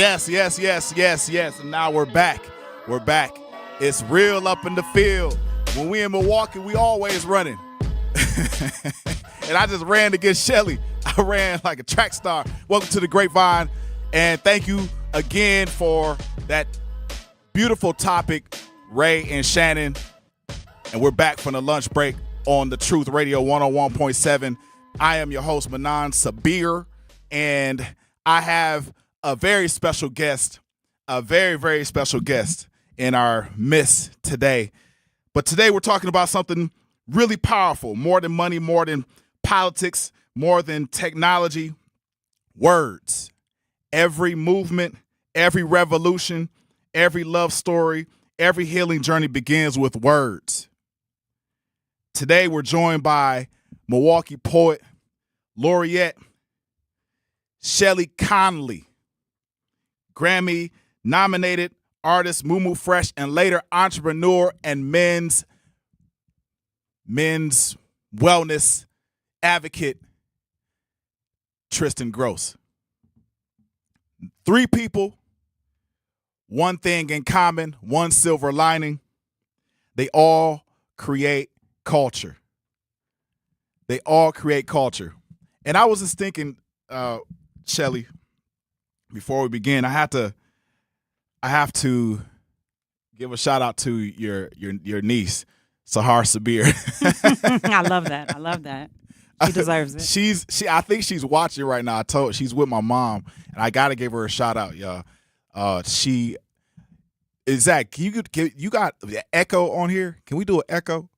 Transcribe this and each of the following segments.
Yes, yes, yes, yes, yes. And now we're back. We're back. It's real up in the field. When we in Milwaukee, we always running. And I just ran against Shelly. I ran like a track star. Welcome to the Grapevine. And thank you again for that beautiful topic, Ray and Shannon. And we're back from the lunch break on the Truth Radio 101.7. I am your host, Manan Sabir. And I have a very special guest, a very, very special guest in our midst today. But today we're talking about something really powerful, more than money, more than politics, more than technology, words. Every movement, every revolution, every love story, every healing journey begins with words. Today we're joined by Milwaukee poet, laureate, Shelly Conley, Grammy-nominated artist Moo Fresh, and later entrepreneur and men's wellness advocate, Tristan Gross. Three people, one thing in common, one silver lining. They all create culture. They all create culture. And I was just thinking, Shelly, before we begin, I have to give a shout out to your niece, Sahar Sabir. I love that. She deserves it. I think she's watching right now. She's with my mom, and I gotta give her a shout out, y'all. Zach, you got the echo on here? Can we do an echo?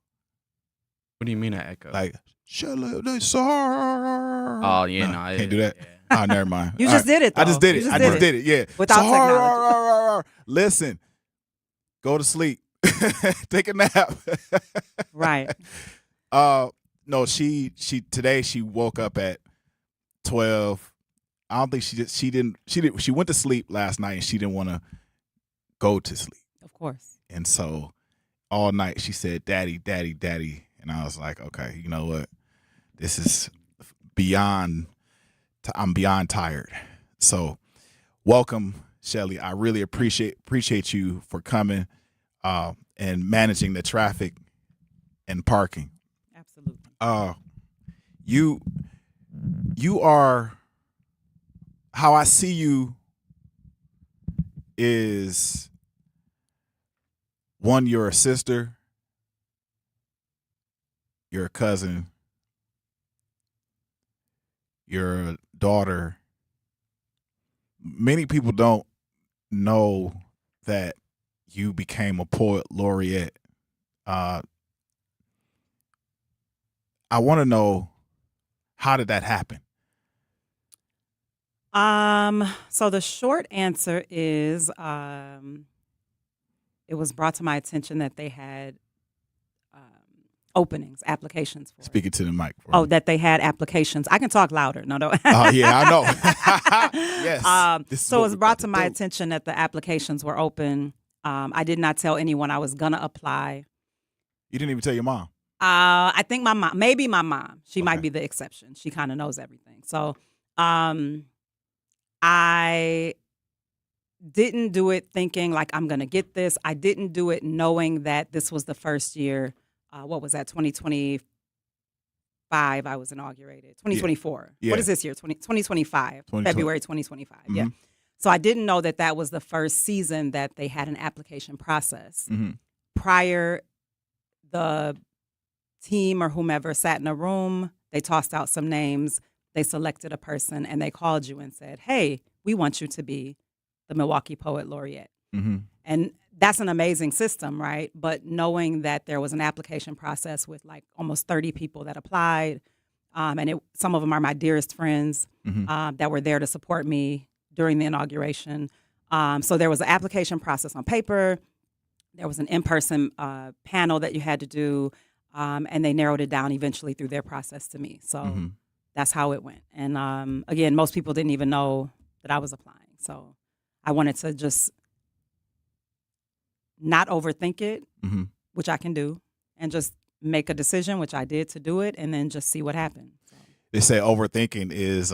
What do you mean an echo? Like Shelly, Sahar. Oh yeah, no, can't do that. Yeah. Oh, never mind. You just did it, though. I just did it. I just did it. Yeah. Without technology. Listen, go to sleep. Take a nap. Right. No, she today she woke up at 12. I don't think she went to sleep last night and she didn't want to go to sleep. Of course. And so all night she said, "Daddy, daddy, daddy." And I was like, okay, you know what? This is beyond. I'm beyond tired. So welcome, Shelly. I really appreciate you for coming and managing the traffic and parking. Absolutely. You are, how I see you is, one, you're a sister, you're a cousin, you're a daughter. Many people don't know that you became a poet laureate. I want to know, how did that happen? So the short answer is, it was brought to my attention that they had openings, applications for Speaking to the mic. that they had applications. I can talk louder. No. Oh, yeah, I know. Yes. So it was brought to my attention that the applications were open. I did not tell anyone I was going to apply. You didn't even tell your mom? I think my mom, maybe my mom. She might be the exception. She kind of knows everything. So I didn't do it thinking like I'm going to get this. I didn't do it knowing that this was the first year. What was that, 2025 I was inaugurated. 2024. Yeah. What is this year? 2025. February 2025. Mm-hmm. Yeah. So I didn't know that was the first season that they had an application process. Mm-hmm. Prior, the team or whomever sat in a room, they tossed out some names, they selected a person, and they called you and said, "Hey, we want you to be the Milwaukee Poet Laureate." Mm-hmm. And that's an amazing system, right? But knowing that there was an application process with like almost 30 people that applied, and some of them are my dearest friends that were there to support me during the inauguration. So there was an application process on paper. There was an in-person panel that you had to do, and they narrowed it down eventually through their process to me. So that's how it went. And again, most people didn't even know that I was applying. So I wanted to just not overthink it, which I can do, and just make a decision, which I did, to do it, and then just see what happened. So. They say overthinking is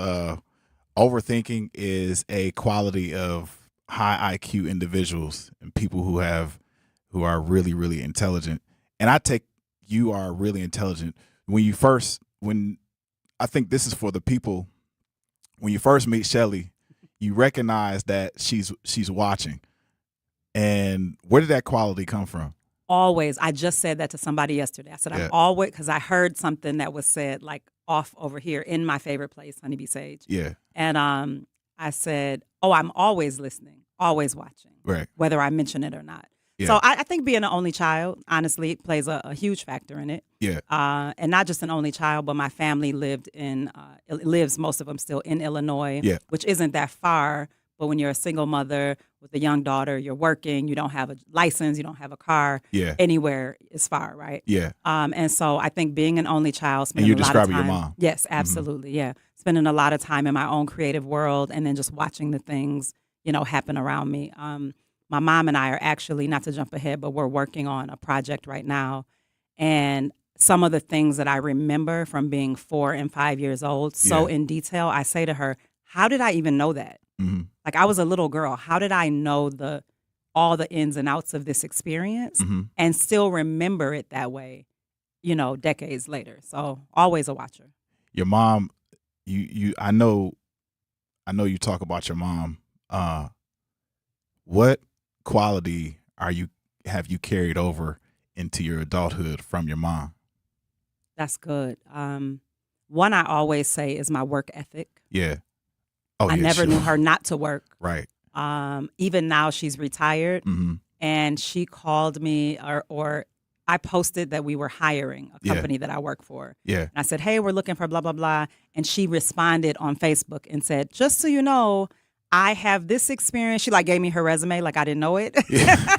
a quality of high IQ individuals and people who are really, really intelligent. And I take you are really intelligent. When I think this is for the people, when you first meet Shelly, you recognize that she's watching. And where did that quality come from? Always. I just said that to somebody yesterday. I said, I'm always, because I heard something that was said like off over here in my favorite place, Honeybee Sage. Yeah. And I said, I'm always listening, always watching, right, whether I mention it or not. Yeah. So I think being an only child, honestly, plays a huge factor in it. Yeah. And not just an only child, but my family lives, most of them still in Illinois, which isn't that far. But when you're a single mother with a young daughter, you're working, you don't have a license, you don't have a car, anywhere is far, right? Yeah. And so I think being an only child, spending a lot of time. And you're describing your mom. Yes, absolutely, yeah. Spending a lot of time in my own creative world and then just watching the things, happen around me. My mom and I are actually, not to jump ahead, but we're working on a project right now. And some of the things that I remember from being 4 and 5 years old, so in detail, I say to her, how did I even know that? Mm-hmm. Like, I was a little girl. How did I know all the ins and outs of this experience and still remember it that way, decades later? So always a watcher. Your mom, I know you talk about your mom. What quality have you carried over into your adulthood from your mom? That's good. One I always say is my work ethic. Yeah. I never knew her not to work. Right. Even now she's retired, and she called me or I posted that we were hiring a company that I work for. Yeah. And I said, hey, we're looking for blah, blah, blah. And she responded on Facebook and said, just so you know, I have this experience. She gave me her resume like I didn't know it. Yeah.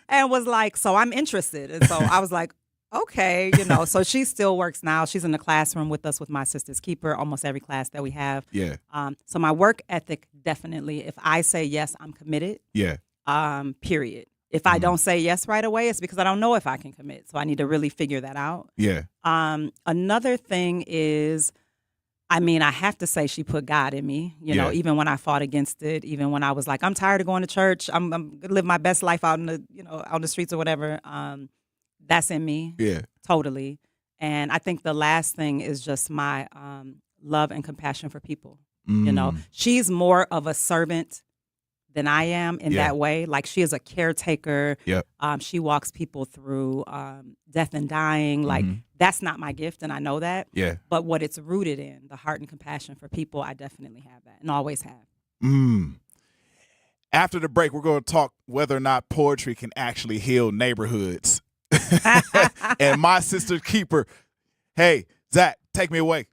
And was like, so I'm interested. And so I was like, okay, so she still works now. She's in the classroom with us with my sister's keeper, almost every class that we have. Yeah. So my work ethic, definitely, if I say yes, I'm committed. Yeah. Period. If I don't say yes right away, it's because I don't know if I can commit. So I need to really figure that out. Yeah. Another thing is, I have to say she put God in me, even when I fought against it, even when I was like, I'm tired of going to church. I'm going to live my best life out in the, out in the streets or whatever. That's in me. Yeah. Totally. And I think the last thing is just my love and compassion for people. She's more of a servant than I am in that way. Like, she is a caretaker. Yep. She walks people through death and dying. Like, that's not my gift, and I know that. Yeah. But what it's rooted in, the heart and compassion for people, I definitely have that and always have. After the break, we're going to talk whether or not poetry can actually heal neighborhoods. And my sister's keeper. Hey, Zach, take me away.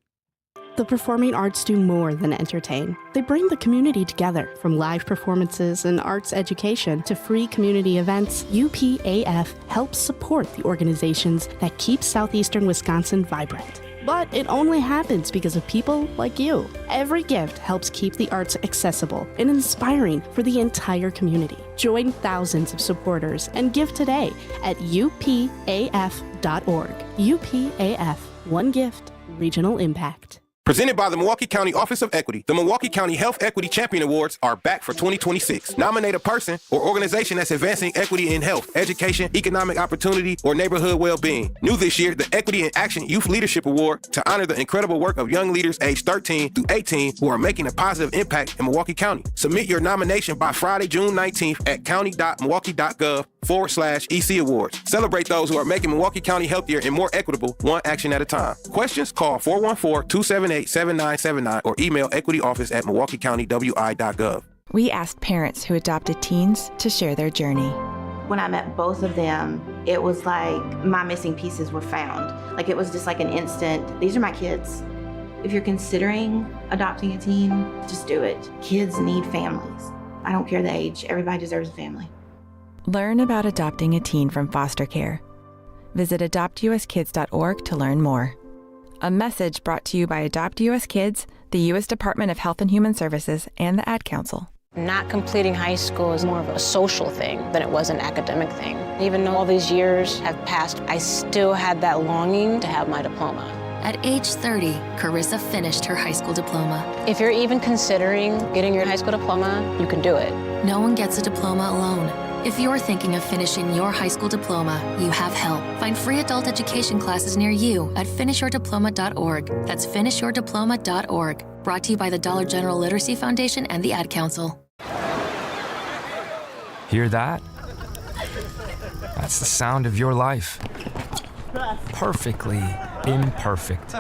The performing arts do more than entertain. They bring the community together, from live performances and arts education to free community events. UPAF helps support the organizations that keep southeastern Wisconsin vibrant. But it only happens because of people like you. Every gift helps keep the arts accessible and inspiring for the entire community. Join thousands of supporters and give today at upaf.org. UPAF, one gift, regional impact. Presented by the Milwaukee County Office of Equity, the Milwaukee County Health Equity Champion Awards are back for 2026. Nominate a person or organization that's advancing equity in health, education, economic opportunity, or neighborhood well-being. New this year, the Equity in Action Youth Leadership Award to honor the incredible work of young leaders aged 13 through 18 who are making a positive impact in Milwaukee County. Submit your nomination by Friday, June 19th at county.milwaukee.gov/EC Awards. Celebrate those who are making Milwaukee County healthier and more equitable, one action at a time. Questions? Call 414-278-7979 or email equityoffice@milwaukeecountywi.gov. We asked parents who adopted teens to share their journey. When I met both of them, it was like my missing pieces were found. Like, it was just like an instant, these are my kids. If you're considering adopting a teen, just do it. Kids need families. I don't care the age, everybody deserves a family. Learn about adopting a teen from foster care. Visit adoptuskids.org to learn more. A message brought to you by Adopt US Kids, the U.S. Department of Health and Human Services, and the Ad Council. Not completing high school is more of a social thing than it was an academic thing. Even though all these years have passed, I still had that longing to have my diploma. At age 30, Carissa finished her high school diploma. If you're even considering getting your high school diploma, you can do it. No one gets a diploma alone. If you're thinking of finishing your high school diploma, you have help. Find free adult education classes near you at finishyourdiploma.org. That's finishyourdiploma.org. Brought to you by the Dollar General Literacy Foundation and the Ad Council. Hear that? That's the sound of your life. Perfectly imperfect.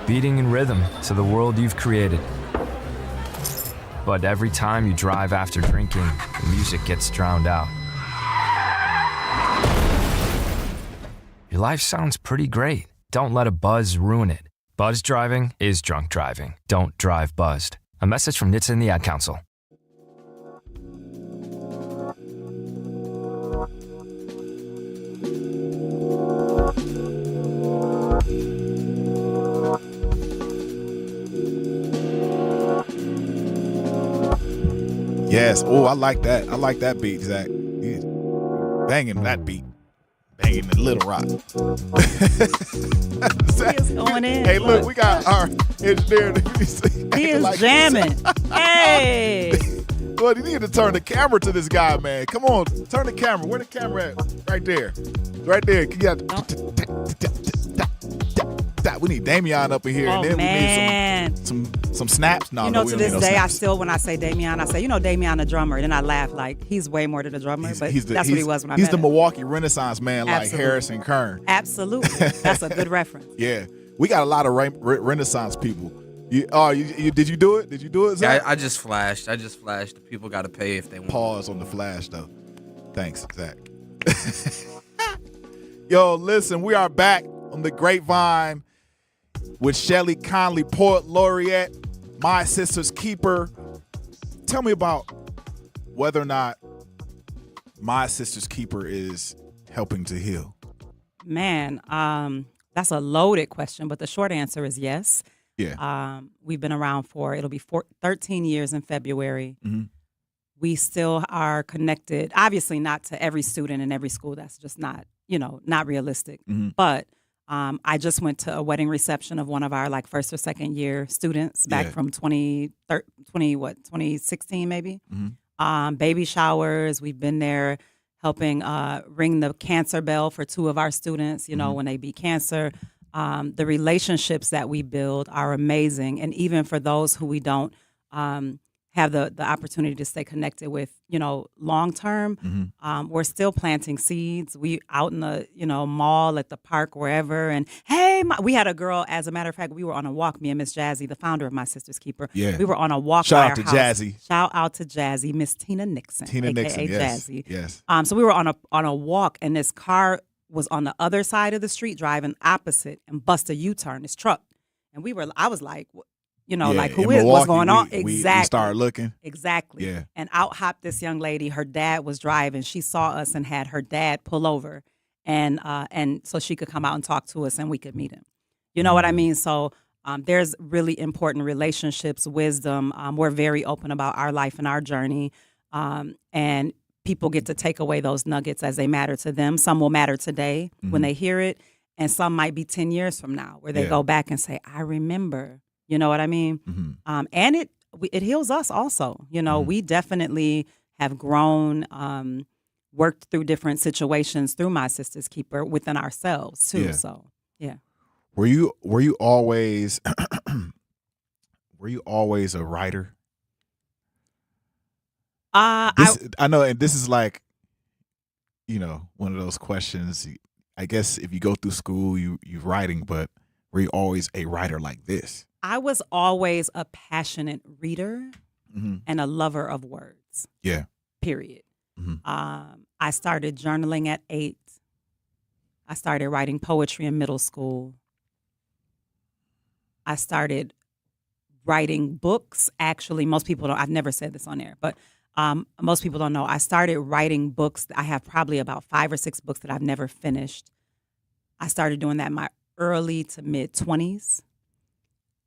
Beating in rhythm to the world you've created. But every time you drive after drinking, the music gets drowned out. Your life sounds pretty great. Don't let a buzz ruin it. Buzz driving is drunk driving. Don't drive buzzed. A message from NHTSA and the Ad Council. Yes. Oh, I like that. I like that beat, Zach. He's banging that beat. Banging the Little Rock. He is going in. Hey, look, we got our engineer. He is jamming. Hey. Well, you need to turn the camera to this guy, man. Come on, turn the camera. Where the camera at? Right there. Right there. You got we need Damian up in here, and then we need some snaps. No, you know, we to don't need this no day, snaps. I still, when I say Damian, I say, you know, Damian the drummer. Then I laugh like he's way more than a drummer, but that's what he was when I met He's the him. Milwaukee Renaissance man, like Absolutely. Harrison Kern. Absolutely, that's a good reference. Yeah, we got a lot of Renaissance people. Did you do it? Did you do it, Zach? Yeah, I just flashed. The people got to pay if they want. Pause on the flash, though. Thanks, Zach. Yo, listen, we are back on the Grapevine with Shelly, Conley, Poet Laureate, My Sister's Keeper. Tell me about whether or not My Sister's Keeper is helping to heal. Man, that's a loaded question, but the short answer is yes. Yeah. We've been around it'll be 13 years in February. Mm-hmm. We still are connected, obviously not to every student in every school. That's just not realistic. Mm-hmm. But I just went to a wedding reception of one of our first or second year students back from 2016 maybe. Mm-hmm. Baby showers. We've been there helping ring the cancer bell for two of our students, Mm-hmm. when they beat cancer. The relationships that we build are amazing. And even for those who we don't have the opportunity to stay connected with, long term, Mm-hmm. we're still planting seeds. We out in the, mall, at the park, wherever. And hey, we had a girl, as a matter of fact, we were on a walk, me and Miss Jazzy, the founder of My Sister's Keeper. Yeah. We were on a walk Shout by out our to house. Jazzy. Shout out to Jazzy, Miss Tina Nixon, AKA yes. Jazzy. Yes. So we were on a walk, and this car was on the other side of the street driving opposite and bust a U-turn, this truck. And I was like, who in is, what's Milwaukee, going on? We Exactly. started looking. Exactly. Yeah. And out hopped this young lady. Her dad was driving. She saw us and had her dad pull over, and so she could come out and talk to us, and we could meet him. You know what I mean? So there's really important relationships, wisdom. We're very open about our life and our journey, and people get to take away those nuggets as they matter to them. Some will matter today when they hear it, and some might be 10 years from now where they go back and say, I remember. You know what I mean? Mm-hmm. And it heals us also. We definitely have grown, worked through different situations through My Sister's Keeper within ourselves too. Yeah. So, yeah. Were you always a writer? I know, and this is one of those questions. I guess if you go through school, you're writing, but were you always a writer like this? I was always a passionate reader and a lover of words. Yeah. Period. Mm-hmm. I started journaling at 8. I started writing poetry in middle school. I started writing books. Actually, most people don't. I've never said this on air, but most people don't know. I started writing books. I have probably about 5 or 6 books that I've never finished. I started doing that in my early to mid 20s.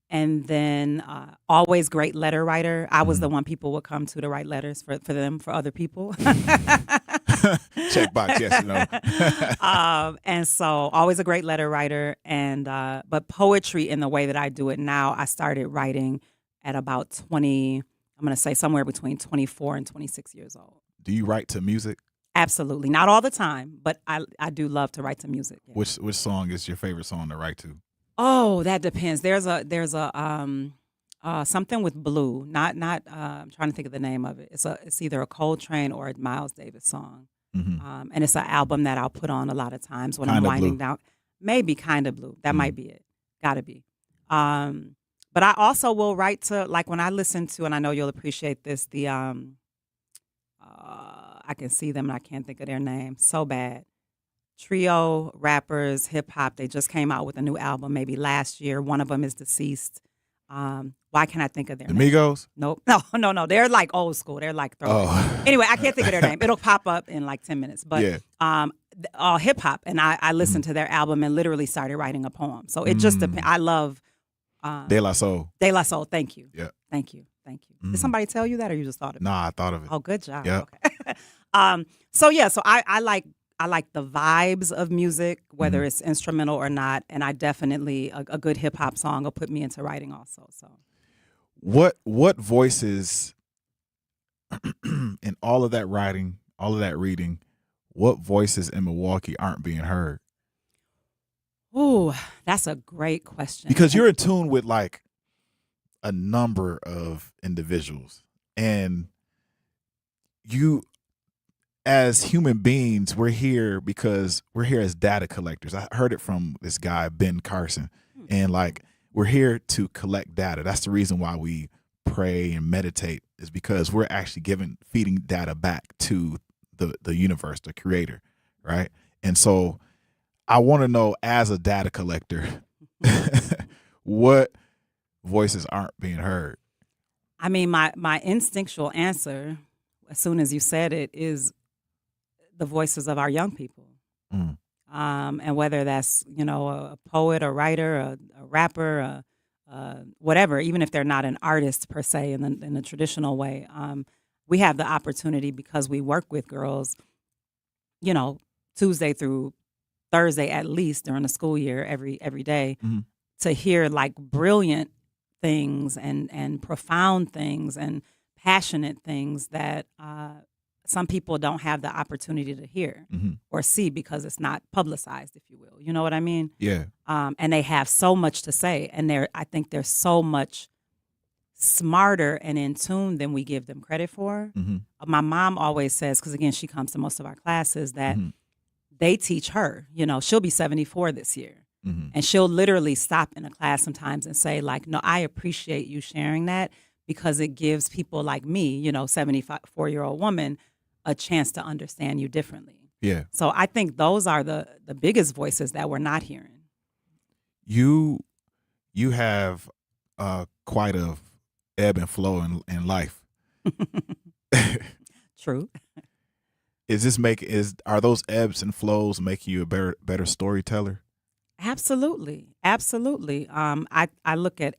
And then always great letter writer. I was the one people would come to write letters for them, for other people. Checkbox, yes, you know. And so always a great letter writer. And but poetry in the way that I do it now, I started writing at about 20, I'm going to say somewhere between 24 and 26 years old. Do you write to music? Absolutely. Not all the time, but I do love to write to music. Yeah. Which song is your favorite song to write to? Oh, that depends. There's a something with Blue. Not I'm trying to think of the name of it. It's either a Coltrane or a Miles Davis song. Mm-hmm. And it's an album that I'll put on a lot of times when Kinda I'm winding Blue. down. Maybe Kinda Blue. That might be it. Gotta be. But I also will write to, like when I listen to, and I know you'll appreciate this, the I can see them and I can't think of their name. So bad. Trio, rappers, hip hop. They just came out with a new album maybe last year. One of them is deceased. Why can't I think of their name? Migos? Nope. No. They're like old school. They're like throwback. Oh. Anyway, I can't think of their name. It'll pop up in like 10 minutes. But Yeah. all hip hop. And I listened to their album and literally started writing a poem. So it just depends. I love De La Soul. De La Soul. Thank you. Yeah. Thank you. Did somebody tell you that or you just thought of it? Nah, I thought of it. Oh, good job. Yeah. Okay. So I like the vibes of music, whether it's instrumental or not, and I definitely a good hip hop song will put me into writing also. So, what voices in all of that writing, all of that reading, what voices in Milwaukee aren't being heard? ooh, that's a great question. Because you're in tune with like a number of individuals, and you, as human beings, we're here because we're here as data collectors. I heard it from this guy, Ben Carson, and like we're here to collect data. That's the reason why we pray and meditate, is because we're actually feeding data back to the universe, the creator, right? And so I want to know, as a data collector, what voices aren't being heard? I mean, my instinctual answer, as soon as you said it, is the voices of our young people. And whether that's, a poet, a writer, a rapper, whatever, even if they're not an artist per se in the traditional way, we have the opportunity, because we work with girls, Tuesday through Thursday at least during the school year, every day, to hear like brilliant things and profound things and passionate things that some people don't have the opportunity to hear or see, because it's not publicized, if you will. You know what I mean? Yeah. And they have so much to say, and I think they're so much smarter and in tune than we give them credit for. My mom always says, because again, she comes to most of our classes, that they teach her. She'll be 74 this year. And she'll literally stop in a class sometimes and say, like, no, I appreciate you sharing that, because it gives people like me, 74-year-old woman, a chance to understand you differently. Yeah. So I think those are the biggest voices that we're not hearing. You have quite a ebb and flow in life. True. Are those ebbs and flows making you a better storyteller? Absolutely. I look at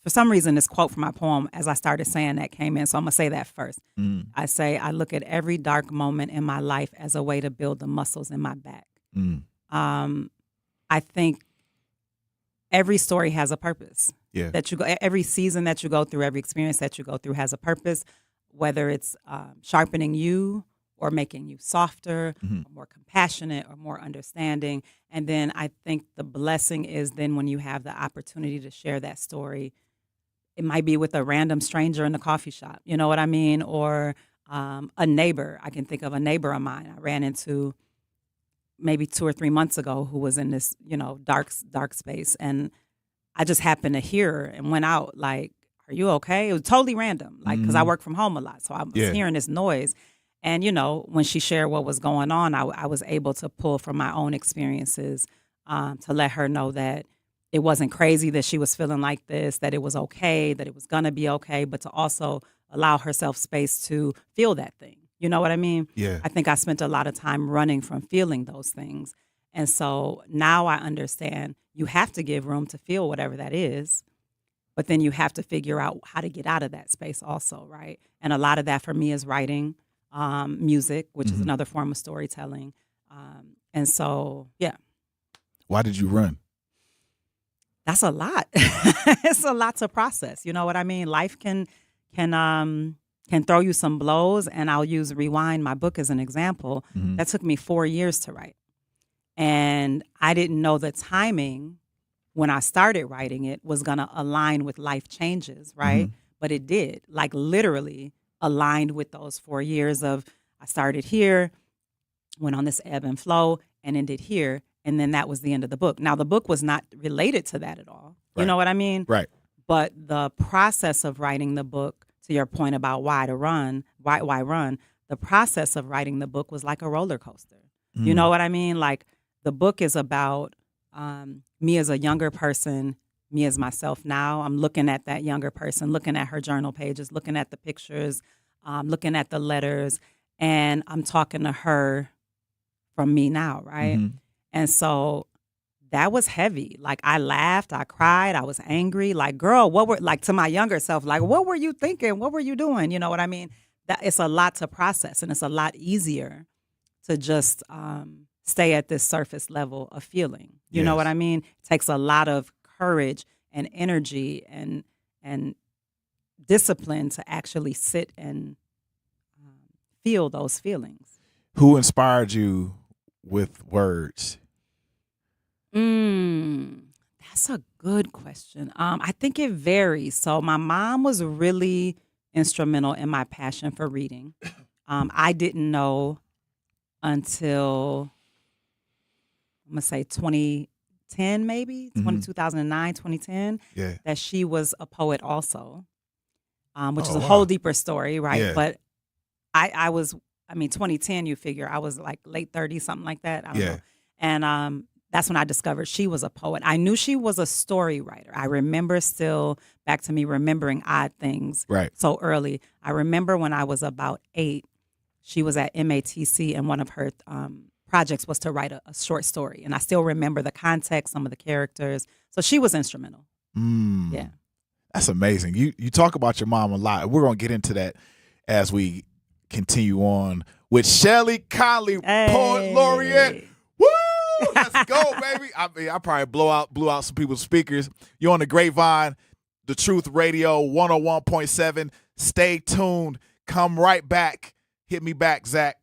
for some reason, this quote from my poem, as I started saying that, came in. So I'm going to say that first. I look at every dark moment in my life as a way to build the muscles in my back. I think every story has a purpose. Yeah. Every season that you go through, every experience that you go through has a purpose, whether it's sharpening you or making you softer, or more compassionate, or more understanding. And then I think the blessing is then when you have the opportunity to share that story, it might be with a random stranger in the coffee shop, you know what I mean? Or a neighbor. I can think of a neighbor of mine I ran into maybe 2 or 3 months ago, who was in this, dark space. And I just happened to hear her and went out like, are you okay? It was totally random, like, because I work from home a lot. So I was hearing this noise. And, when she shared what was going on, I was able to pull from my own experiences to let her know that it wasn't crazy that she was feeling like this, that it was okay, that it was going to be okay, but to also allow herself space to feel that thing. You know what I mean? Yeah. I think I spent a lot of time running from feeling those things. And so now I understand you have to give room to feel whatever that is, but then you have to figure out how to get out of that space also, right? And a lot of that for me is writing. music, which is another form of storytelling. And so, yeah. Why did you run? That's a lot. It's a lot to process. You know what I mean? Life can throw you some blows, and I'll use Rewind, my book, as an example. That took me 4 years to write. And I didn't know the timing when I started writing it was going to align with life changes, right? But it did, like literally aligned with those 4 years of I started here, went on this ebb and flow, and ended here. And then that was the end of the book. Now, the book was not related to that at all. You know what I mean? Right. But the process of writing the book, to your point about why run, the process of writing the book was like a roller coaster. You know what I mean? Like, the book is about me as a younger person, me as myself now. I'm looking at that younger person, looking at her journal pages, looking at the pictures, looking at the letters, and I'm talking to her from me now, right? And so that was heavy. Like, I laughed, I cried, I was angry. Like, girl, to my younger self, like, what were you thinking? What were you doing? You know what I mean? It's a lot to process, and it's a lot easier to just stay at this surface level of feeling. You know what I mean? It takes a lot of courage and energy and discipline to actually sit and feel those feelings. Who inspired you with words? That's a good question. I think it varies. So my mom was really instrumental in my passion for reading. I didn't know until, I'm going to say 2010 maybe, 2009, 2010, that she was a poet also, which is a whole deeper story, right? Yeah. But I was, 2010, you figure, I was like late 30s, something like that. I don't know. And that's when I discovered she was a poet. I knew she was a story writer. I remember still, back to me remembering odd things so early. I remember when I was about 8, she was at MATC, and one of her projects was to write a short story. And I still remember the context, some of the characters. So she was instrumental. Yeah. That's amazing. You talk about your mom a lot. We're going to get into that as we continue on with Shelly Conley, Poet Laureate. Woo! Let's go, baby. I probably blew out some people's speakers. You're on the Grapevine, the Truth Radio 101.7. Stay tuned. Come right back. Hit me back, Zach.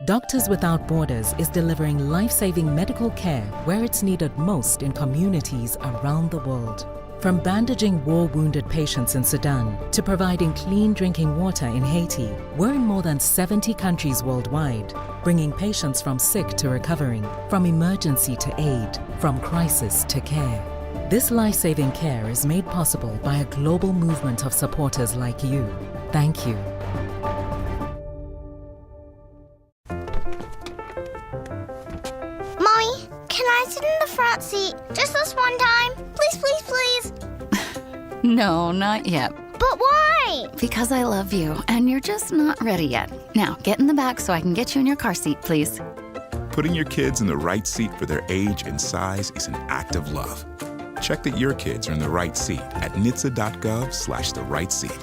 Doctors Without Borders is delivering life-saving medical care where it's needed most in communities around the world. From bandaging war-wounded patients in Sudan to providing clean drinking water in Haiti, we're in more than 70 countries worldwide, bringing patients from sick to recovering, from emergency to aid, from crisis to care. This life-saving care is made possible by a global movement of supporters like you. Thank you. Mommy, can I sit in the front seat just this one time? Please, please, please. No, not yet. But why? Because I love you, and you're just not ready yet. Now, get in the back so I can get you in your car seat, please. Putting your kids in the right seat for their age and size is an act of love. Check that your kids are in the right seat at NHTSA.gov/the right seat.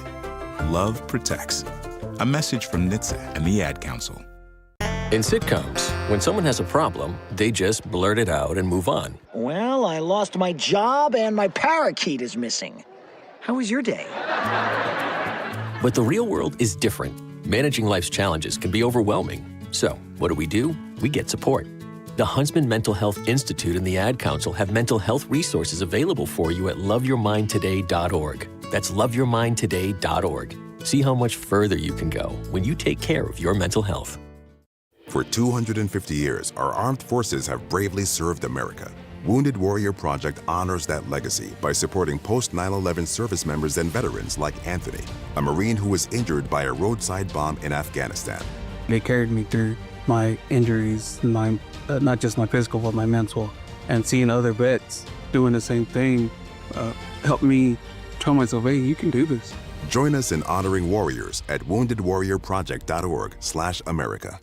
Love protects. A message from NHTSA and the Ad Council. In sitcoms, when someone has a problem, they just blurt it out and move on. Well, I lost my job and my parakeet is missing. How was your day? But the real world is different. Managing life's challenges can be overwhelming. So, what do? We get support. The Huntsman Mental Health Institute and the Ad Council have mental health resources available for you at loveyourmindtoday.org. That's loveyourmindtoday.org. See how much further you can go when you take care of your mental health. For 250 years, our armed forces have bravely served America. Wounded Warrior Project honors that legacy by supporting post-9/11 service members and veterans like Anthony, a Marine who was injured by a roadside bomb in Afghanistan. They carried me through my injuries, not just my physical, but my mental. And seeing other vets doing the same thing helped me tell myself, hey, you can do this. Join us in honoring warriors at woundedwarriorproject.org/America.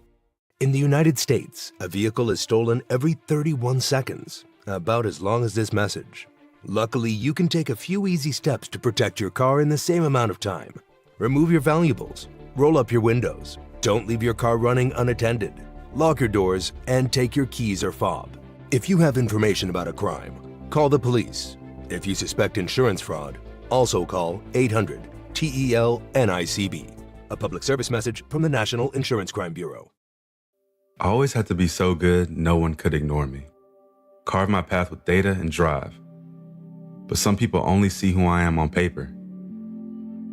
In the United States, a vehicle is stolen every 31 seconds, about as long as this message. Luckily, you can take a few easy steps to protect your car in the same amount of time. Remove your valuables, roll up your windows, Don't leave your car running unattended. Lock your doors and take your keys or fob. If you have information about a crime, call the police. If you suspect insurance fraud, also call 800-TEL-NICB. A public service message from the National Insurance Crime Bureau. I always had to be so good, no one could ignore me. Carve my path with data and drive. But some people only see who I am on paper.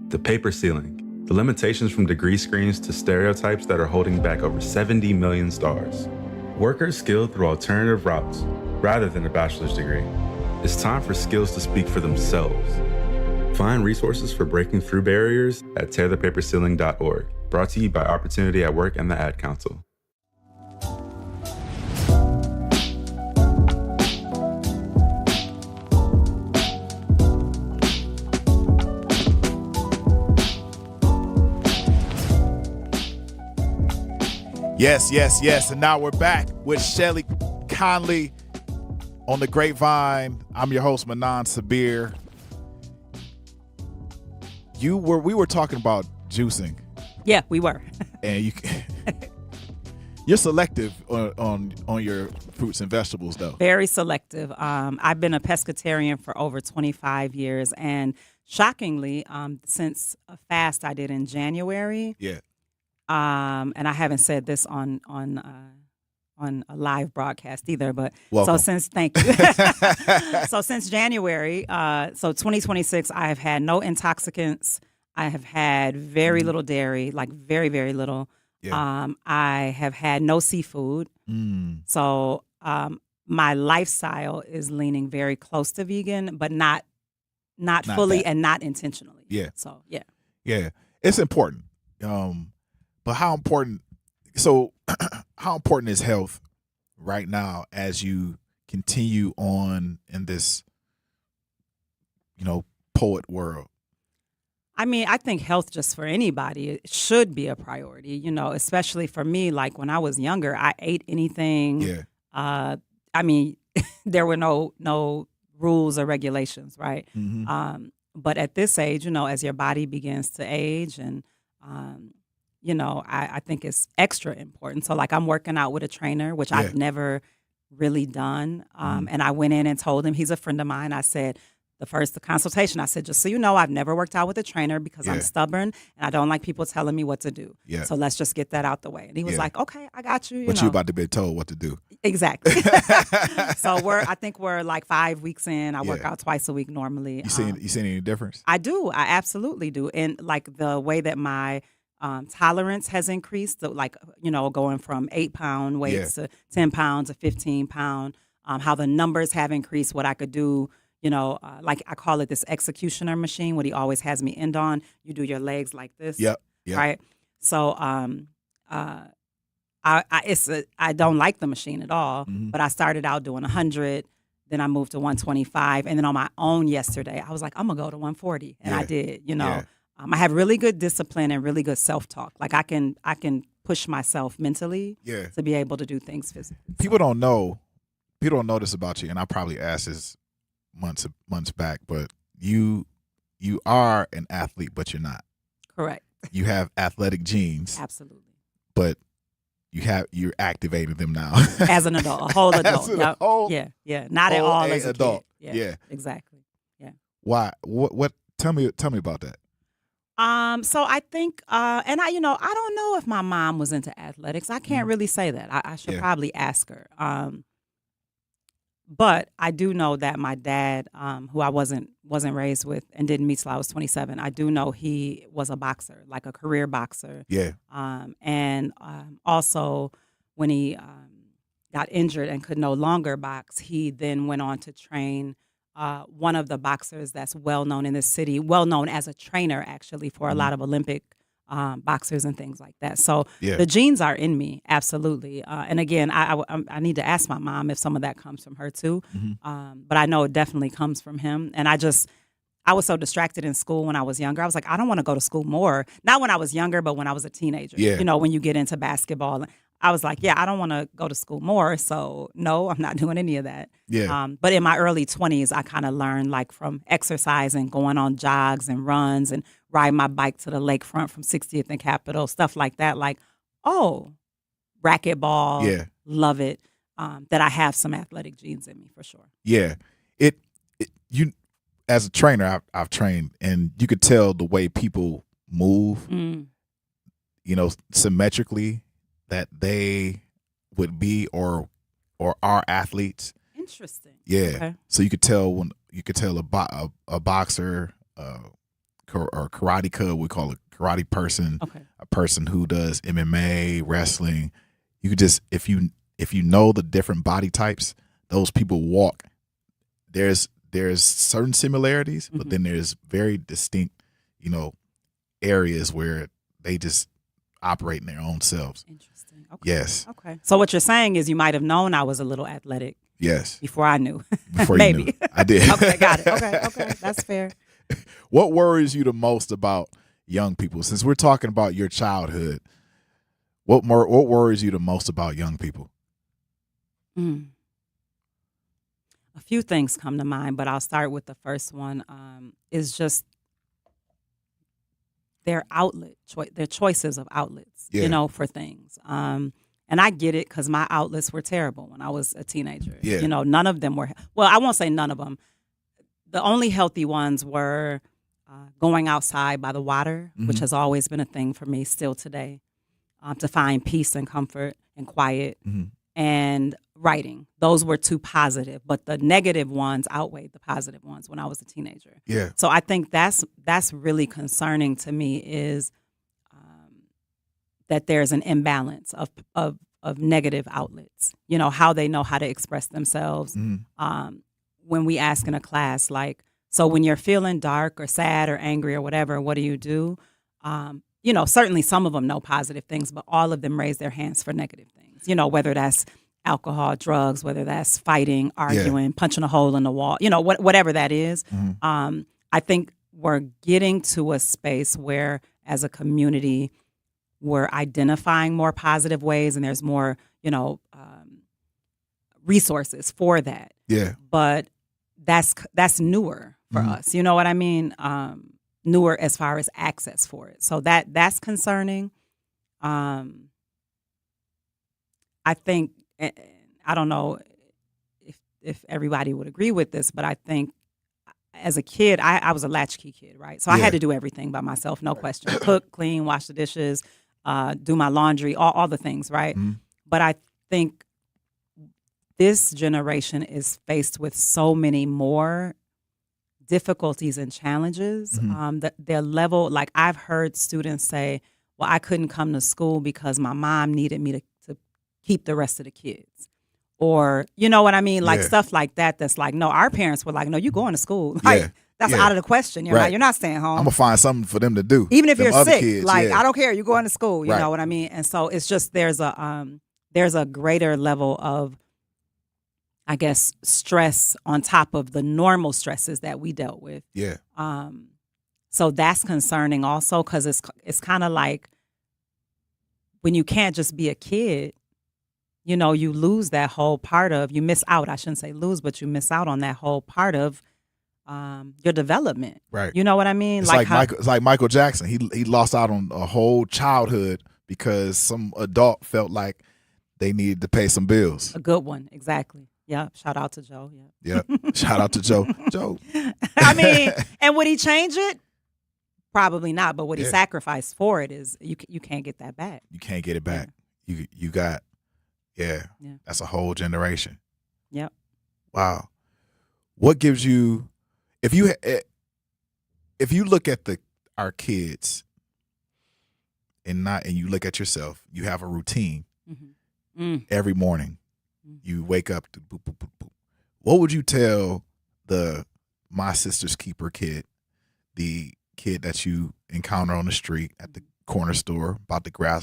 The paper ceiling, the limitations from degree screens to stereotypes that are holding back over 70 million stars. Workers skilled through alternative routes rather than a bachelor's degree. It's time for skills to speak for themselves. Find resources for breaking through barriers at tearthepaperceiling.org. Brought to you by Opportunity at Work and the Ad Council. Yes. And now we're back with Shelly, Conley on the Grapevine. I'm your host, Manan Sabir. We were talking about juicing. Yeah, we were. And you're selective on your fruits and vegetables, though. Very selective. I've been a pescatarian for over 25 years, and shockingly, since a fast I did in January. Yeah. And I haven't said this on a live broadcast either, but welcome. Thank you. So since January, so 2026, I have had no intoxicants. I have had very little dairy, like very, very little. Yeah. I have had no seafood. So my lifestyle is leaning very close to vegan, but not fully that. And not intentionally. Yeah. So yeah. Yeah. It's important. But how important is health right now as you continue on in this, poet world? I mean, I think health just for anybody it should be a priority, especially for me. Like when I was younger, I ate anything. Yeah. I mean, there were no rules or regulations, right? Mm-hmm. But at this age, as your body begins to age and, I think it's extra important. So like I'm working out with a trainer, which I've never really done. And I went in and told him, he's a friend of mine. I said, the consultation, I said, just so you know, I've never worked out with a trainer because I'm stubborn and I don't like people telling me what to do. Yeah. So let's just get that out the way. And he was like, okay, I got you. But you're about to be told what to do. Exactly. So I think we're like 5 weeks in. I work out twice a week normally. You seen any difference? I do. I absolutely do. And like the way that my tolerance has increased, so like, going from 8-pound weights to 10 pounds to 15 pound, how the numbers have increased, what I could do, like I call it this executioner machine, what he always has me end on. You do your legs like this. Yep. Right. So, I don't like the machine at all, but I started out doing 100, then I moved to 125. And then on my own yesterday, I was like, I'm gonna go to 140. And I did, I have really good discipline and really good self-talk. Like I can push myself mentally to be able to do things physically. People don't know this about you, and I probably asked this months back, but you are an athlete, but you're not. Correct. You have athletic genes. Absolutely. But you're activating them now. As an adult, a whole adult. Yep. Not at all as a adult. Kid. Yeah. Exactly. Yeah. Why? What tell me about that. So I think, and I don't know if my mom was into athletics. I can't really say that. I should probably ask her. But I do know that my dad, who I wasn't raised with and didn't meet till I was 27, I do know he was a boxer, like a career boxer. Yeah. And also when he got injured and could no longer box, he then went on to train one of the boxers that's well known in this city, well known as a trainer actually for a lot of Olympic boxers and things like that. So the genes are in me, absolutely. And again, I need to ask my mom if some of that comes from her too. But I know it definitely comes from him. And I was so distracted in school when I was younger. I was like, I don't want to go to school more. Not when I was younger, but when I was a teenager. Yeah. When you get into basketball. I was like, I don't want to go to school more. So no, I'm not doing any of that. Yeah. But in my early 20s, I kind of learned like from exercising, going on jogs and runs and riding my bike to the lakefront from 60th and Capitol, stuff like that. Like oh, racquetball, Yeah. love it, that I have some athletic genes in me for sure. Yeah. You as a trainer, I've trained, and you could tell the way people move, symmetrically, that they would be or are athletes. Interesting. Yeah. Okay. So you could tell a boxer or karate kid, we call it karate person, a person who does MMA, wrestling. You could just if you know the different body types, those people walk. There's certain similarities, but then there's very distinct, areas where they just operate in their own selves. Interesting. Okay. Yes. Okay. So what you're saying is you might have known I was a little athletic. Yes. Before I knew. Before Maybe. you knew. I did. Okay, got it. Okay. That's fair. What worries you the most about young people? Since we're talking about your childhood, what worries you the most about young people? A few things come to mind, but I'll start with the first one. Is just their their choices of outlets, for things. And I get it because my outlets were terrible when I was a teenager. Yeah. None of them were. Well, I won't say none of them. The only healthy ones were going outside by the water, which has always been a thing for me still today, to find peace and comfort and quiet, and writing. Those were two positive, but the negative ones outweighed the positive ones when I was a teenager. Yeah. So I think that's really concerning to me is that there's an imbalance of negative outlets. How they know how to express themselves. When we ask in a class, like, so when you're feeling dark or sad or angry or whatever, what do you do? Certainly some of them know positive things, but all of them raise their hands for negative things. Whether that's alcohol, drugs, whether that's fighting, arguing, punching a hole in the wall, whatever that is. I think we're getting to a space where, as a community, we're identifying more positive ways, and there's more, resources for that. Yeah. But that's newer for us. You know what I mean? Newer as far as access for it. So that's concerning. I think, I don't know if everybody would agree with this, but I think as a kid, I was a latchkey kid, right? So I had to do everything by myself, no question. Cook, clean, wash the dishes, do my laundry, all the things, right? But I think this generation is faced with so many more difficulties and challenges. Their level, like I've heard students say, well, I couldn't come to school because my mom needed me to keep the rest of the kids. Or, you know what I mean? Like stuff like that. That's like, no, our parents were like, no, you going to school. Like, that's out of the question. You're not staying home. I'm going to find something for them to do. Even if them you're sick, kids, like, I don't care. You're going to school. You Right. know what I mean? And so it's just, there's a greater level of, I guess, stress on top of the normal stresses that we dealt with. Yeah. So that's concerning also, because it's kind of like when you can't just be a kid, you lose that whole part of, you miss out. I shouldn't say lose, but you miss out on that whole part of your development. Right. You know what I mean? It's like Michael Jackson. He lost out on a whole childhood because some adult felt like they needed to pay some bills. A good one. Exactly. Yeah. Shout out to Joe. Yeah. Shout out to Joe. Joe. I mean, and would he change it? Probably not. But what he sacrificed for it is you can't get that back. You can't get it back. You got, that's a whole generation. Yep. Wow. What gives you, if you look at our kids and you look at yourself, you have a routine every morning. You wake up to boop, boop, boop, boop. What would you tell my sister's keeper kid, the kid that you encounter on the street at the corner store about to grab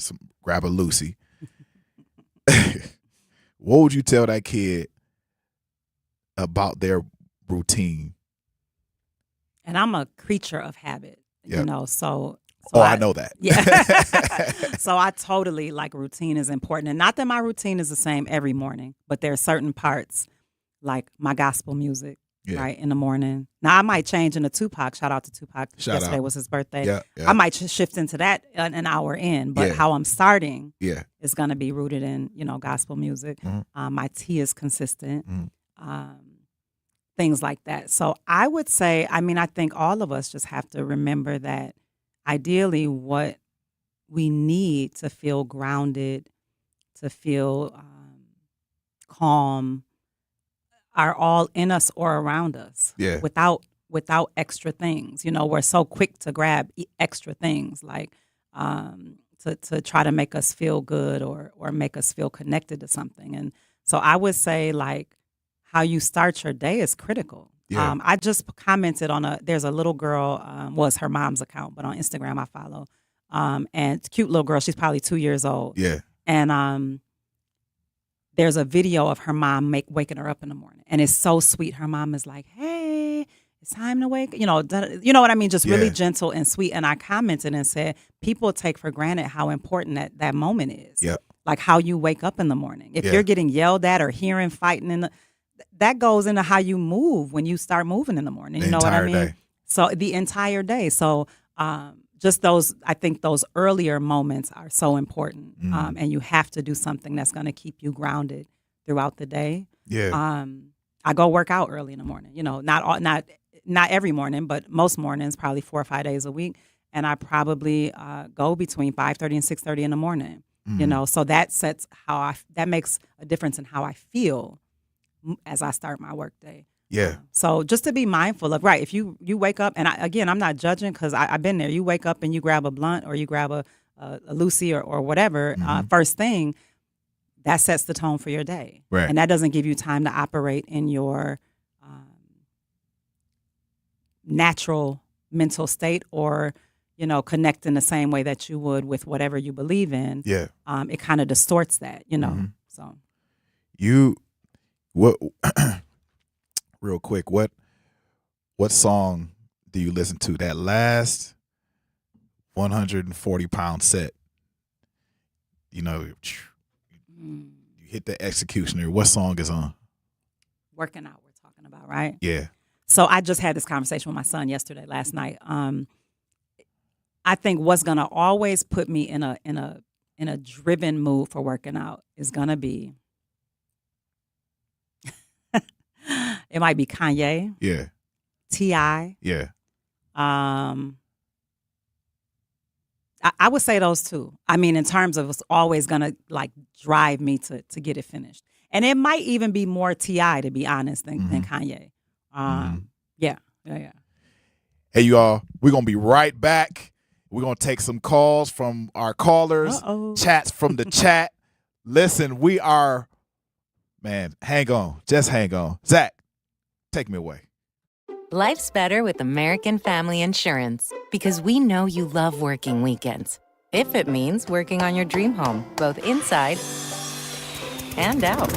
a Lucy? What would you tell that kid about their routine? And I'm a creature of habit, so I know that. Yeah. So I totally, like, routine is important. And not that my routine is the same every morning, but there are certain parts, like my gospel music, right, in the morning. Now, I might change into Tupac. Shout out to Tupac. Yesterday was his birthday. Yeah. I might shift into that an hour in, but how I'm starting is going to be rooted in, gospel music. My tea is consistent. Things like that. So I would say, I think all of us just have to remember that ideally what we need to feel grounded, to feel calm, are all in us or around us. Yeah. Without extra things. We're so quick to grab extra things like to try to make us feel good or make us feel connected to something. And so I would say like how you start your day is critical. Yeah. I just commented on there's a little girl, was her mom's account, but on Instagram I follow. And it's a cute little girl. She's probably 2 years old. Yeah. And there's a video of her mom waking her up in the morning. And it's so sweet. Her mom is like, hey, it's time to wake. You know what I mean? Just really gentle and sweet. And I commented and said, people take for granted how important that moment is. Yeah. Like how you wake up in the morning. If you're getting yelled at or hearing fighting that goes into how you move when you start moving in the morning. You know what I mean? Day. So the entire day. So just I think those earlier moments are so important. And you have to do something that's going to keep you grounded throughout the day. Yeah. I go work out early in the morning. Not every morning, but most mornings, probably 4 or 5 days a week. And I probably go between 5:30 and 6:30 in the morning. So that sets that makes a difference in how I feel as I start my work day. Yeah. So just to be mindful of, right, if you wake up, and I'm not judging because I've been there. You wake up and you grab a blunt or you grab a Lucy or whatever, first thing, that sets the tone for your day. Right. And that doesn't give you time to operate in your natural mental state or, connect in the same way that you would with whatever you believe in. Yeah. It kind of distorts that, so. What real quick, what song do you listen to that last 140-pound set? You hit the executioner. What song is on? Working Out, we're talking about, right? Yeah. So I just had this conversation with my son last night. I think what's gonna always put me in a driven mood for working out is gonna be it might be Kanye. Yeah. T.I. Yeah. I would say those two. In terms of it's always gonna like drive me to get it finished. And it might even be more T.I., to be honest, than Kanye. Yeah. Hey, you all, we're gonna be right back. We're gonna take some calls from our callers, chats from the chat. Listen, we are, man, hang on. Just hang on. Zach, take me away. Life's better with American Family Insurance because we know you love working weekends. If it means working on your dream home, both inside and out.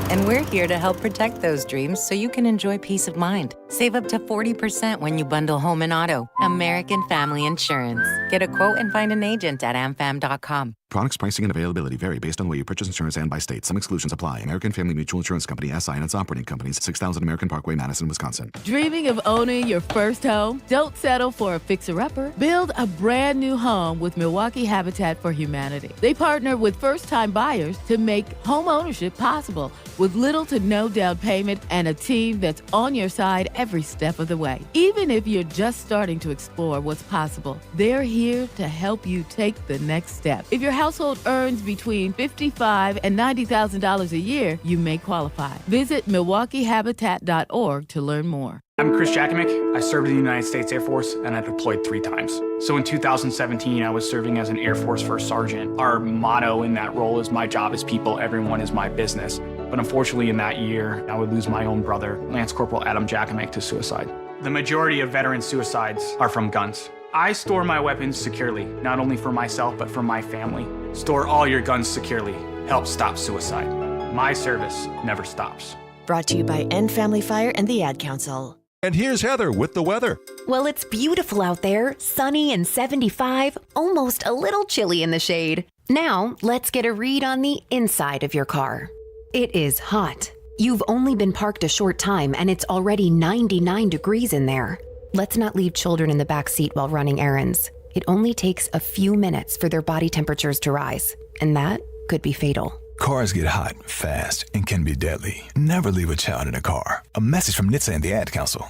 And we're here to help protect those dreams so you can enjoy peace of mind. Save up to 40% when you bundle home and auto. American Family Insurance. Get a quote and find an agent at amfam.com. Products, pricing, and availability vary based on where you purchase insurance and by state. Some exclusions apply. American Family Mutual Insurance Company, SI, and its operating companies, 6000 American Parkway, Madison, Wisconsin. Dreaming of owning your first home? Don't settle for a fixer-upper. Build a brand new home with Milwaukee Habitat for Humanity. They partner with first-time buyers to make home ownership possible with little to no down payment and a team that's on your side every step of the way. Even if you're just starting to explore what's possible, they're here to help you take the next step. If your household earns between $55,000 and $90,000 a year, you may qualify. Visit MilwaukeeHabitat.org to learn more. I'm Chris Jackamick. I served in the United States Air Force and I deployed 3 times. So in 2017, I was serving as an Air Force First Sergeant. Our motto in that role is my job is people, everyone is my business. But unfortunately in that year, I would lose my own brother, Lance Corporal Adam Jackamick, to suicide. The majority of veteran suicides are from guns. I store my weapons securely, not only for myself, but for my family. Store all your guns securely. Help stop suicide. My service never stops. Brought to you by End Family Fire and the Ad Council. And here's Heather with the weather. Well, it's beautiful out there, sunny and 75, almost a little chilly in the shade. Now, let's get a read on the inside of your car. It is hot. You've only been parked a short time and it's already 99 degrees in there. Let's not leave children in the back seat while running errands. It only takes a few minutes for their body temperatures to rise, and that could be fatal. Cars get hot, fast, and can be deadly. Never leave a child in a car. A message from NHTSA and the Ad Council.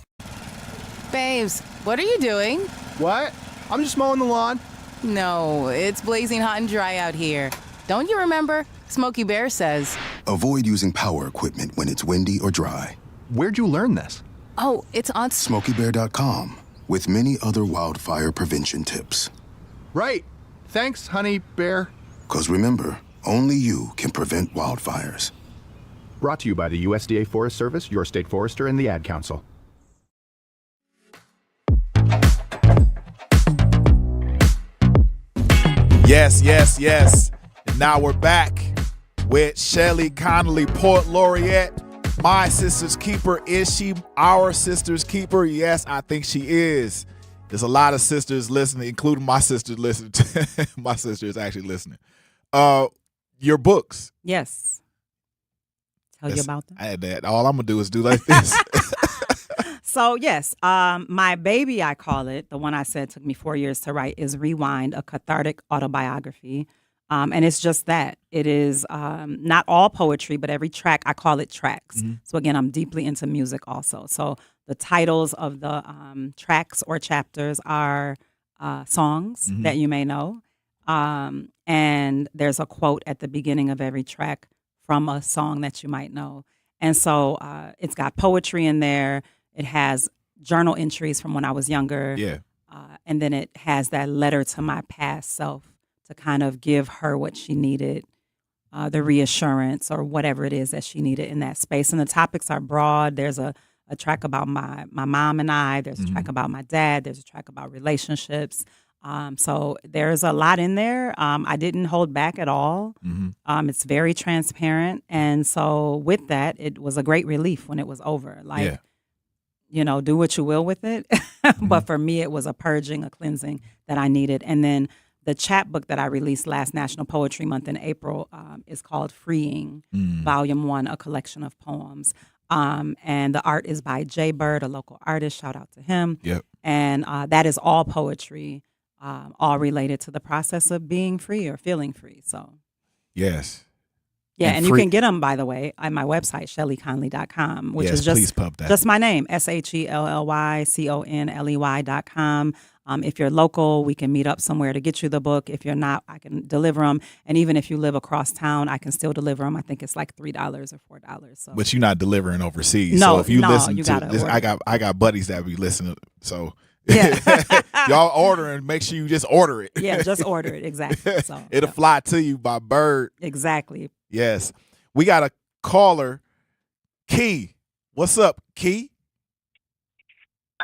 Babes, what are you doing? What? I'm just mowing the lawn. No, it's blazing hot and dry out here. Don't you remember? Smokey Bear says. Avoid using power equipment when it's windy or dry. Where'd you learn this? Oh, it's on SmokeyBear.com with many other wildfire prevention tips. Right. Thanks, honey bear. 'Cause remember, only you can prevent wildfires. Brought to you by the USDA Forest Service, your state forester, and the Ad Council. Yes, yes, yes. And now we're back with Shelly, Conley, Poet Laureate. My sister's keeper. Is she our sister's keeper? Yes, I think she is. There's a lot of sisters listening, including my sister listening. My sister is actually listening. Your books. Yes. Tell you about them. I had that. All I'm going to do is do like this. So, yes, my baby, I call it, the one I said took me 4 years to write, is Rewind, a cathartic autobiography. And it's just that. It is not all poetry, but every track, I call it tracks. Mm-hmm. So, again, I'm deeply into music also. So the titles of the tracks or chapters are songs Mm-hmm. that you may know. And there's a quote at the beginning of every track from a song that you might know. And so it's got poetry in there. It has journal entries from when I was younger. Yeah. And then it has that letter to my past self to kind of give her what she needed, the reassurance or whatever it is that she needed in that space. And the topics are broad. There's a track about my mom and I. There's a track about my dad. There's a track about relationships. So there's a lot in there. I didn't hold back at all. Mm-hmm. It's very transparent. And so with that, it was a great relief when it was over. Like, you know, do what you will with it. But for me, it was a purging, a cleansing that I needed. And then the chapbook that I released last National Poetry Month in April is called Freeing, Volume 1, a collection of poems. And the art is by Jay Bird, a local artist. Shout out to him. Yep. And that is all poetry, all related to the process of being free or feeling free. So, yes. Yeah, and you can get them, by the way, on my website, shellyconley.com, which is just my name, SHELLYCONLEY.com. If you're local, we can meet up somewhere to get you the book. If you're not, I can deliver them. And even if you live across town, I can still deliver them. I think it's like $3 or $4. So. But you're not delivering overseas. No, so if you listen you to this, I got buddies that be listening. So y'all ordering, make sure you just order it. Yeah, just order it. Exactly. So it'll fly to you by bird. Exactly. Yes. We got a caller, Key. What's up, Key?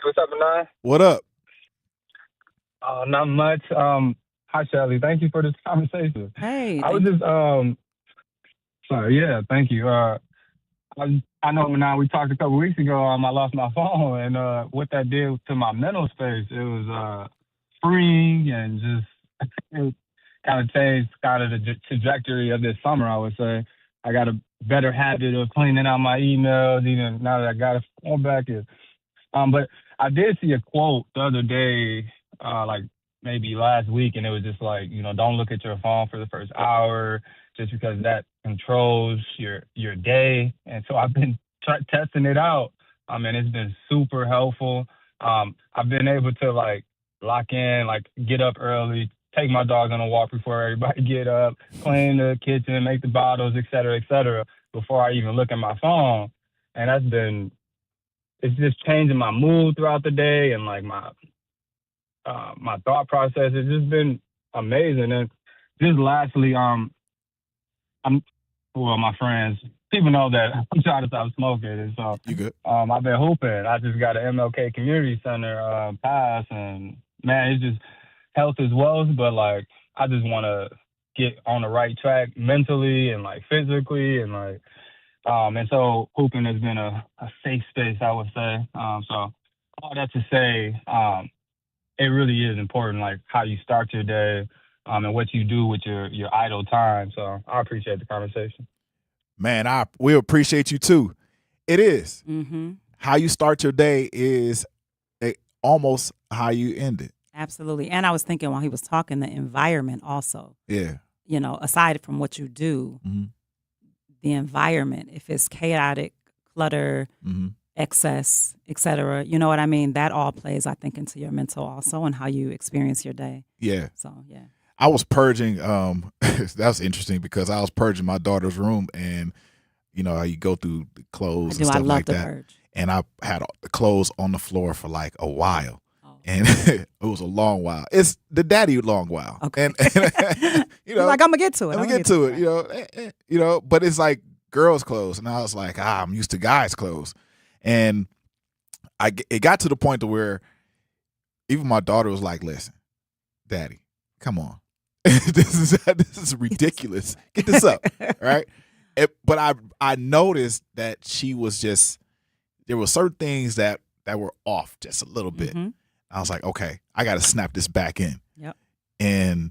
What's up, Anand? What up? Not much. Hi, Shelly. Thank you for this conversation. Hey. I was just, sorry. Yeah, thank you. I know now we talked a couple weeks ago. I lost my phone, and what that did to my mental space, it was freeing and just it kind of changed kind of the trajectory of this summer. I would say I got a better habit of cleaning out my emails, even now that I got a phone back. But I did see a quote the other day, like maybe last week, and it was just like, you know, don't look at your phone for the first hour, just because that controls your day. And so I've been testing it out. And it's been super helpful. I've been able to like lock in, like get up early, take my dog on a walk before everybody get up, clean the kitchen, make the bottles, et cetera, before I even look at my phone. And it's just changing my mood throughout the day and like my thought process. It's just been amazing. And just lastly, my friends, people know that I'm trying to stop smoking. And so you good? I've been hooping. I just got an MLK Community Center pass, and man, it's just health is wealth, but like I just want to get on the right track mentally and like physically and like and so hooping has been a safe space, I would say. So all that to say, it really is important, like how you start your day and what you do with your idle time. So I appreciate the conversation. Man, we appreciate you too. It is. Mm-hmm. How you start your day is almost how you end it. Absolutely. And I was thinking while he was talking, the environment also. Yeah. You know, aside from what you do, the environment, if it's chaotic, clutter, excess, etc., you know what I mean? That all plays, I think, into your mental also and how you experience your day. Yeah. So, yeah. I was purging, that's interesting because I was purging my daughter's room and, you know, how you go through the clothes and stuff like that. Purge. And I had the clothes on the floor for like a while. And it was a long while. It's the daddy long while. Okay. And you know, like, I'm going to get to it. I'm going to get to it, you know, but it's like girls' clothes. And I was like, I'm used to guys' clothes. And it got to the point to where even my daughter was like, listen, daddy, come on. This is ridiculous. Get this up. Right. But I noticed that she was just, there were certain things that were off just a little bit. I was like, okay, I got to snap this back in. Yep. And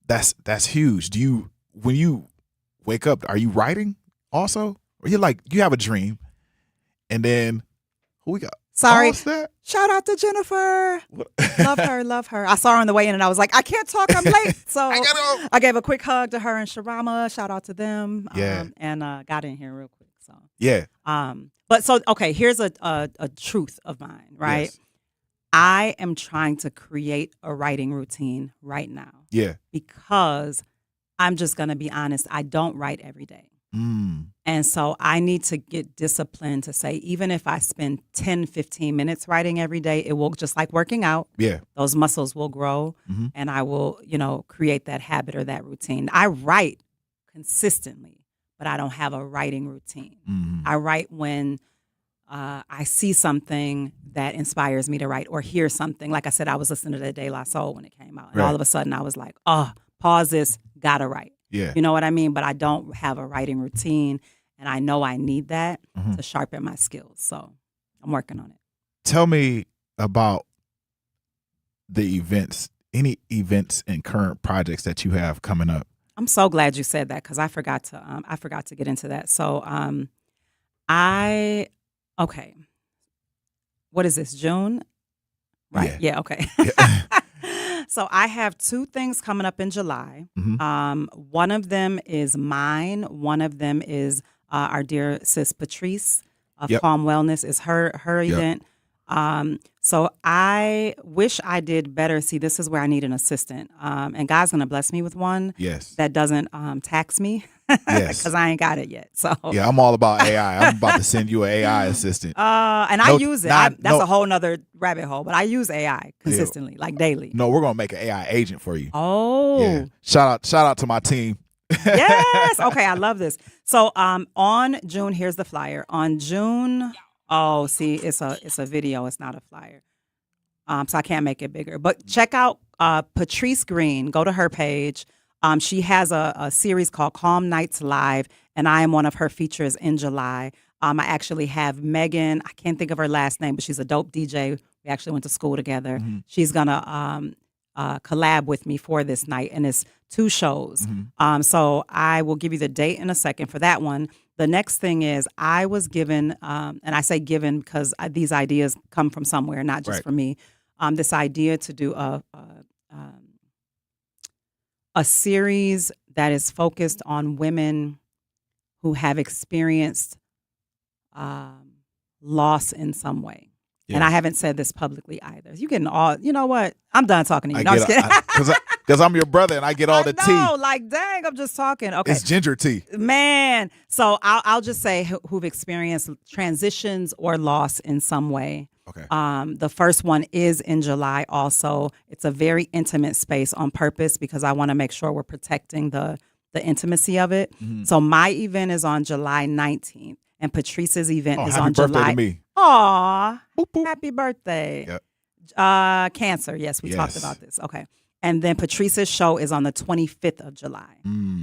that's huge. When you wake up, are you writing also? Or you're like, you have a dream and then who we got? Sorry. What's that? Shout out to Jennifer. Love her. I saw her on the way in and I was like, I can't talk, I'm late. So I gave a quick hug to her and Sharama. Shout out to them. Yeah. And got in here real quick. So yeah. But so, okay, here's a truth of mine, right? Yes. I am trying to create a writing routine right now. Yeah. Because I'm just going to be honest, I don't write every day. And so I need to get disciplined to say, even if I spend 10, 15 minutes writing every day, it will, just like working out. Yeah. Those muscles will grow and I will, create that habit or that routine. I write consistently, but I don't have a writing routine. I write when I see something that inspires me to write or hear something. Like I said, I was listening to the De La Soul when it came out. And all of a sudden I was like, pause this, gotta write. Yeah. You know what I mean? But I don't have a writing routine, and I know I need that to sharpen my skills. So I'm working on it. Tell me about the events, any events and current projects that you have coming up. I'm so glad you said that because I forgot to get into that. So okay. What is this, June? Right. Yeah, okay. Yeah. So I have 2 things coming up in July. One of them is mine. One of them is our dear sis Patrice of Calm Wellness is her event. So I wish I did better. See, this is where I need an assistant. And God's going to bless me with one that doesn't tax me because I ain't got it yet. So yeah, I'm all about AI. I'm about to send you an AI assistant. And I use it. That's a whole nother rabbit hole, but I use AI consistently, like daily. No, we're going to make an AI agent for you. Oh. Yeah. Shout out to my team. Yes. Okay, I love this. So on June, here's the flyer. On June... Oh, see, it's a video. It's not a flyer. So I can't make it bigger. But check out Patrice Green. Go to her page. She has a series called Calm Nights Live, and I am one of her features in July. I actually have Megan. I can't think of her last name, but she's a dope DJ. We actually went to school together. She's going to collab with me for this night, and it's 2 shows. So I will give you the date in a second for that one. The next thing is I was given, and I say given because these ideas come from somewhere, not just from me, this idea to do a series that is focused on women who have experienced loss in some way. Yeah. And I haven't said this publicly either. You getting all, you know what? I'm done talking to you. No, I'm just kidding. Because I'm your brother and I get all the tea. No, like, dang, I'm just talking. Okay. It's ginger tea. Man. So I'll just say who've experienced transitions or loss in some way. Okay. The first one is in July also. It's a very intimate space on purpose because I want to make sure we're protecting the intimacy of it. So my event is on July 19th. And Patrice's event is on July. Happy birthday to me. Aw, boop, boop. Happy birthday. Yep. Cancer. Yes, we talked about this. Okay. And then Patrice's show is on the 25th of July.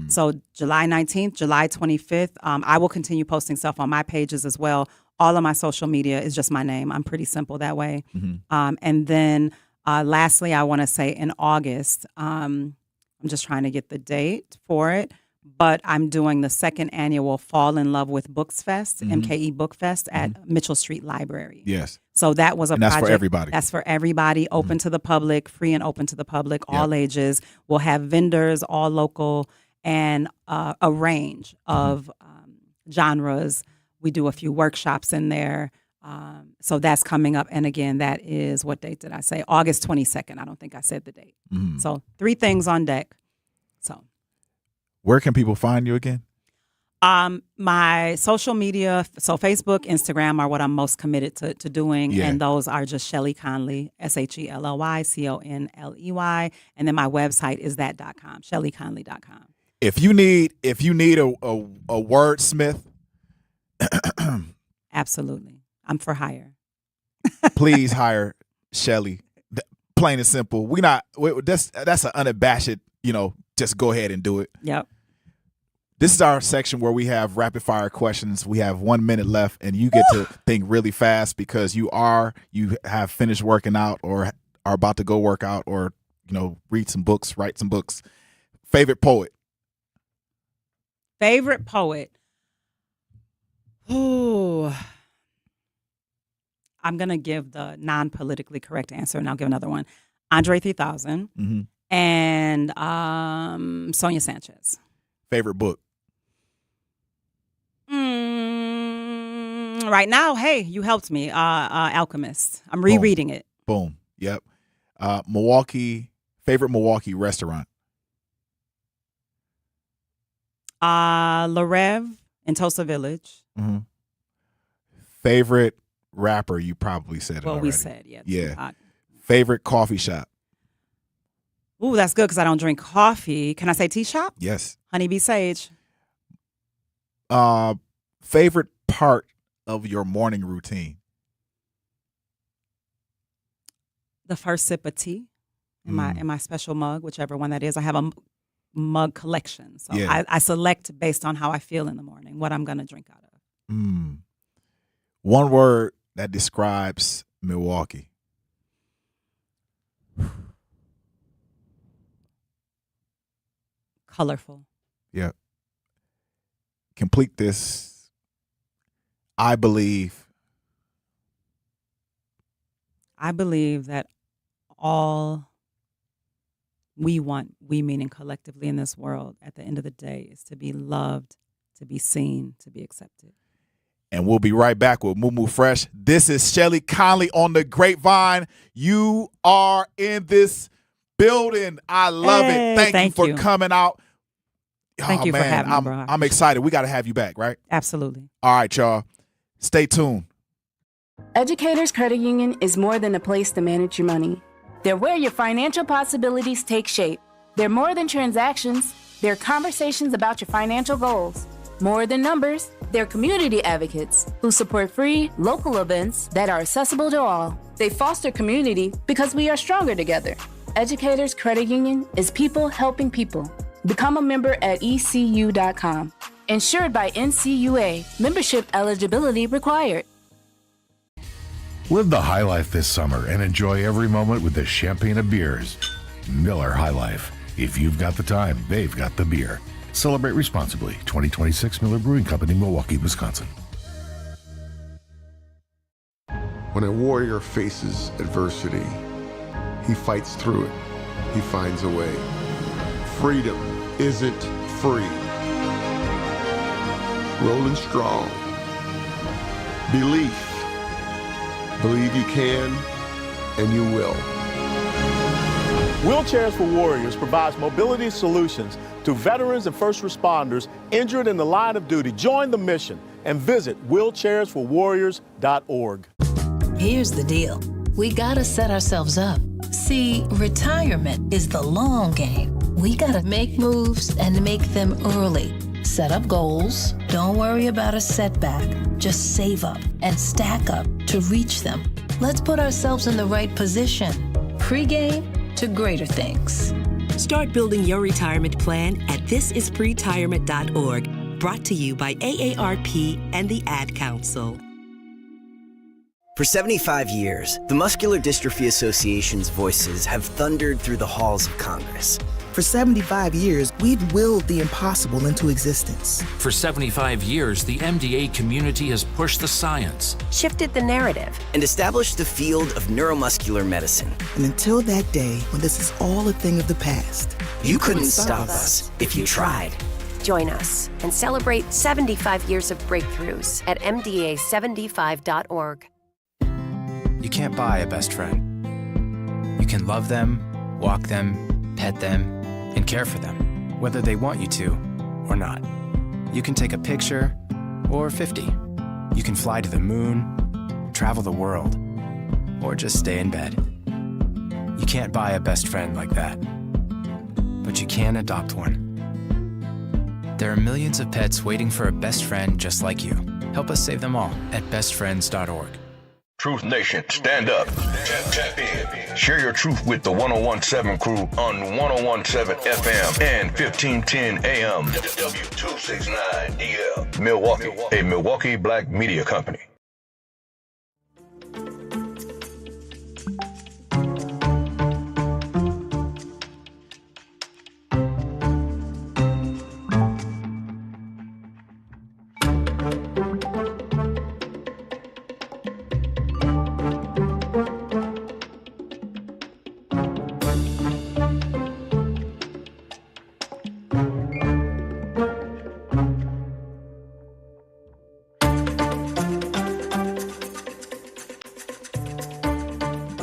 So July 19th, July 25th. I will continue posting stuff on my pages as well. All of my social media is just my name. I'm pretty simple that way. And then lastly, I want to say in August, I'm just trying to get the date for it. but I'm doing the second annual Fall in Love with Books Fest, MKE Book Fest at Mitchell Street Library. Yes. So that was a And that's project. for everybody. That's for everybody, open to the public, free and open to the public, all ages. We'll have vendors, all local, and a range of genres. We do a few workshops in there. So that's coming up. And again, that is, what date did I say? August 22nd. I don't think I said the date. So 3 things on deck. So where can people find you again? My social media, so Facebook, Instagram are what I'm most committed to doing. Yeah. And those are just Shelly Conley, ShellyConley. And then my website is that.com, ShellyConley.com. If you need a wordsmith, absolutely. I'm for hire. please hire Shelly. Plain and simple. That's an unabashed, just go ahead and do it. Yep. This is our section where we have rapid fire questions. We have 1 minute left, and you get to think really fast because you have finished working out or are about to go work out or, read some books, write some books. Favorite poet? Favorite poet? Ooh. I'm going to give the non-politically correct answer, and I'll give another one. Andre 3000 and Sonia Sanchez. Favorite book? Right now, hey, you helped me. Alchemist. I'm rereading it. Boom. Yep. Favorite Milwaukee restaurant? Le Rev in Tulsa Village. Favorite rapper? You probably said it already. We said, yeah. Yeah. Favorite coffee shop? Ooh, that's good because I don't drink coffee. Can I say tea shop? Yes. Honeybee Sage. Favorite part of your morning routine? The first sip of tea in my special mug, whichever one that is. I have a mug collection. So I select based on how I feel in the morning, what I'm going to drink out of. One word that describes Milwaukee. Colorful. Yeah. Complete this. I believe that all we want, we meaning collectively in this world, at the end of the day, is to be loved, to be seen, to be accepted. And we'll be right back with Moo Fresh. This is Shelly Conley on the Grapevine. You are in this building. I love it. Thank you for coming out. Thank you for having me, bro. I'm excited. We got to have you back, right? Absolutely. All right, y'all. Stay tuned. Educators Credit Union is more than a place to manage your money. They're where your financial possibilities take shape. They're more than transactions. They're conversations about your financial goals. More than numbers, they're community advocates who support free, local events that are accessible to all. They foster community because we are stronger together. Educators Credit Union is people helping people. Become a member at ECU.com. Insured by NCUA. Membership eligibility required. Live the high life this summer and enjoy every moment with the champagne of beers. Miller High Life. If you've got the time, they've got the beer. Celebrate responsibly. 2026 Miller Brewing Company, Milwaukee, Wisconsin. When a warrior faces adversity, he fights through it. He finds a way. Freedom isn't free. Rolling strong. Belief. Believe you can, and you will. Wheelchairs for Warriors provides mobility solutions to veterans and first responders injured in the line of duty. Join the mission and visit wheelchairsforwarriors.org. Here's the deal. We gotta set ourselves up. See, retirement is the long game. We gotta make moves and make them early. Set up goals. Don't worry about a setback. Just save up and stack up to reach them. Let's put ourselves in the right position. Pre-game to greater things. Start building your retirement plan at thisispretirement.org. Brought to you by AARP and the Ad Council. For 75 years, the Muscular Dystrophy Association's voices have thundered through the halls of Congress. For 75 years, we've willed the impossible into existence. For 75 years, the MDA community has pushed the science, shifted the narrative, and established the field of neuromuscular medicine. And until that day, when this is all a thing of the past, you couldn't stop us if you tried. Join us and celebrate 75 years of breakthroughs at MDA75.org. You can't buy a best friend. You can love them, walk them, pet them, and care for them, whether they want you to or not. You can take a picture or 50. You can fly to the moon, travel the world, or just stay in bed. You can't buy a best friend like that, but you can adopt one. There are millions of pets waiting for a best friend just like you. Help us save them all at bestfriends.org. Truth Nation, stand up. Tap in. Share your truth with the 1017 crew on 1017 FM and 1510 AM. W269DL. Milwaukee, a Milwaukee Black media company.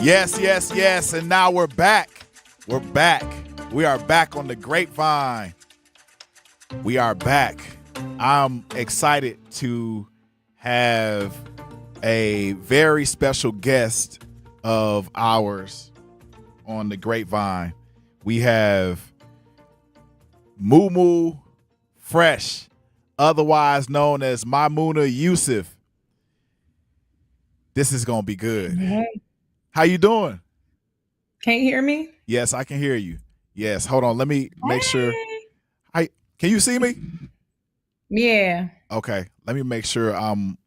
Yes, yes, yes. And now we're back. We're back. We are back on the Grapevine. We are back. I'm excited to have a very special guest of ours on the Grapevine. We have Maimouna Fresh, otherwise known as Maimouna Yusuf. This is going to be good. Hey. How you doing? Can't you hear me? Yes, I can hear you. Yes, hold on. Let me make sure. Can you see me? Yeah. Okay. Let me make sure I'm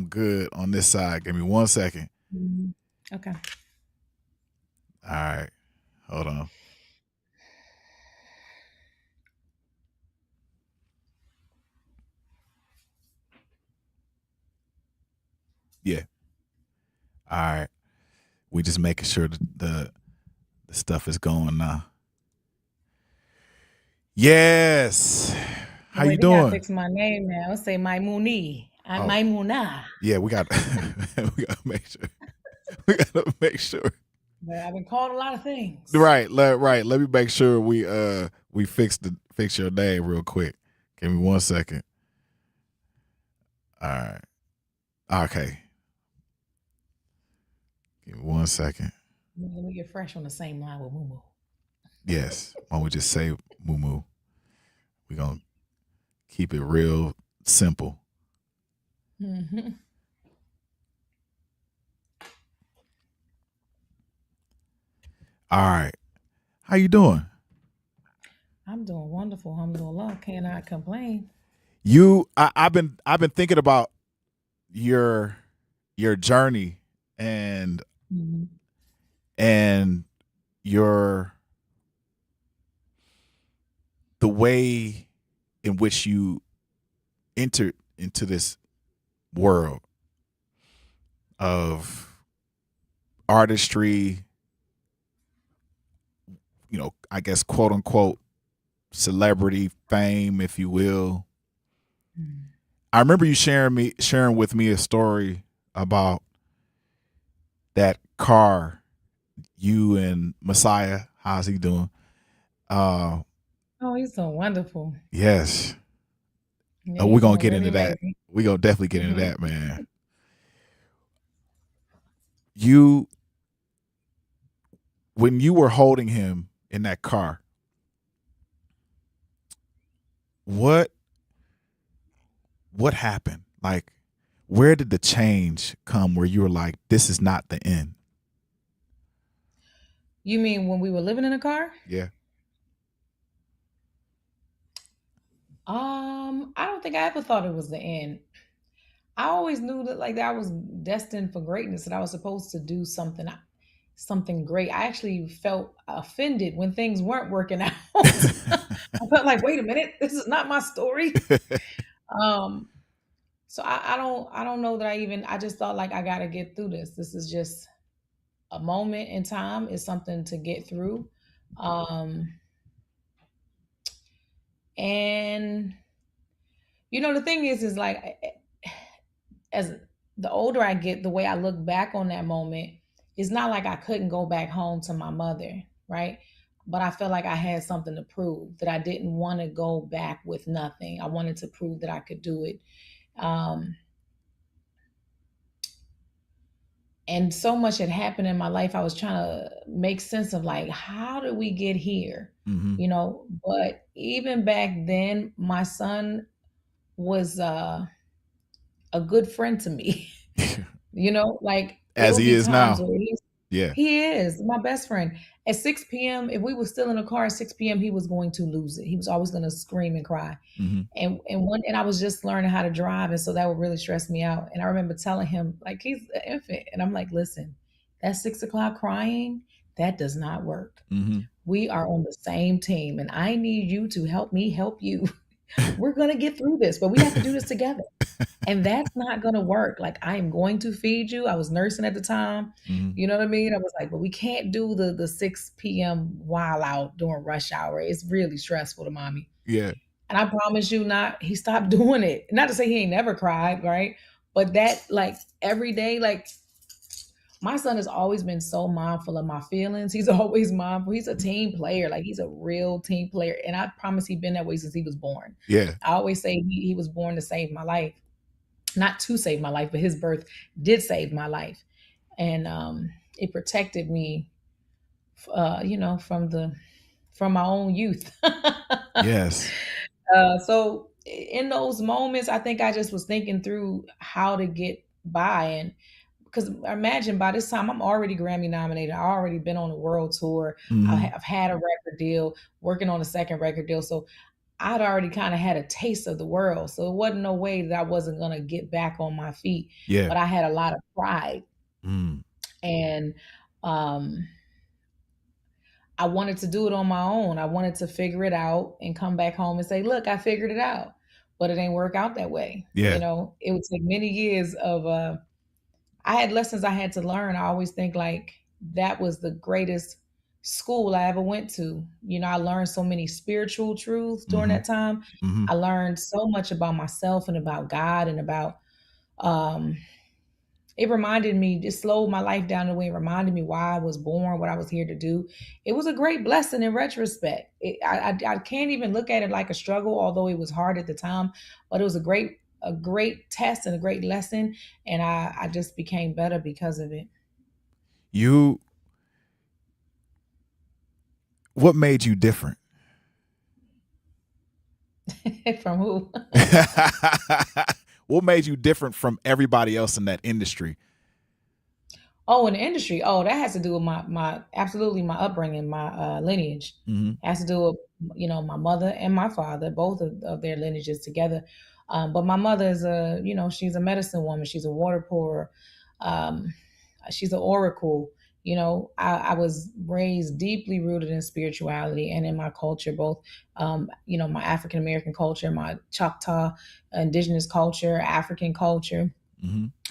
good on this side. Give me 1 second. Okay. All right. Hold on. Yeah. All right. We just making sure the stuff is going now. Yes. How you doing? I gotta fix my name now. Let's say Maimouna. I'm Maimouna. Yeah, we got we gotta make sure. We gotta make sure. But I've been called a lot of things. Right. Let me make sure we fix your name real quick. Give me 1 second. All right. Okay. Give me 1 second. Let me get fresh on the same line with Moo. Yes. Why don't we just say Moo? We're going to keep it real simple. Mm-hmm. All right. How you doing? I'm doing wonderful. Alhamdulillah. Cannot complain. I've been thinking about your journey and the way in which you entered into this world of artistry, I guess, quote unquote, celebrity fame, if you will. I remember you sharing with me a story about that car, you and Messiah. How's he doing? He's so wonderful. Yes. Yeah, we're going to get really into that. amazing. We're going to definitely get into that, man. When you were holding him in that car, what happened? Like, where did the change come where you were like, this is not the end? You mean when we were living in a car? Yeah. I don't think I ever thought it was the end. I always knew that I was destined for greatness, that I was supposed to do something. something great. I actually felt offended when things weren't working out. I felt like, wait a minute, this is not my story. Um, so I don't know that I just thought like I gotta get through this. This is just a moment in time. It's something to get through. Um, and the thing is like as the older I get, the way I look back on that moment, it's not like I couldn't go back home to my mother, right? But I felt like I had something to prove, that I didn't want to go back with nothing. I wanted to prove that I could do it. And so much had happened in my life. I was trying to make sense of like, how did we get here? But even back then, my son was a good friend to me. Like As he is now. Yeah. He is my best friend. At 6 p.m., if we were still in a car at 6 p.m., he was going to lose it. He was always going to scream and cry. And I was just learning how to drive, and so that would really stress me out. And I remember telling him, like, he's an infant, and I'm like, listen, that 6 o'clock crying, that does not work. We are on the same team, and I need you to help me help you. We're going to get through this, but we have to do this together. And that's not going to work. Like, I am going to feed you. I was nursing at the time. You know what I mean? I was like, but we can't do the 6 p.m. while out during rush hour. It's really stressful to mommy. Yeah. And I promise you he stopped doing it. Not to say he ain't never cried, right? But that, like, every day, like, my son has always been so mindful of my feelings. He's always mindful. He's a team player. Like, he's a real team player. And I promise he's been that way since he was born. Yeah. I always say he was born to save my life. Not to save my life, but his birth did save my life. And it protected me, from my own youth. Yes. So in those moments, I think I just was thinking through how to get by. And because imagine by this time, I'm already Grammy nominated. I already been on a world tour. I've had a record deal, working on a second record deal. So I'd already kind of had a taste of the world. So it wasn't no way that I wasn't going to get back on my feet. Yeah. But I had a lot of pride. And I wanted to do it on my own. I wanted to figure it out and come back home and say, look, I figured it out. But it ain't work out that way. Yeah. It would take many years of, I had lessons I had to learn. I always think like that was the greatest school I ever went to. I learned so many spiritual truths during that time. I learned so much about myself and about God and about, it reminded me, it slowed my life down the way. It reminded me why I was born, what I was here to do. It was a great blessing in retrospect. I can't even look at it like a struggle, although it was hard at the time, but it was a great test and a great lesson. And I just became better because of it. What made you different? From who? What made you different from everybody else in that industry? Oh, in the industry. Oh, that has to do with my upbringing, my lineage. It has to do with, my mother and my father, both of their lineages together. But my mother is she's a medicine woman. She's a water pourer. She's an oracle. I was raised deeply rooted in spirituality and in my culture, both, my African-American culture, my Choctaw indigenous culture, African culture.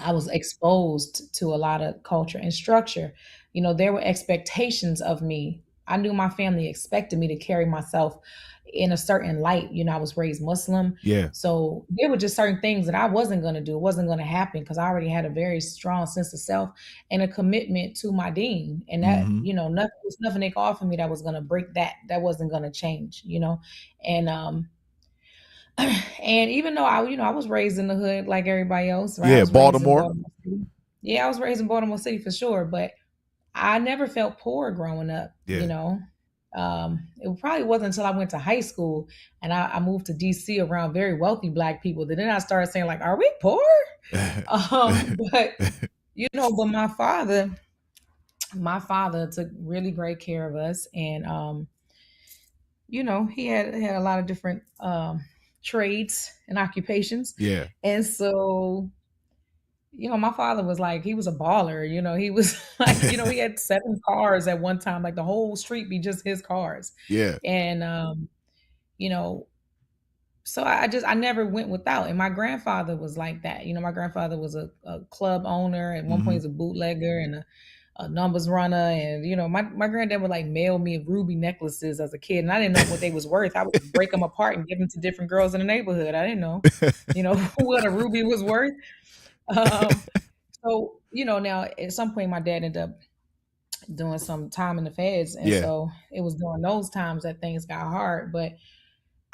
I was exposed to a lot of culture and structure. There were expectations of me. I knew my family expected me to carry myself in a certain light. I was raised Muslim. Yeah. So there were just certain things that I wasn't going to do. It wasn't going to happen because I already had a very strong sense of self and a commitment to my deen. And that, nothing they could offer me that was going to break that. That wasn't going to change, And and even though I was raised in the hood like everybody else, right? Yeah, Baltimore. Yeah, I was raised in Baltimore City for sure, but I never felt poor growing up. Yeah. It probably wasn't until I went to high school and I moved to DC around very wealthy Black people that then I started saying like, are we poor? But my father took really great care of us. And, he had a lot of different trades and occupations. Yeah. And so my father was like, he was a baller. He was like, he had 7 cars at one time. Like the whole street be just his cars. Yeah. And you know, so I never went without. And my grandfather was like that. My grandfather was a club owner. At one point, he was a bootlegger and a numbers runner. And my granddad would like mail me ruby necklaces as a kid, and I didn't know what they was worth. I would break them apart and give them to different girls in the neighborhood. I didn't know, what a ruby was worth. So now at some point, my dad ended up doing some time in the feds, and so it was during those times that things got hard. But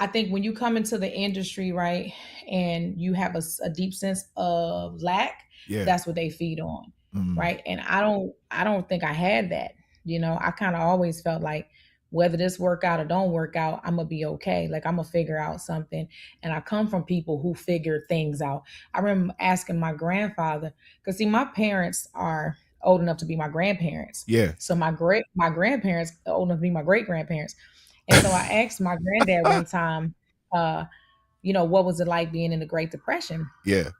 I think when you come into the industry, right, and you have a deep sense of lack, that's what they feed on, right? And I don't think I had that. I kind of always felt like whether this work out or don't work out, I'm gonna be okay. Like I'm gonna figure out something. And I come from people who figure things out. I remember asking my grandfather, because see, my parents are old enough to be my grandparents. Yeah. So my grandparents are old enough to be my great grandparents. And so I asked my granddad one time, what was it like being in the Great Depression? Yeah.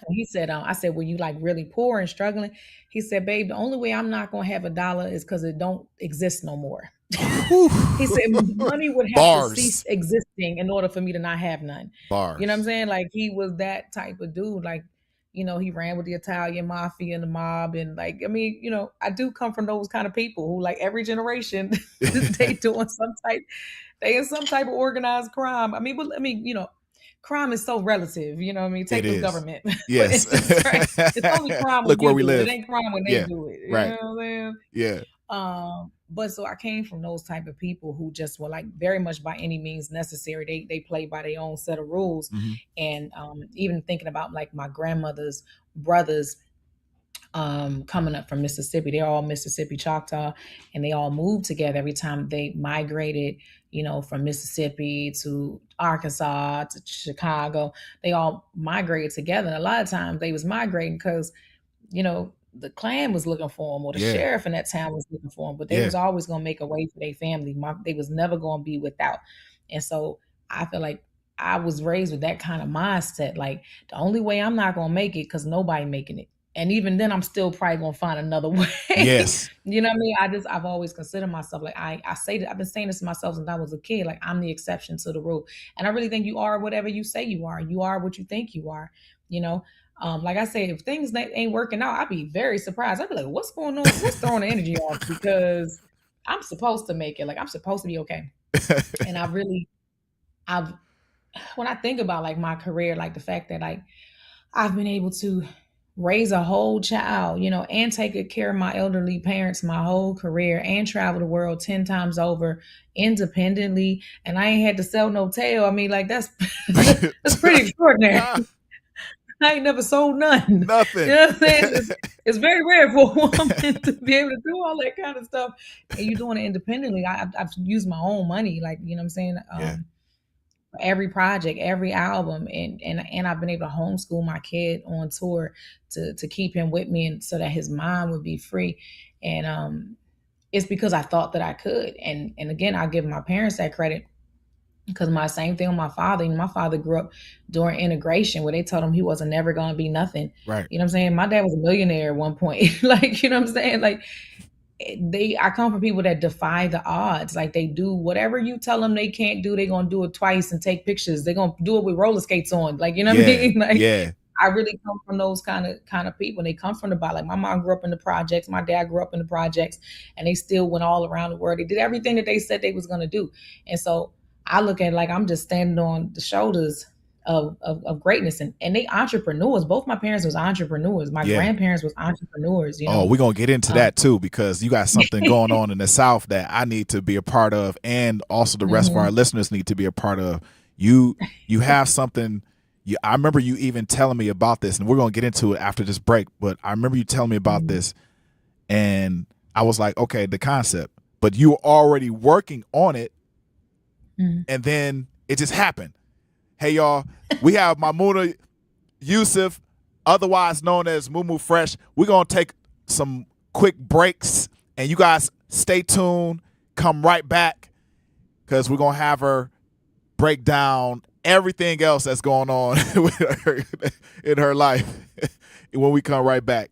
And he said, I said, were you like really poor and struggling? He said, babe, the only way I'm not going to have $1 is because it don't exist no more. He said, money would have to cease existing in order for me to not have none. Bars. You know what I'm saying? Like he was that type of dude. Like, he ran with the Italian mafia and the mob. And like, I mean, I do come from those kind of people who like every generation, they in some type of organized crime. Crime is so relative. Take the government. Yes. It's only crime when Look where we do live. It ain't crime when they do it. You right. know what I'm saying? Yeah. But so I came from those type of people who just were like very much by any means necessary. They play by their own set of rules. And even thinking about like my grandmother's brothers coming up from Mississippi, they're all Mississippi Choctaw, and they all moved together every time they migrated, from Mississippi to Arkansas to Chicago. They all migrated together. And a lot of times they was migrating because, the Klan was looking for them, or the sheriff in that town was looking for them, but they was always going to make a way for their family. They was never going to be without. And so I feel like I was raised with that kind of mindset. Like the only way I'm not going to make it because nobody making it. And even then I'm still probably going to find another way. Yes. You know what I mean? I've always considered myself like I say that I've been saying this to myself since I was a kid. Like I'm the exception to the rule. And I really think you are whatever you say you are. You are what you think you are, like I said, if things ain't working out, I'd be very surprised. I'd be like, what's going on? What's throwing the energy off? Because I'm supposed to make it. Like I'm supposed to be okay. And when I think about like my career, like the fact that like I've been able to raise a whole child, and take good care of my elderly parents my whole career and travel the world 10 times over independently. And I ain't had to sell no tail. I mean, like that's pretty extraordinary. I ain't never sold none. Nothing. You know what I'm saying? It's very rare for a woman to be able to do all that kind of stuff. And you're doing it independently. I've used my own money, like, you know what I'm saying? For every project, every album. And I've been able to homeschool my kid on tour to keep him with me and so that his mind would be free. And it's because I thought that I could. And again, I'll give my parents that credit. Because my same thing with my father. My father grew up during integration where they told him he wasn't never going to be nothing. Right. You know what I'm saying? My dad was a millionaire at one point. Like, you know what I'm saying? Like I come from people that defy the odds. Like they do whatever you tell them they can't do. They're going to do it twice and take pictures. They're going to do it with roller skates on. Like, you know what I mean? Like, I really come from those kind of people. And they come from the bottom. Like my mom grew up in the projects. My dad grew up in the projects, and they still went all around the world. They did everything that they said they was going to do. And so I look at it like I'm just standing on the shoulders of greatness, and they entrepreneurs. Both my parents was entrepreneurs. My grandparents was entrepreneurs. Oh, we're going to get into that too, because you got something going on in the South that I need to be a part of, and also the rest of our listeners need to be a part of. You have something. I remember you even telling me about this, and we're going to get into it after this break, but I remember you telling me about this, and I was like, okay, the concept, but you were already working on it. And then it just happened. Hey, y'all, we have Maimouna Yusuf, otherwise known as Moo Fresh. We're going to take some quick breaks, and you guys stay tuned. Come right back, because we're going to have her break down everything else that's going on with her, in her life. when we come right back.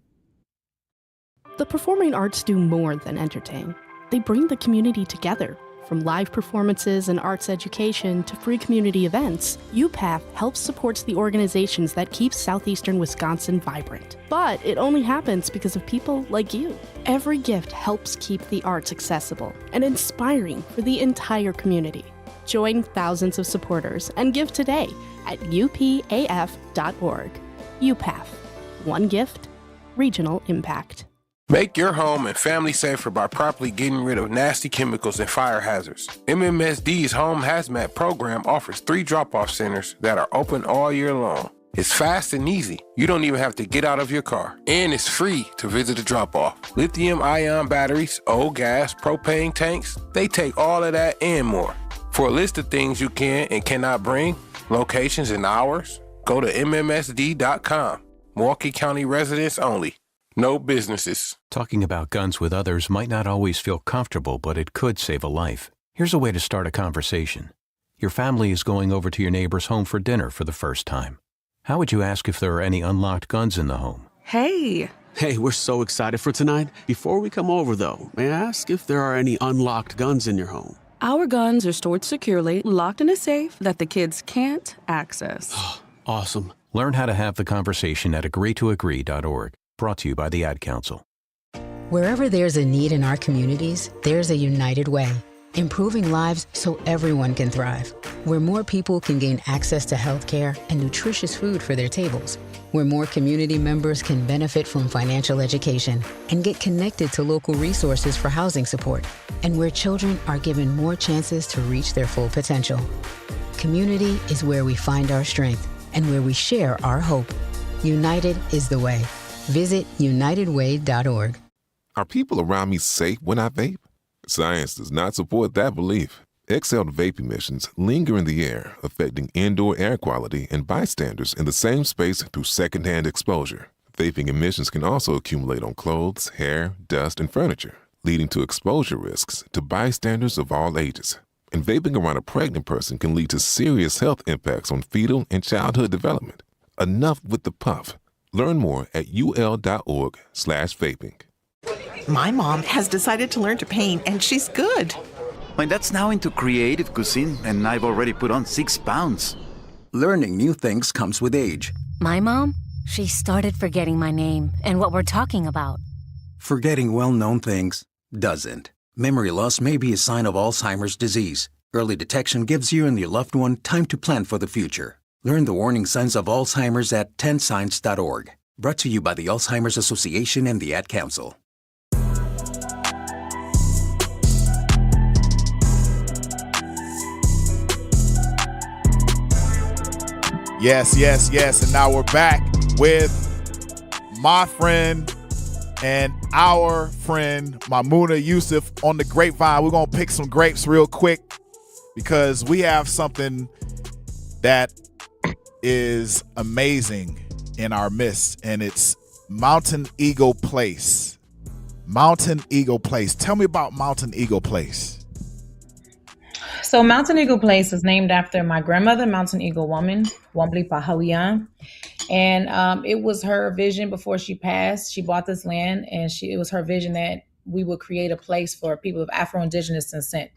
The performing arts do more than entertain. They bring the community together. From live performances and arts education to free community events, UPath helps supports the organizations that keep southeastern Wisconsin vibrant. But it only happens because of people like you. Every gift helps keep the arts accessible and inspiring for the entire community. Join thousands of supporters and give today at upaf.org. UPath. One gift, regional impact. Make your home and family safer by properly getting rid of nasty chemicals and fire hazards. MMSD's Home Hazmat program offers 3 drop-off centers that are open all year long. It's fast and easy. You don't even have to get out of your car. And it's free to visit the drop-off. Lithium-ion batteries, old gas, propane tanks, they take all of that and more. For a list of things you can and cannot bring, locations and hours, go to MMSD.com. Milwaukee County residents only. No businesses. Talking about guns with others might not always feel comfortable, but it could save a life. Here's a way to start a conversation. Your family is going over to your neighbor's home for dinner for the first time. How would you ask if there are any unlocked guns in the home? Hey, we're so excited for tonight. Before we come over, though, may I ask if there are any unlocked guns in your home? Our guns are stored securely, locked in a safe that the kids can't access. Awesome. Learn how to have the conversation at agreetoagree.org. Brought to you by the Ad Council. Wherever there's a need in our communities, there's a United Way, improving lives so everyone can thrive. Where more people can gain access to healthcare and nutritious food for their tables. Where more community members can benefit from financial education and get connected to local resources for housing support. And where children are given more chances to reach their full potential. Community is where we find our strength and where we share our hope. United is the way. Visit unitedway.org. Are people around me safe when I vape? Science does not support that belief. Exhaled vape emissions linger in the air, affecting indoor air quality and bystanders in the same space through secondhand exposure. Vaping emissions can also accumulate on clothes, hair, dust, and furniture, leading to exposure risks to bystanders of all ages. And vaping around a pregnant person can lead to serious health impacts on fetal and childhood development. Enough with the puff. Learn more at ul.org/vaping. My mom has decided to learn to paint, and she's good. My dad's now into creative cuisine, and I've already put on 6 pounds. Learning new things comes with age. My mom, she started forgetting my name and what we're talking about. Forgetting well-known things doesn't. Memory loss may be a sign of Alzheimer's disease. Early detection gives you and your loved one time to plan for the future. Learn the warning signs of Alzheimer's at 10signs.org. Brought to you by the Alzheimer's Association and the Ad Council. Yes. And now we're back with my friend and our friend, Maimouna Yusuf, on the Grapevine. We're going to pick some grapes real quick because we have something that is amazing in our midst, and it's Mountain Eagle Place. Mountain Eagle Place. Tell me about Mountain Eagle Place. So Mountain Eagle Place is named after my grandmother, Mountain Eagle woman, Wambli Pahawian. And it was her vision before she passed. She bought this land, and it was her vision that we would create a place for people of Afro-Indigenous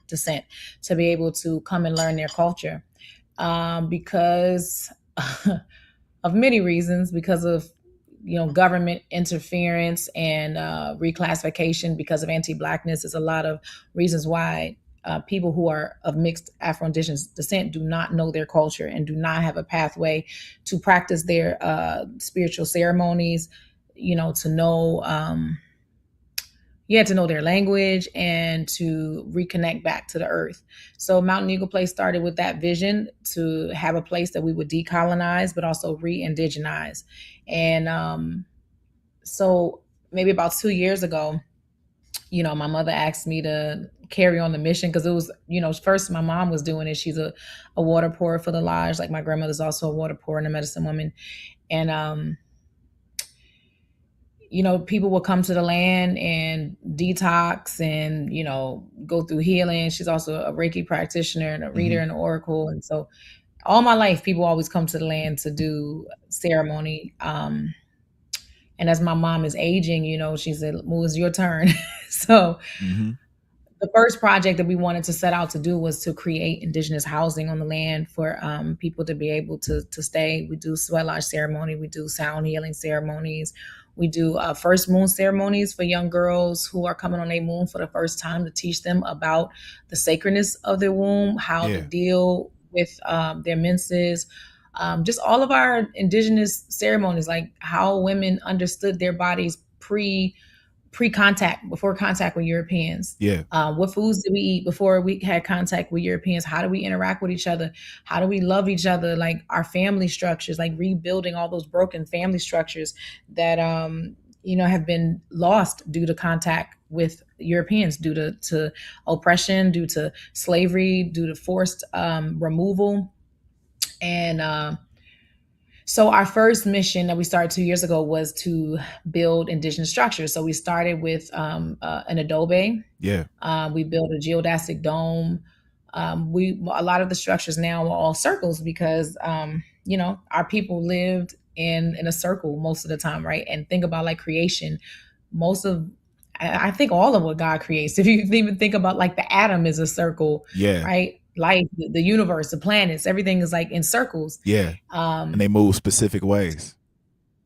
descent to be able to come and learn their culture. Because of many reasons, because of government interference and reclassification because of anti-Blackness. There's a lot of reasons why people who are of mixed Afro-Indigenous descent do not know their culture and do not have a pathway to practice their spiritual ceremonies, to know their language and to reconnect back to the earth. So Mountain Eagle Place started with that vision to have a place that we would decolonize, but also re-indigenize. And so maybe about 2 years ago, my mother asked me to carry on the mission because it was, first my mom was doing it. She's a water pourer for the lodge. Like my grandmother's also a water pourer and a medicine woman. And, people will come to the land and detox and, go through healing. She's also a Reiki practitioner and a reader and an oracle. And so all my life, people always come to the land to do ceremony. And as my mom is aging, she said, well, it's your turn. So the first project that we wanted to set out to do was to create indigenous housing on the land for people to be able to stay. We do sweat lodge ceremony. We do sound healing ceremonies. We do first moon ceremonies for young girls who are coming on their moon for the first time, to teach them about the sacredness of their womb, how to deal with their menses. Just all of our indigenous ceremonies, like how women understood their bodies pre-contact, before contact with Europeans. What foods did we eat before we had contact with Europeans? How do we interact with each other? How do we love each other? Like our family structures, like rebuilding all those broken family structures that have been lost due to contact with Europeans, due to oppression, due to slavery, due to forced removal. And so our first mission that we started 2 years ago was to build indigenous structures. So we started with an adobe. We built a geodesic dome. A lot of the structures now are all circles because our people lived in a circle most of the time, right? And think about like creation. I think all of what God creates, if you even think about like the atom is a circle, right? Life, the universe, the planets, everything is like in circles. And they move specific ways.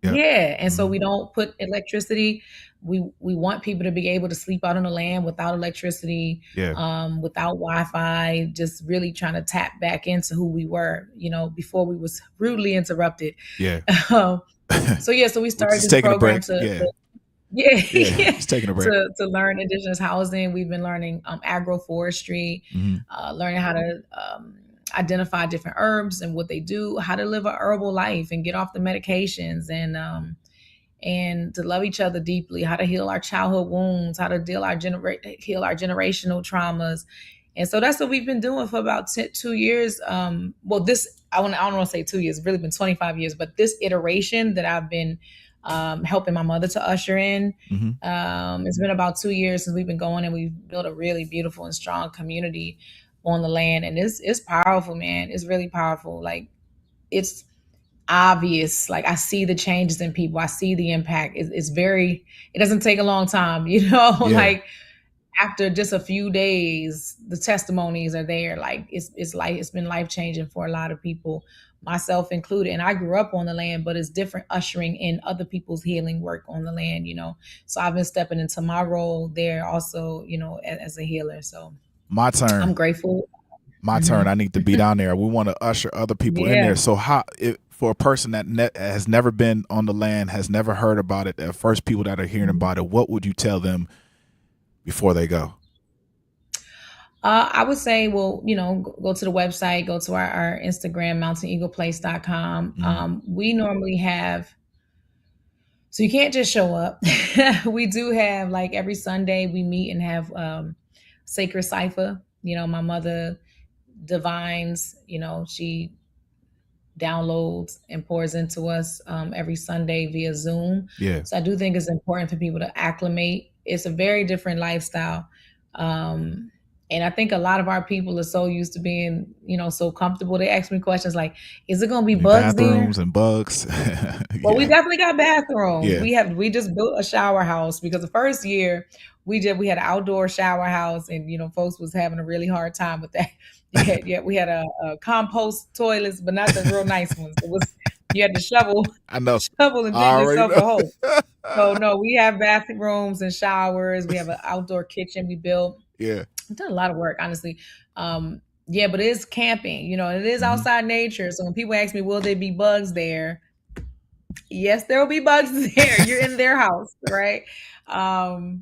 And so we don't put electricity. We want people to be able to sleep out on the land without electricity, without Wi-Fi, just really trying to tap back into who we were, before we was rudely interrupted. So we started this program Just taking a break. to learn indigenous housing. We've been learning agroforestry, learning how to identify different herbs and what they do, how to live a herbal life and get off the medications, and to love each other deeply, how to heal our childhood wounds, how to heal our generational traumas. And so that's what we've been doing for about 2 years. I don't want to say 2 years, it's really been 25 years, but this iteration that I've been helping my mother to usher in. It's been about 2 years since we've been going, and we've built a really beautiful and strong community on the land. And it's powerful, man. It's really powerful. Like, it's obvious. Like, I see the changes in people. I see the impact. It doesn't take a long time, like after just a few days, the testimonies are there. Like it's been life-changing for a lot of people, myself included. And I grew up on the land, but it's different ushering in other people's healing work on the land, So I've been stepping into my role there also, as a healer. So my turn. I'm grateful. My turn. I need to be down there. We want to usher other people in there. So for a person that has never been on the land, has never heard about it, the first people that are hearing about it, what would you tell them before they go? I would say, go to the website, go to our Instagram, mountaineagleplace.com. We normally have, so you can't just show up. We do have, like, every Sunday we meet and have sacred cipher. My mother divines, she downloads and pours into us every Sunday via Zoom. So I do think it's important for people to acclimate. It's a very different lifestyle. And I think a lot of our people are so used to being, so comfortable. They ask me questions like, is it going to be bugs bathrooms there? And bugs? Well, we definitely got bathrooms. Yeah. We just built a shower house because the first year we had an outdoor shower house, and, folks was having a really hard time with that. We had a compost toilets, but not the real nice ones. You had to shovel. I know. Shovel and dig yourself a hole. So no, we have bathrooms and showers. We have an outdoor kitchen we built. We've done a lot of work, honestly. But it is camping, it is outside nature. So when people ask me, will there be bugs there? Yes, there will be bugs there. You're in their house, right? So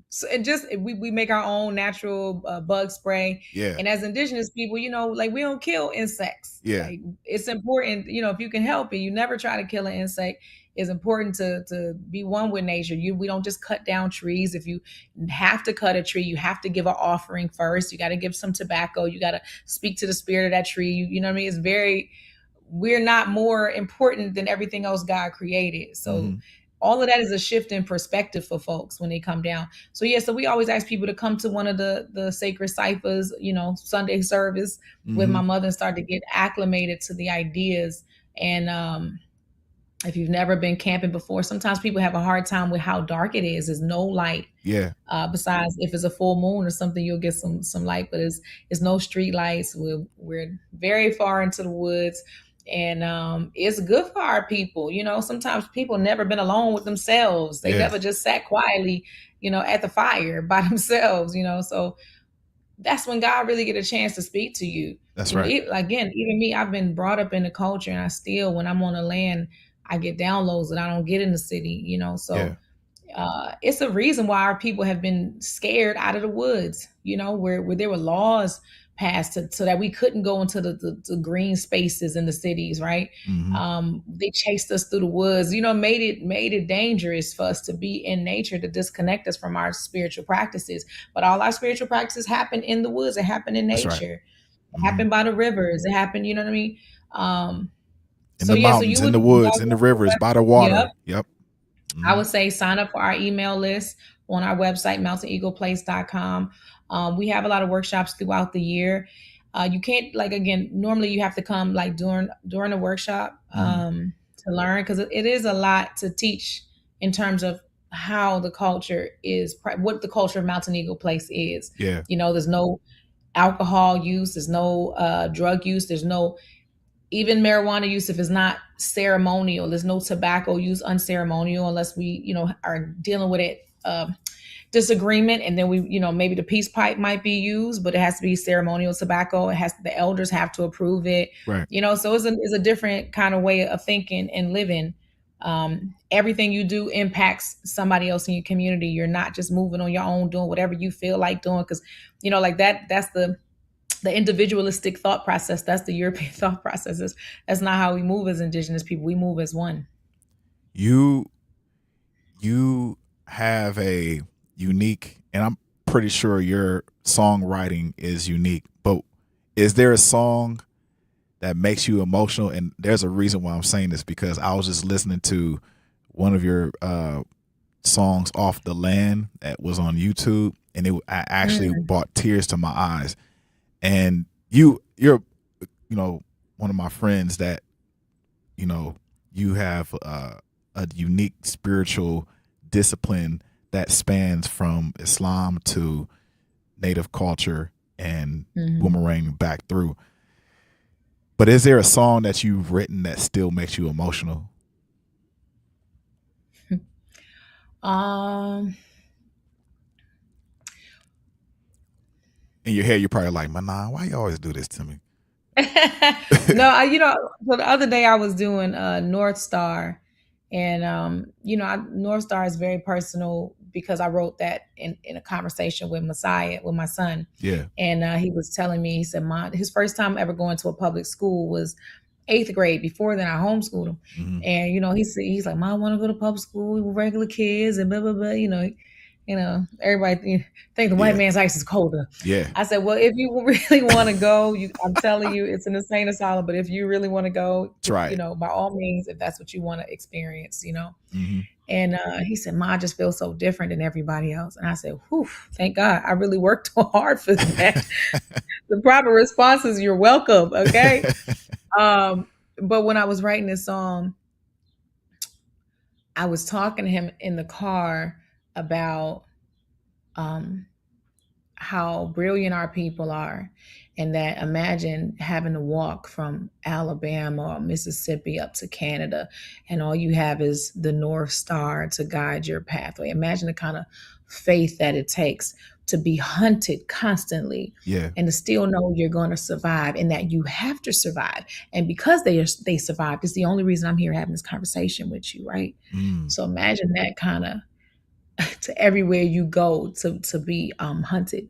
we make our own natural bug spray. And as indigenous people, we don't kill insects. Like, it's important, if you can help it, you never try to kill an insect. It's important to be one with nature. We don't just cut down trees. If you have to cut a tree, you have to give an offering first. You got to give some tobacco. You got to speak to the spirit of that tree. You know what I mean? We're not more important than everything else God created. So all of that is a shift in perspective for folks when they come down. So so we always ask people to come to one of the sacred ciphers, Sunday service with my mother, and start to get acclimated to the ideas. And If you've never been camping before, sometimes people have a hard time with how dark it is. There's no light. Yeah. Besides, if it's a full moon or something, you'll get some light, but it's no street lights. We're very far into the woods, and it's good for our people. You know, sometimes people never been alone with themselves. They never just sat quietly, you know, at the fire by themselves. You know, so that's when God really get a chance to speak to you. That's You know, right. again, even me, I've been brought up in the culture, and I still, when I'm on the land, I get downloads that I don't get in the city. You know, so. It's a reason why our people have been scared out of the woods, you know, where there were laws passed so that we couldn't go into the green spaces in the cities, right? They chased us through the woods, you know, made it dangerous for us to be in nature, to disconnect us from our spiritual practices. But all our spiritual practices happen in the woods. It happened in nature. That's right. It happened by the rivers. It happened, you know what I mean? In the mountains, in the woods, in the rivers, by the water. Yep. I would say sign up for our email list on our website, mountainaegleplace.com. We have a lot of workshops throughout the year. You can't, like, again, normally you have to come like during a workshop to learn, because it is a lot to teach in terms of how the culture is, what the culture of Mountain Eagle Place is. Yeah. You know, there's no alcohol use, there's no drug use, there's no even marijuana use if it's not ceremonial. There's no tobacco use unceremonial unless we, you know, are dealing with it disagreement, and then we, you know, maybe the peace pipe might be used, but it has to be ceremonial tobacco. The elders have to approve it. Right. You know, so it's a different kind of way of thinking and living. Everything you do impacts somebody else in your community. You're not just moving on your own, doing whatever you feel like doing, because, you know, like that's the individualistic thought process. That's the European thought processes. That's not how we move as Indigenous people. We move as one. You have a unique, and I'm pretty sure your songwriting is unique, but is there a song that makes you emotional? And there's a reason why I'm saying this, because I was just listening to one of your songs, Off the Land, that was on YouTube, and I actually brought tears to my eyes. And you're, you know, one of my friends that, you know, you have a unique spiritual discipline that spans from Islam to Native culture and boomerang back through. But is there a song that you've written that still makes you emotional? In your head, you're probably like, Manan, why you always do this to me? No, you know, so the other day I was doing North Star, and you know, North Star is very personal because I wrote that in a conversation with Messiah, with my son. Yeah. And he was telling me, he said, his first time ever going to a public school was 8th grade. Before then, I homeschooled him. And, you know, he's like, Mom, I want to go to public school with regular kids and blah, blah, blah. You know, everybody think the white man's ice is colder. Yeah. I said, well, if you really want to go, I'm telling you, it's an insane asylum. But if you really want to go, try it. You know, by all means, if that's what you want to experience, you know. And he said, Ma, I just feel so different than everybody else. And I said, whew, thank God. I really worked hard for that. The proper response is, you're welcome. Okay. But when I was writing this song, I was talking to him in the car about how brilliant our people are, and that imagine having to walk from Alabama or Mississippi up to Canada, and all you have is the North Star to guide your pathway. Imagine the kind of faith that it takes to be hunted constantly, and to still know you're going to survive, and that you have to survive. And because they survived, it's the only reason I'm here having this conversation with you, right? So imagine that kind of to everywhere you go to be hunted.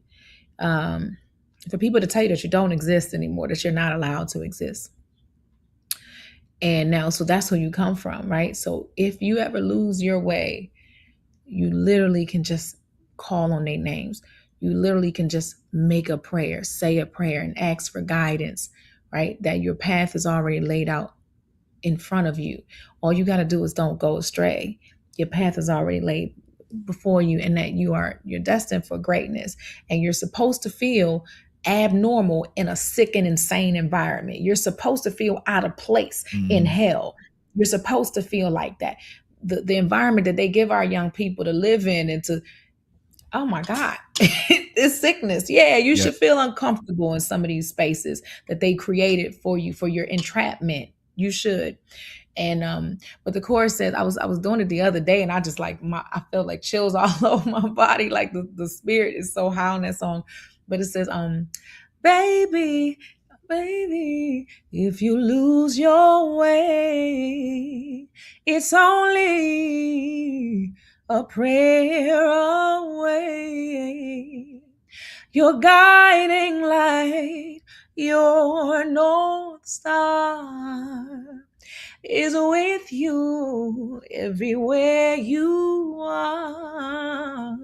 For people to tell you that you don't exist anymore, that you're not allowed to exist. And now, so that's who you come from, right? So if you ever lose your way, you literally can just call on their names. You literally can just make a prayer, say a prayer, and ask for guidance, right? That your path is already laid out in front of you. All you got to do is don't go astray. Your path is already laid before you, and that you're destined for greatness, and you're supposed to feel abnormal in a sick and insane environment. You're supposed to feel out of place in hell. You're supposed to feel like that. The environment that they give our young people to live in and to, oh my God, it's sickness. Yeah, you should feel uncomfortable in some of these spaces that they created for you, for your entrapment. You should. And but the chorus says, I was doing it the other day, and I just like I felt like chills all over my body. Like the spirit is so high on that song. But it says, baby, baby, if you lose your way, it's only a prayer away. Your guiding light, your North Star, is with you everywhere you are.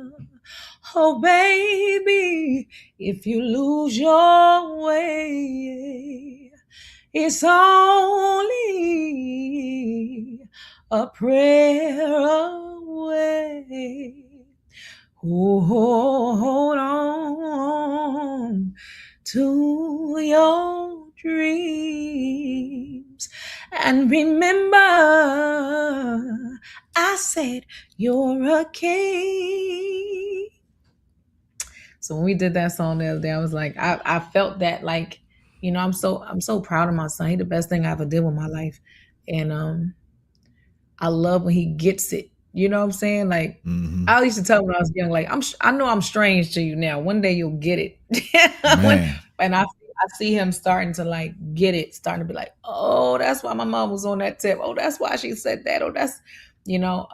Oh, baby, if you lose your way, it's only a prayer away. Oh, hold on to your dreams and remember, I said you're a king. So when we did that song the other day, I was like, I felt that, like, you know, I'm so proud of my son. He's the best thing I ever did with my life. And I love when he gets it. You know what I'm saying? Like, I used to tell him when I was young, like, I know I'm strange to you now. One day you'll get it. And I see him starting to like get it, starting to be like, oh, that's why my mom was on that tip. Oh, that's why she said that. Oh, that's, you know,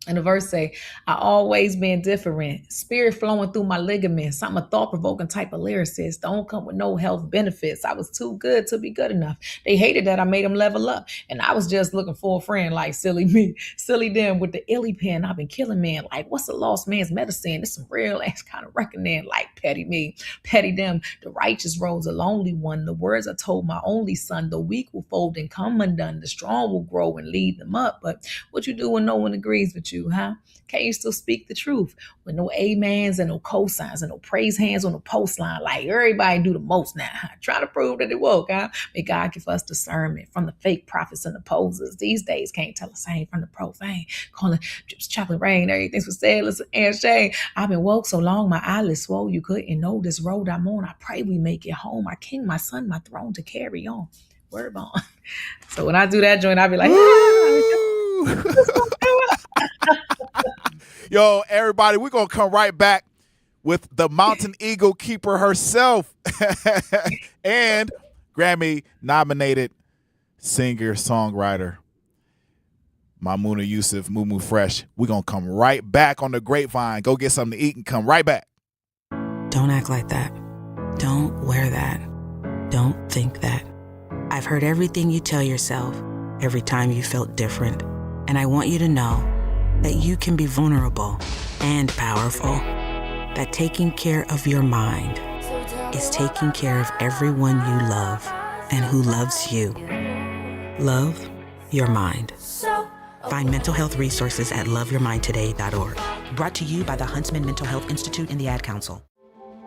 and the verse say, I always been different. Spirit flowing through my ligaments. I'm a thought-provoking type of lyricist. Don't come with no health benefits. I was too good to be good enough. They hated that I made them level up. And I was just looking for a friend like silly me. Silly them with the illy pen. I've been killing men. Like, what's a lost man's medicine? It's some real ass kind of reckoning. Like petty me, petty them. The righteous rose a lonely one. The words I told my only son. The weak will fold and come undone. The strong will grow and lead them up. But what you do when no one agrees with you, huh? Can't you still speak the truth with no amens and no cosigns and no praise hands on the post line? Like everybody do the most now, huh? Try to prove that it woke, huh? May God give us discernment from the fake prophets and the posers. These days can't tell the same from the profane. Calling drips chocolate rain, everything's for sale, listen, and shame. I've been woke so long, my eyelids swole. You couldn't know this road I'm on. I pray we make it home. My king, my son, my throne to carry on. Word on. So when I do that joint, I be like, Yo, everybody, we're going to come right back with the Mountain Eagle keeper herself and Grammy-nominated singer-songwriter Maimouna Yusuf, Moo Fresh. We're going to come right back on the Grapevine. Go get something to eat and come right back. Don't act like that. Don't wear that. Don't think that. I've heard everything you tell yourself every time you felt different. And I want you to know that you can be vulnerable and powerful. That taking care of your mind is taking care of everyone you love and who loves you. Love your mind. Find mental health resources at loveyourmindtoday.org. Brought to you by the Huntsman Mental Health Institute and the Ad Council.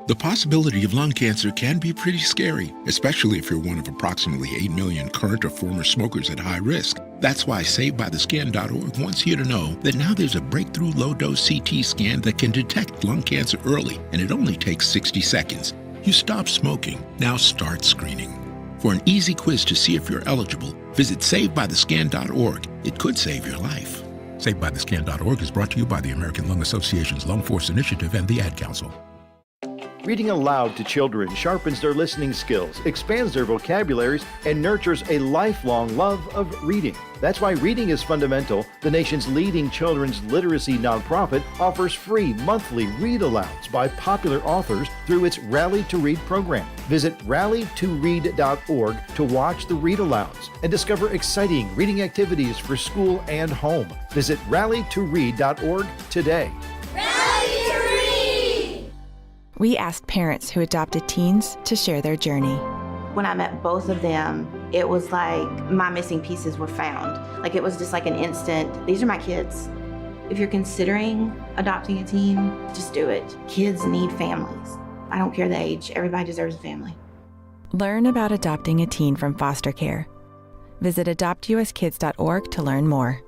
The possibility of lung cancer can be pretty scary, especially if you're one of approximately 8 million current or former smokers at high risk. That's why SaveByTheScan.org wants you to know that now there's a breakthrough low-dose CT scan that can detect lung cancer early, and it only takes 60 seconds. You stop smoking, now start screening. For an easy quiz to see if you're eligible, visit SaveByTheScan.org. It could save your life. SaveByTheScan.org is brought to you by the American Lung Association's Lung Force Initiative and the Ad Council. Reading aloud to children sharpens their listening skills, expands their vocabularies, and nurtures a lifelong love of reading. That's why Reading is Fundamental, the nation's leading children's literacy nonprofit, offers free monthly read-alouds by popular authors through its Rally to Read program. Visit rallytoread.org to watch the read-alouds and discover exciting reading activities for school and home. Visit rallytoread.org today. We asked parents who adopted teens to share their journey. When I met both of them, it was like my missing pieces were found. Like it was just like an instant, these are my kids. If you're considering adopting a teen, just do it. Kids need families. I don't care the age, everybody deserves a family. Learn about adopting a teen from foster care. Visit adoptuskids.org to learn more.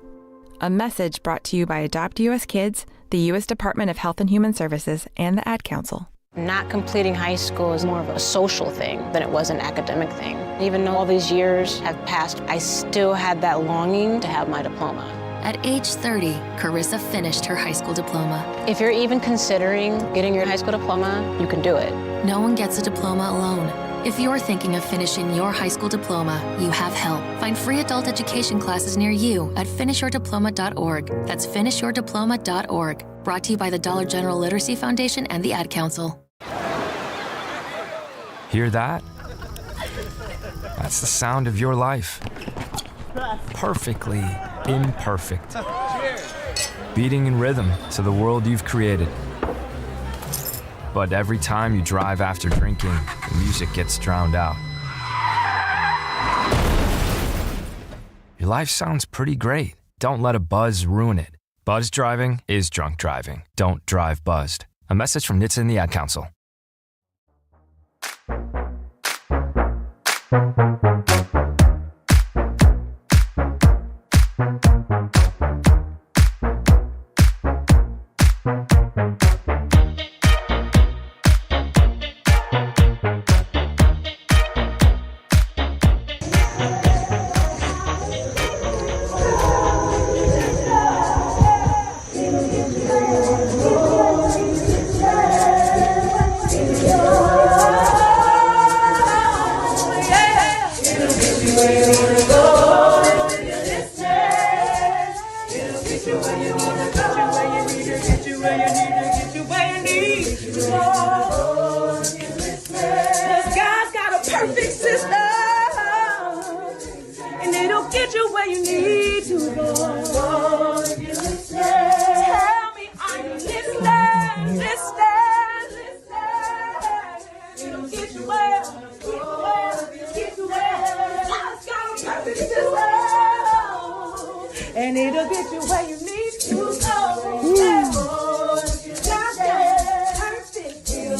A message brought to you by Adopt US Kids, the U.S. Department of Health and Human Services, and the Ad Council. Not completing high school is more of a social thing than it was an academic thing. Even though all these years have passed, I still had that longing to have my diploma. At age 30, Carissa finished her high school diploma. If you're even considering getting your high school diploma, you can do it. No one gets a diploma alone. If you're thinking of finishing your high school diploma, you have help. Find free adult education classes near you at finishyourdiploma.org. That's finishyourdiploma.org. Brought to you by the Dollar General Literacy Foundation and the Ad Council. Hear that? That's the sound of your life. Perfectly imperfect. Beating in rhythm to the world you've created. But every time you drive after drinking, the music gets drowned out. Your life sounds pretty great. Don't let a buzz ruin it. Buzz driving is drunk driving. Don't drive buzzed. A message from NHTSA and the Ad Council. And it'll get you where you need to go.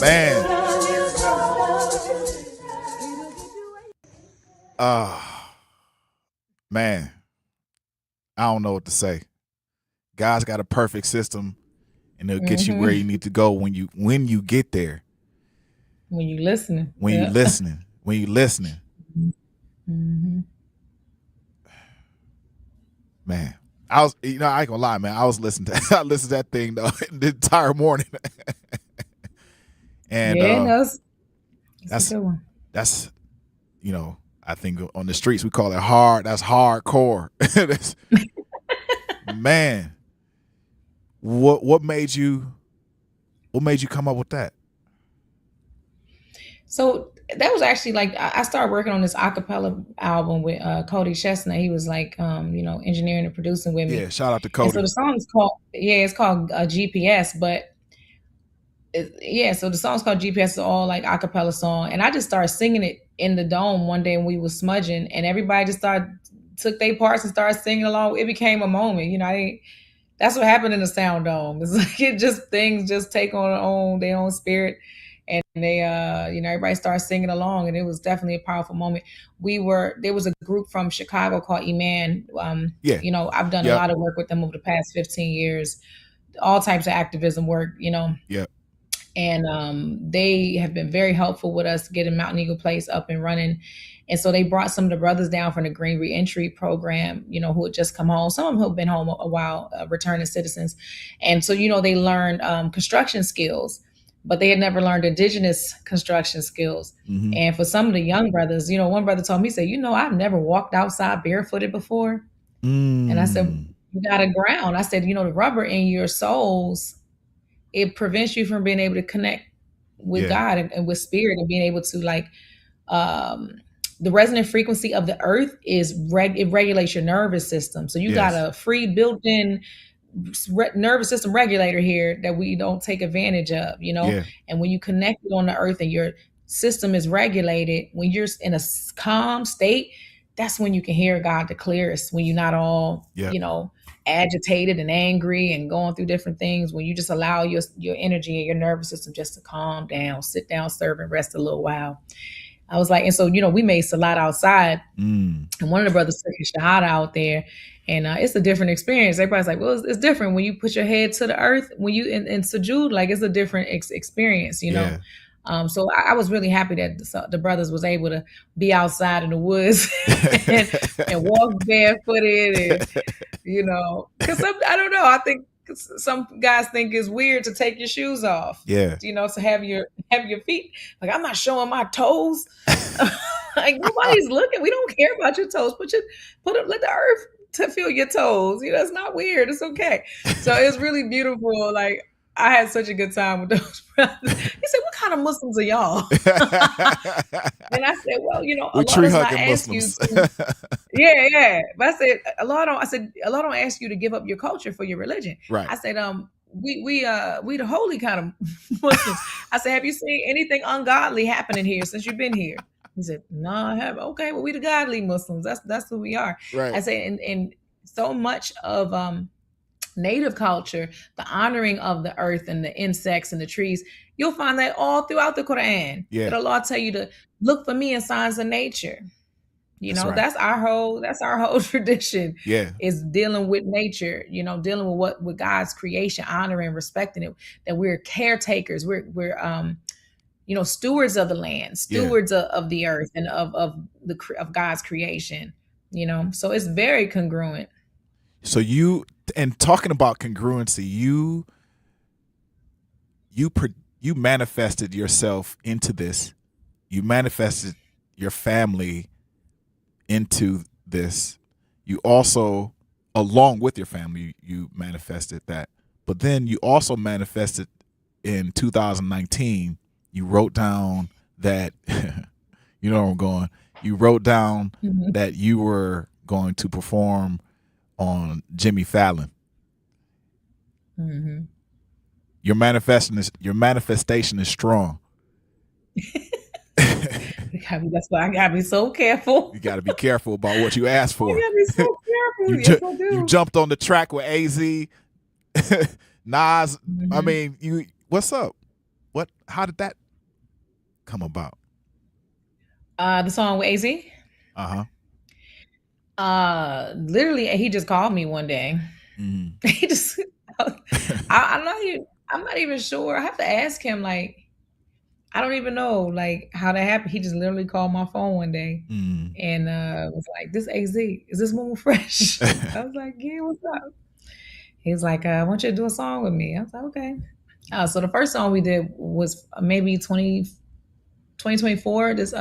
Man. Man. I don't know what to say. God's got a perfect system, and it'll get you where you need to go when you get there. When you listening. When you listening. When you listening. Mm-hmm. Man, I was, I ain't gonna lie, man. I listened to that thing though the entire morning. And that's a good one. That's, I think on the streets we call it hard. That's hardcore. Man, what made you come up with that? So that was actually I started working on this acapella album with Cody Chestnut. He was engineering and producing with me. Yeah, shout out to Cody. And so the song is called GPS, but so the song's called GPS. It's all acapella song, and I just started singing it in the dome one day when we was smudging, and everybody just took their parts and started singing along. It became a moment, that's what happened in the Sound Dome. It's things just take on their own spirit. And they, everybody started singing along, and it was definitely a powerful moment. There was a group from Chicago called Eman. I've done a lot of work with them over the past 15 years, all types of activism work, Yeah. And they have been very helpful with us getting Mountain Eagle Place up and running. And so they brought some of the brothers down from the Green Reentry Program, who had just come home. Some of them who have been home a while, returning citizens. And so, they learned construction skills, but they had never learned indigenous construction skills. Mm-hmm. And for some of the young brothers, one brother told me, he said, I've never walked outside barefooted before. And I said, you got to ground. I said, the rubber in your soles, it prevents you from being able to connect with God and with spirit, and being able to the resonant frequency of the earth it regulates your nervous system. So you got a free built-in nervous system regulator here that we don't take advantage of, and when you connect it on the earth and your system is regulated, when you're in a calm state, that's when you can hear God the clearest, when you're not all, agitated and angry and going through different things, when you just allow your energy and your nervous system just to calm down, sit down, serve, and rest a little while. I was like, and so, we made salat outside, Mm. and one of the brothers took his shahada out there, and it's a different experience. Everybody's like, well, it's different when you put your head to the earth, when you in sujood, like it's a different experience, Yeah. So I was really happy that the brothers was able to be outside in the woods and walk barefooted, and because I don't know, I think some guys think it's weird to take your shoes off. Yeah. To have your feet. Like, I'm not showing my toes. Like, nobody's looking. We don't care about your toes. Let the earth to feel your toes. It's not weird. It's okay. So it's really beautiful. Like, I had such a good time with those brothers. He said, "What kind of Muslims are y'all?" And I said, "Well, we Allah tree does not hugging ask Muslims. you to." Yeah. But Allah don't ask you to give up your culture for your religion. Right. I said, we the holy kind of Muslims. I said, have you seen anything ungodly happening here since you've been here? He said, no, I haven't. Okay, well, we the godly Muslims. That's who we are. Right. I said, and so much of native culture, the honoring of the earth and the insects and the trees, you'll find that all throughout the Quran. Yeah. That Allah tell you to look for me in signs of nature. That's right. That's our whole tradition. Yeah. Is dealing with nature, dealing with God's creation, honoring, respecting it, that we're caretakers. We're stewards of the land, stewards of the earth and of God's creation, so it's very congruent. So and talking about congruency, you manifested yourself into this. You manifested your family into this. You also, along with your family, you manifested that. But then you also manifested in 2019. You wrote down that, you know where I'm going. You wrote down that you were going to perform on Jimmy Fallon. Mm-hmm. Your manifestation is strong. That's why I gotta be so careful. You gotta be careful about what you ask for. I gotta be so careful. Yes, I do. You jumped on the track with AZ, Nas. Mm-hmm. I mean, what's up? How did that come about? The song with AZ? Literally, he just called me one day. Mm-hmm. He just, I'm not even sure. I have to ask him. Like, I don't even know like how that happened. He just literally called my phone one day and was like, "This AZ, is this Moon Fresh?" I was like, "Yeah, what's up?" He was like, "I want you to do a song with me." I was like, "Okay." So the first song we did was maybe 2024. This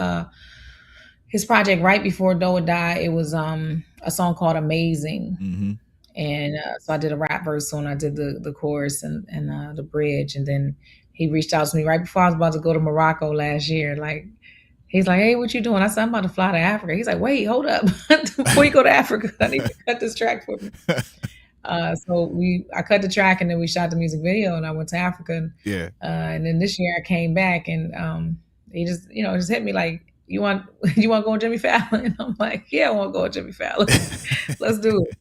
his project right before Doe would Die. It was a song called Amazing. Mm-hmm. And so I did a rap verse and I did the chorus and the bridge. And then he reached out to me right before I was about to go to Morocco last year. Like, he's like, "Hey, what you doing?" I said, "I'm about to fly to Africa." He's like, "Wait, hold up. Before you go to Africa, I need to cut this track for me." So I cut the track and then we shot the music video and I went to Africa. Yeah. And then this year I came back and he just, just hit me like, you want to go on Jimmy Fallon? And I'm like, "Yeah, I want to go on Jimmy Fallon. Let's do it."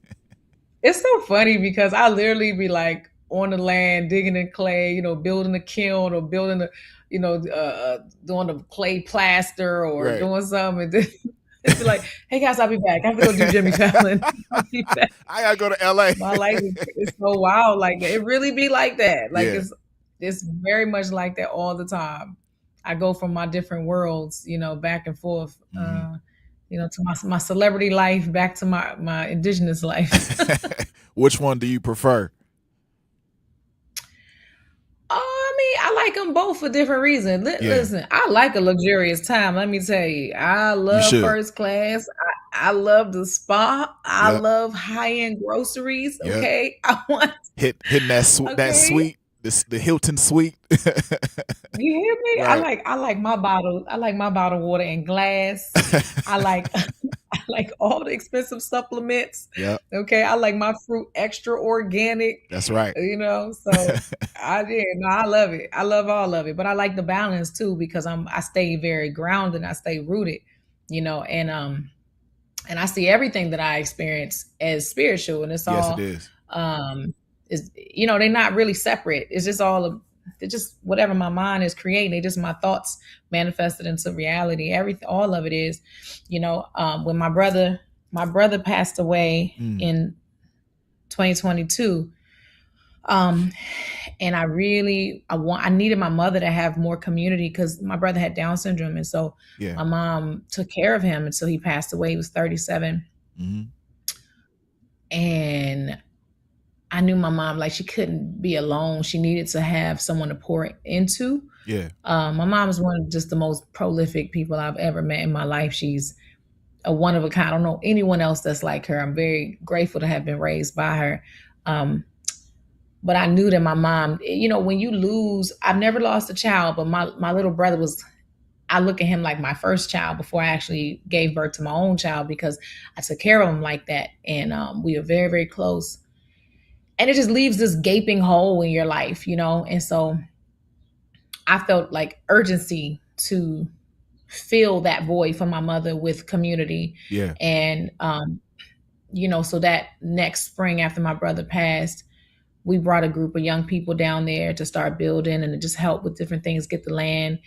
It's so funny because I literally be like on the land, digging in clay, building a kiln or building doing the clay plaster or doing something. And then it's like, "Hey guys, I'll be back. I have to go do Jimmy Fallon." I gotta go to LA. My life is so wild. Like, it really be like that. Like, it's very much like that all the time. I go from my different worlds, back and forth. To my celebrity life, back to my indigenous life. Which one do you prefer? I like them both for different reasons. Listen, I like a luxurious time. Let me tell you, I love first class. I love the spa. I love high-end groceries. Yep. Okay, I want hitting that suite. The Hilton suite. You hear me? Right. I like my bottle. I like my bottled water in glass. I like all the expensive supplements. Yeah. Okay. I like my fruit extra organic. That's right. So I love it. I love all of it. But I like the balance too because I stay very grounded. I stay rooted. And I see everything that I experience as spiritual, and it's all it is. they're not really separate. It's just all they're just whatever my mind is creating. They're just my thoughts manifested into reality. All of it is, when my brother passed away in 2022. And I needed my mother to have more community because my brother had Down syndrome. And so my mom took care of him until he passed away. He was 37. And I knew my mom, like, she couldn't be alone. She needed to have someone to pour into. Yeah. My mom is one of just the most prolific people I've ever met in my life. She's a one of a kind. I don't know anyone else that's like her. I'm very grateful to have been raised by her. But I knew that my mom, when you lose, I've never lost a child, but my little brother I look at him like my first child before I actually gave birth to my own child because I took care of him like that. And we were very, very close. And it just leaves this gaping hole in your life, And so I felt like urgency to fill that void for my mother with community. Yeah. And, so that next spring after my brother passed, we brought a group of young people down there to start building and to just help with different things, get the land,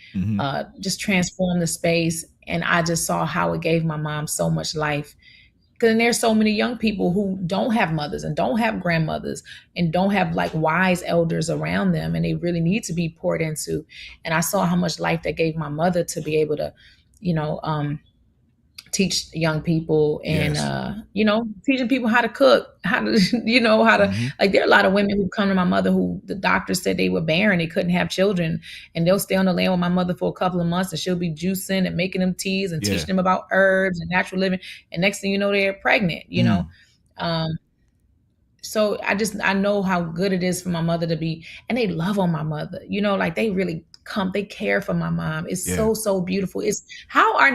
just transform the space. And I just saw how it gave my mom so much life. Because there's so many young people who don't have mothers and don't have grandmothers and don't have like wise elders around them, and they really need to be poured into. And I saw how much life that gave my mother to be able to, teach young people and, teaching people how to cook, how to, like, there are a lot of women who come to my mother who the doctor said they were barren, they couldn't have children, and they'll stay on the land with my mother for a couple of months and she'll be juicing and making them teas and teaching them about herbs and natural living. And next thing you know, they're pregnant, So I know how good it is for my mother to be, and they love on my mother, like they really they care for my mom. It's so beautiful. It's how our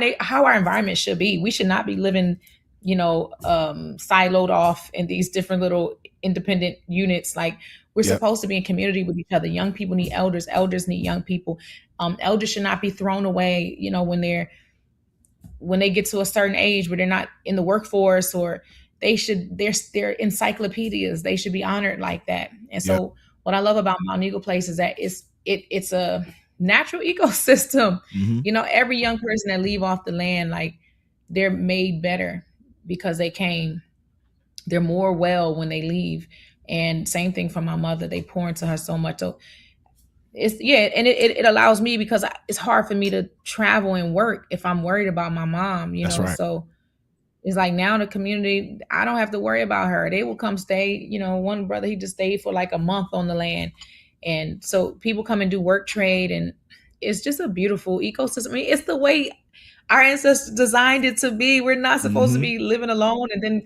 environment should be. We should not be living, siloed off in these different little independent units. Like, we're supposed to be in community with each other. Young people need elders. Elders need young people. Elders should not be thrown away, when they get to a certain age where they're not in the workforce, or they're encyclopedias. They should be honored like that. And so what I love about Mount Eagle Place is that it's a natural ecosystem. Every young person that leave off the land, like, they're made better because they came. They're more well when they leave. And same thing for my mother. They pour into her so much. So it allows me, because it's hard for me to travel and work if I'm worried about my mom, That's right. So it's like, now the community, I don't have to worry about her. They will come stay. One brother, he just stayed for like a month on the land. And so people come and do work trade, and it's just a beautiful ecosystem. I mean, it's the way our ancestors designed it to be. We're not supposed to be living alone and then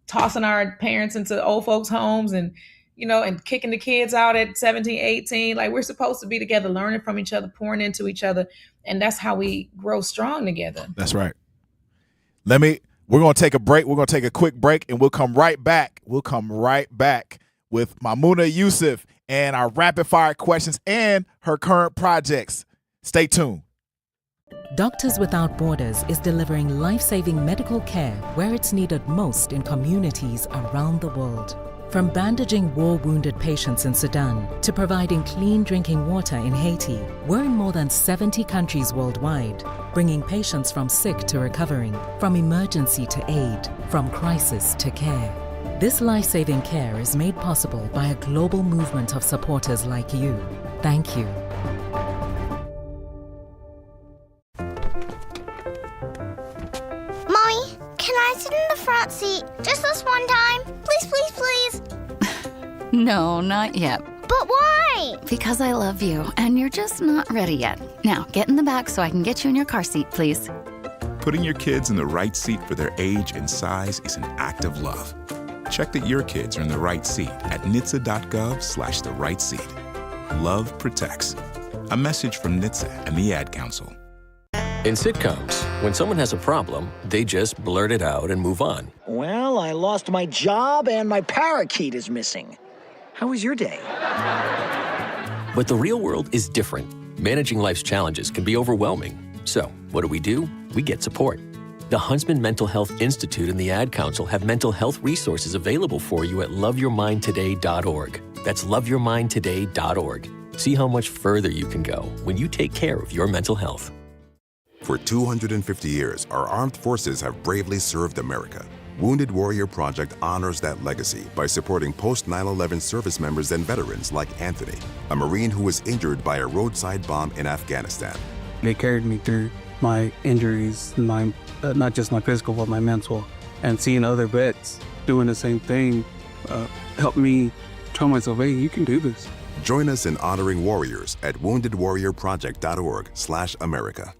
tossing our parents into old folks' homes and, and kicking the kids out at 17, 18. Like, we're supposed to be together, learning from each other, pouring into each other. And that's how we grow strong together. That's right. We're going to take a break. We're going to take a quick break, and we'll come right back. We'll come right back with Maimouna Yusuf and our rapid fire questions and her current projects. Stay tuned. Doctors Without Borders is delivering life-saving medical care where it's needed most in communities around the world. From bandaging war-wounded patients in Sudan to providing clean drinking water in Haiti, we're in more than 70 countries worldwide, bringing patients from sick to recovering, from emergency to aid, from crisis to care. This life-saving care is made possible by a global movement of supporters like you. Thank you. Mommy, can I sit in the front seat just this one time? Please, please, please. No, not yet. But why? Because I love you, and you're just not ready yet. Now, get in the back so I can get you in your car seat, please. Putting your kids in the right seat for their age and size is an act of love. Check that your kids are in the right seat at NHTSA.gov/the right seat. Love protects. A message from NHTSA and the Ad Council. In sitcoms, when someone has a problem, they just blurt it out and move on. Well, I lost my job and my parakeet is missing. How was your day? But the real world is different. Managing life's challenges can be overwhelming. So, what do? We get support. The Huntsman Mental Health Institute and the Ad Council have mental health resources available for you at loveyourmindtoday.org. That's loveyourmindtoday.org. See how much further you can go when you take care of your mental health. For 250 years, our armed forces have bravely served America. Wounded Warrior Project honors that legacy by supporting post-9/11 service members and veterans like Anthony, a Marine who was injured by a roadside bomb in Afghanistan. They carried me through my injuries, not just my physical, but my mental. And seeing other vets doing the same thing helped me tell myself, hey, you can do this. Join us in honoring warriors at woundedwarriorproject.org/America.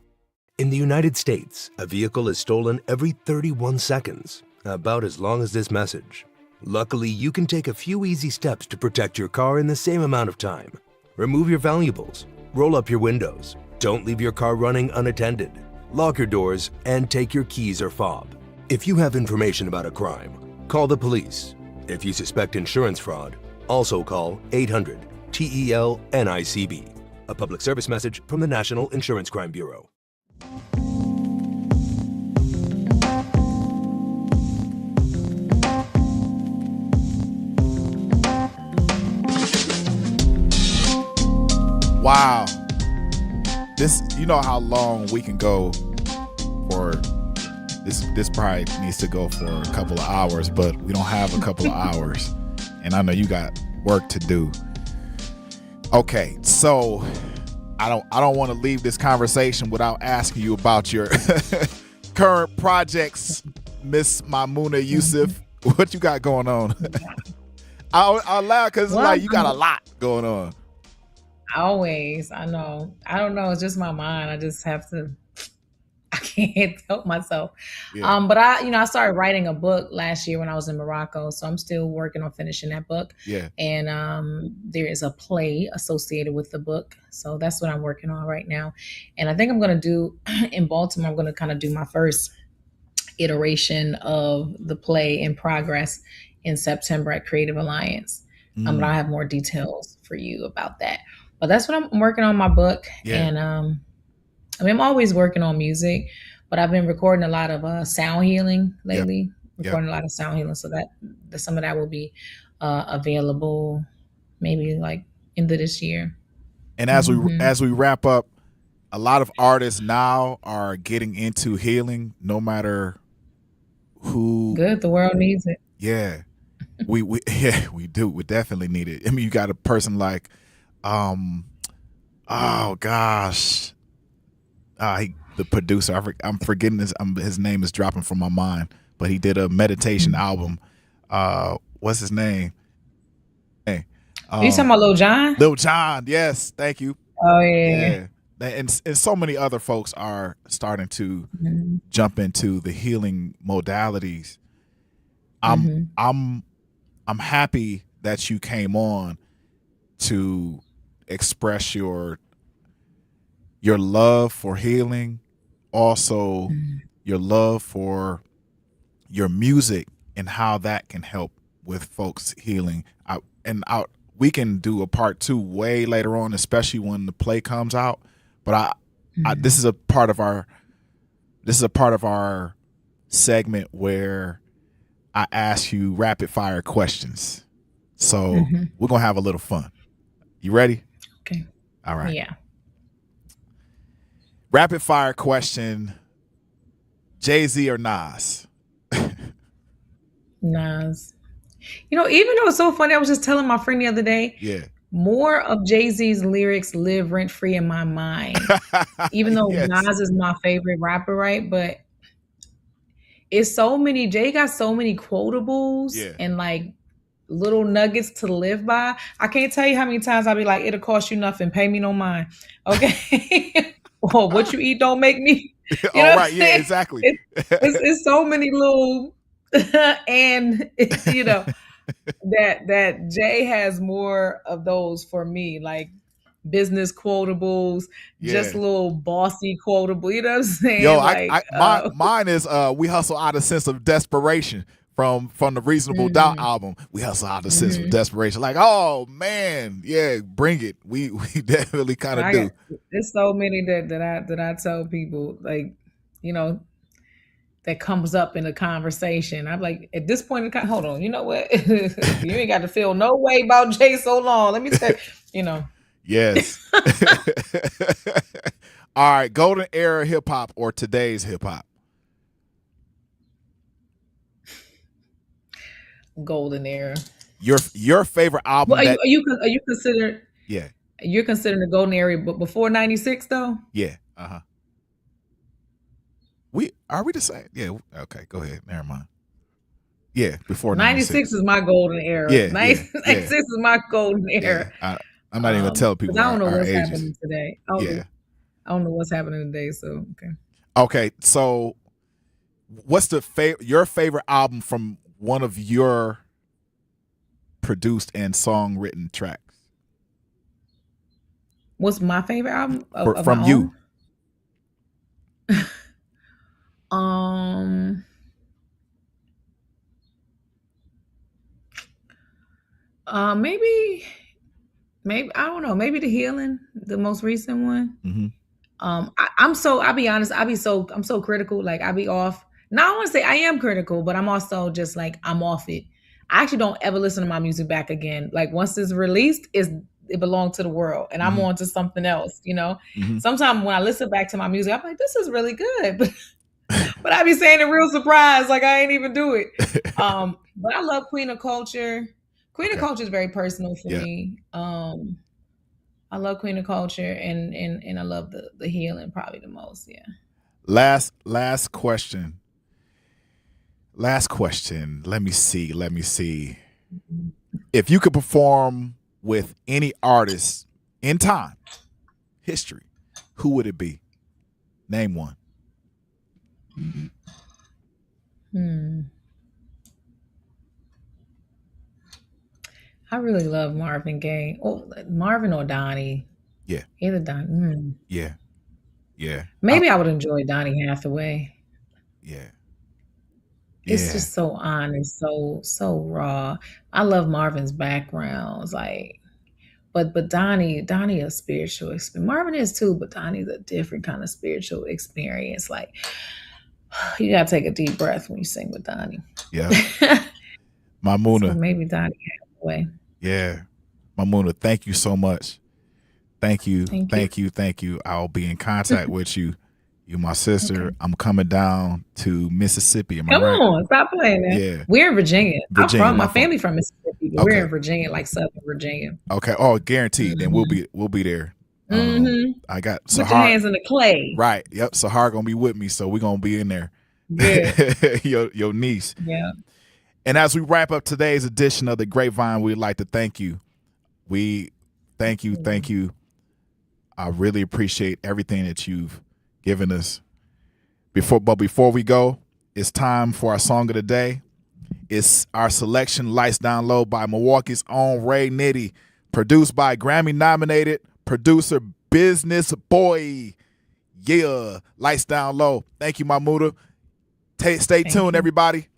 In the United States, a vehicle is stolen every 31 seconds, about as long as this message. Luckily, you can take a few easy steps to protect your car in the same amount of time. Remove your valuables, roll up your windows, don't leave your car running unattended, lock your doors, and take your keys or fob. If you have information about a crime, call the police. If you suspect insurance fraud, also call 800-TEL-NICB. A public service message from the National Insurance Crime Bureau. Wow. This, you know how long we can go for this. This probably needs to go for a couple of hours, but we don't have a couple of hours. And I know you got work to do. Okay, so I don't want to leave this conversation without asking you about your current projects, Miss Maimouna Yusuf. What you got going on? I'll laugh because like you got a lot going on. Always. I know. I don't know. It's just my mind. I just have to, I can't help myself. Yeah. But I started writing a book last year when I was in Morocco. So I'm still working on finishing that book. Yeah. And there is a play associated with the book. So that's what I'm working on right now. And I think I'm going to do in Baltimore, I'm going to kind of do my first iteration of the play in progress in September at Creative Alliance. But I'll have more details for you about that. But that's what I'm working on, my book. Yeah. And I'm always working on music, but I've been recording a lot of sound healing lately. Recording a lot of sound healing, so that some of that will be available maybe like end of this year. And as we wrap up, a lot of artists now are getting into healing, no matter who. Good, the world needs it. Yeah, we do. We definitely need it. I mean, you got a person like, oh gosh, the producer. I'm forgetting his name is dropping from my mind, but he did a meditation album. What's his name? Hey, you talking about Lil Jon? Lil Jon, yes, thank you. Oh yeah. And so many other folks are starting to jump into the healing modalities. I'm happy that you came on to express your love for healing, also your love for your music and how that can help with folks healing. We can do a part 2 way later on, especially when the play comes out. But this is a part of our segment where I ask you rapid fire questions. So we're gonna have a little fun. You ready? Okay. All right. Yeah. Rapid fire question: Jay-Z or Nas? Nas. Even though it's so funny, I was just telling my friend the other day. Yeah. More of Jay-Z's lyrics live rent free in my mind. Even though Nas is my favorite rapper, right? But it's so many. Jay got so many quotables and like little nuggets to live by. I can't tell you how many times I'll be like, it'll cost you nothing, pay me no mind. Okay. Or what you eat don't make me. All right. Yeah, exactly. It's so many little and that Jay has more of those for me, like business quotables, just little bossy quotable. You know what I'm saying? Yo, mine is we hustle out of sense of desperation from the Reasonable Doubt album. We hustle out of sense of desperation. Like, oh man, yeah, bring it. We definitely kind of do. There's so many that I tell people, like, that comes up in a conversation. I'm like, at this point, hold on, you know what? You ain't got to feel no way about Jay so long. Let me tell you, Yes. All right, golden era hip hop or today's hip hop? Golden era. Your favorite album? Well, are you considered? Yeah. You're considering the golden era, but before '96 though. Yeah. Are we the same? Yeah. Okay. Go ahead. Never mind. Yeah. Before '96 is my golden era. Yeah. 96 is my golden era. Yeah. I'm not even gonna tell people. I don't know our what's ages. happening today. I don't know what's happening today. So okay. Okay. So, what's your favorite album from one of your produced and song written tracks? What's my favorite album from you? Maybe I don't know. Maybe The Healing, the most recent one. Mm-hmm. I'll be honest. I'm so critical. Like I be off. Now I want to say I am critical, but I'm also just like I'm off it. I actually don't ever listen to my music back again. Like once it's released, it belongs to the world, and I'm on to something else. You know. Mm-hmm. Sometimes when I listen back to my music, I'm like, this is really good, but I be saying it real surprised, like I ain't even do it. But I love Queen of Culture. Queen of Culture is very personal for me. I love Queen of Culture and I love the Healing probably the most. Yeah. Last question. Let me see. If you could perform with any artist in time, history, who would it be? Name one. I really love Marvin Gaye. Oh, Marvin or Donnie. Yeah. Either Donnie. Yeah. Maybe I would enjoy Donnie Hathaway. Yeah. It's just so honest, so raw. I love Marvin's backgrounds, like, but Donnie a spiritual experience. Marvin is too, but Donnie's a different kind of spiritual experience. Like, you gotta take a deep breath when you sing with Donnie. Yeah. Maimouna. So maybe Donnie Hathaway. Yeah. Maimouna, thank you so much. Thank you. I'll be in contact with you. You're my sister. Okay. I'm coming down to Mississippi. Am I right? Come on, stop playing that. Yeah. We're in Virginia. My family from Mississippi, but we're in Virginia, like Southern Virginia. Okay. Oh, guaranteed. Then we'll be there. I got Sahar. Put your hands in the clay. Right. Yep. Sahar gonna be with me, so we're gonna be in there. Yeah. your niece. Yeah. And as we wrap up today's edition of the Grapevine, we'd like to thank you. We thank you. I really appreciate everything that you've given us. Before we go, it's time for our song of the day. It's our selection, Lights Down Low by Milwaukee's own Ray Nitty, produced by Grammy-nominated producer Business Boy. Yeah, Lights Down Low. Thank you, Maimouna. Stay tuned, everybody.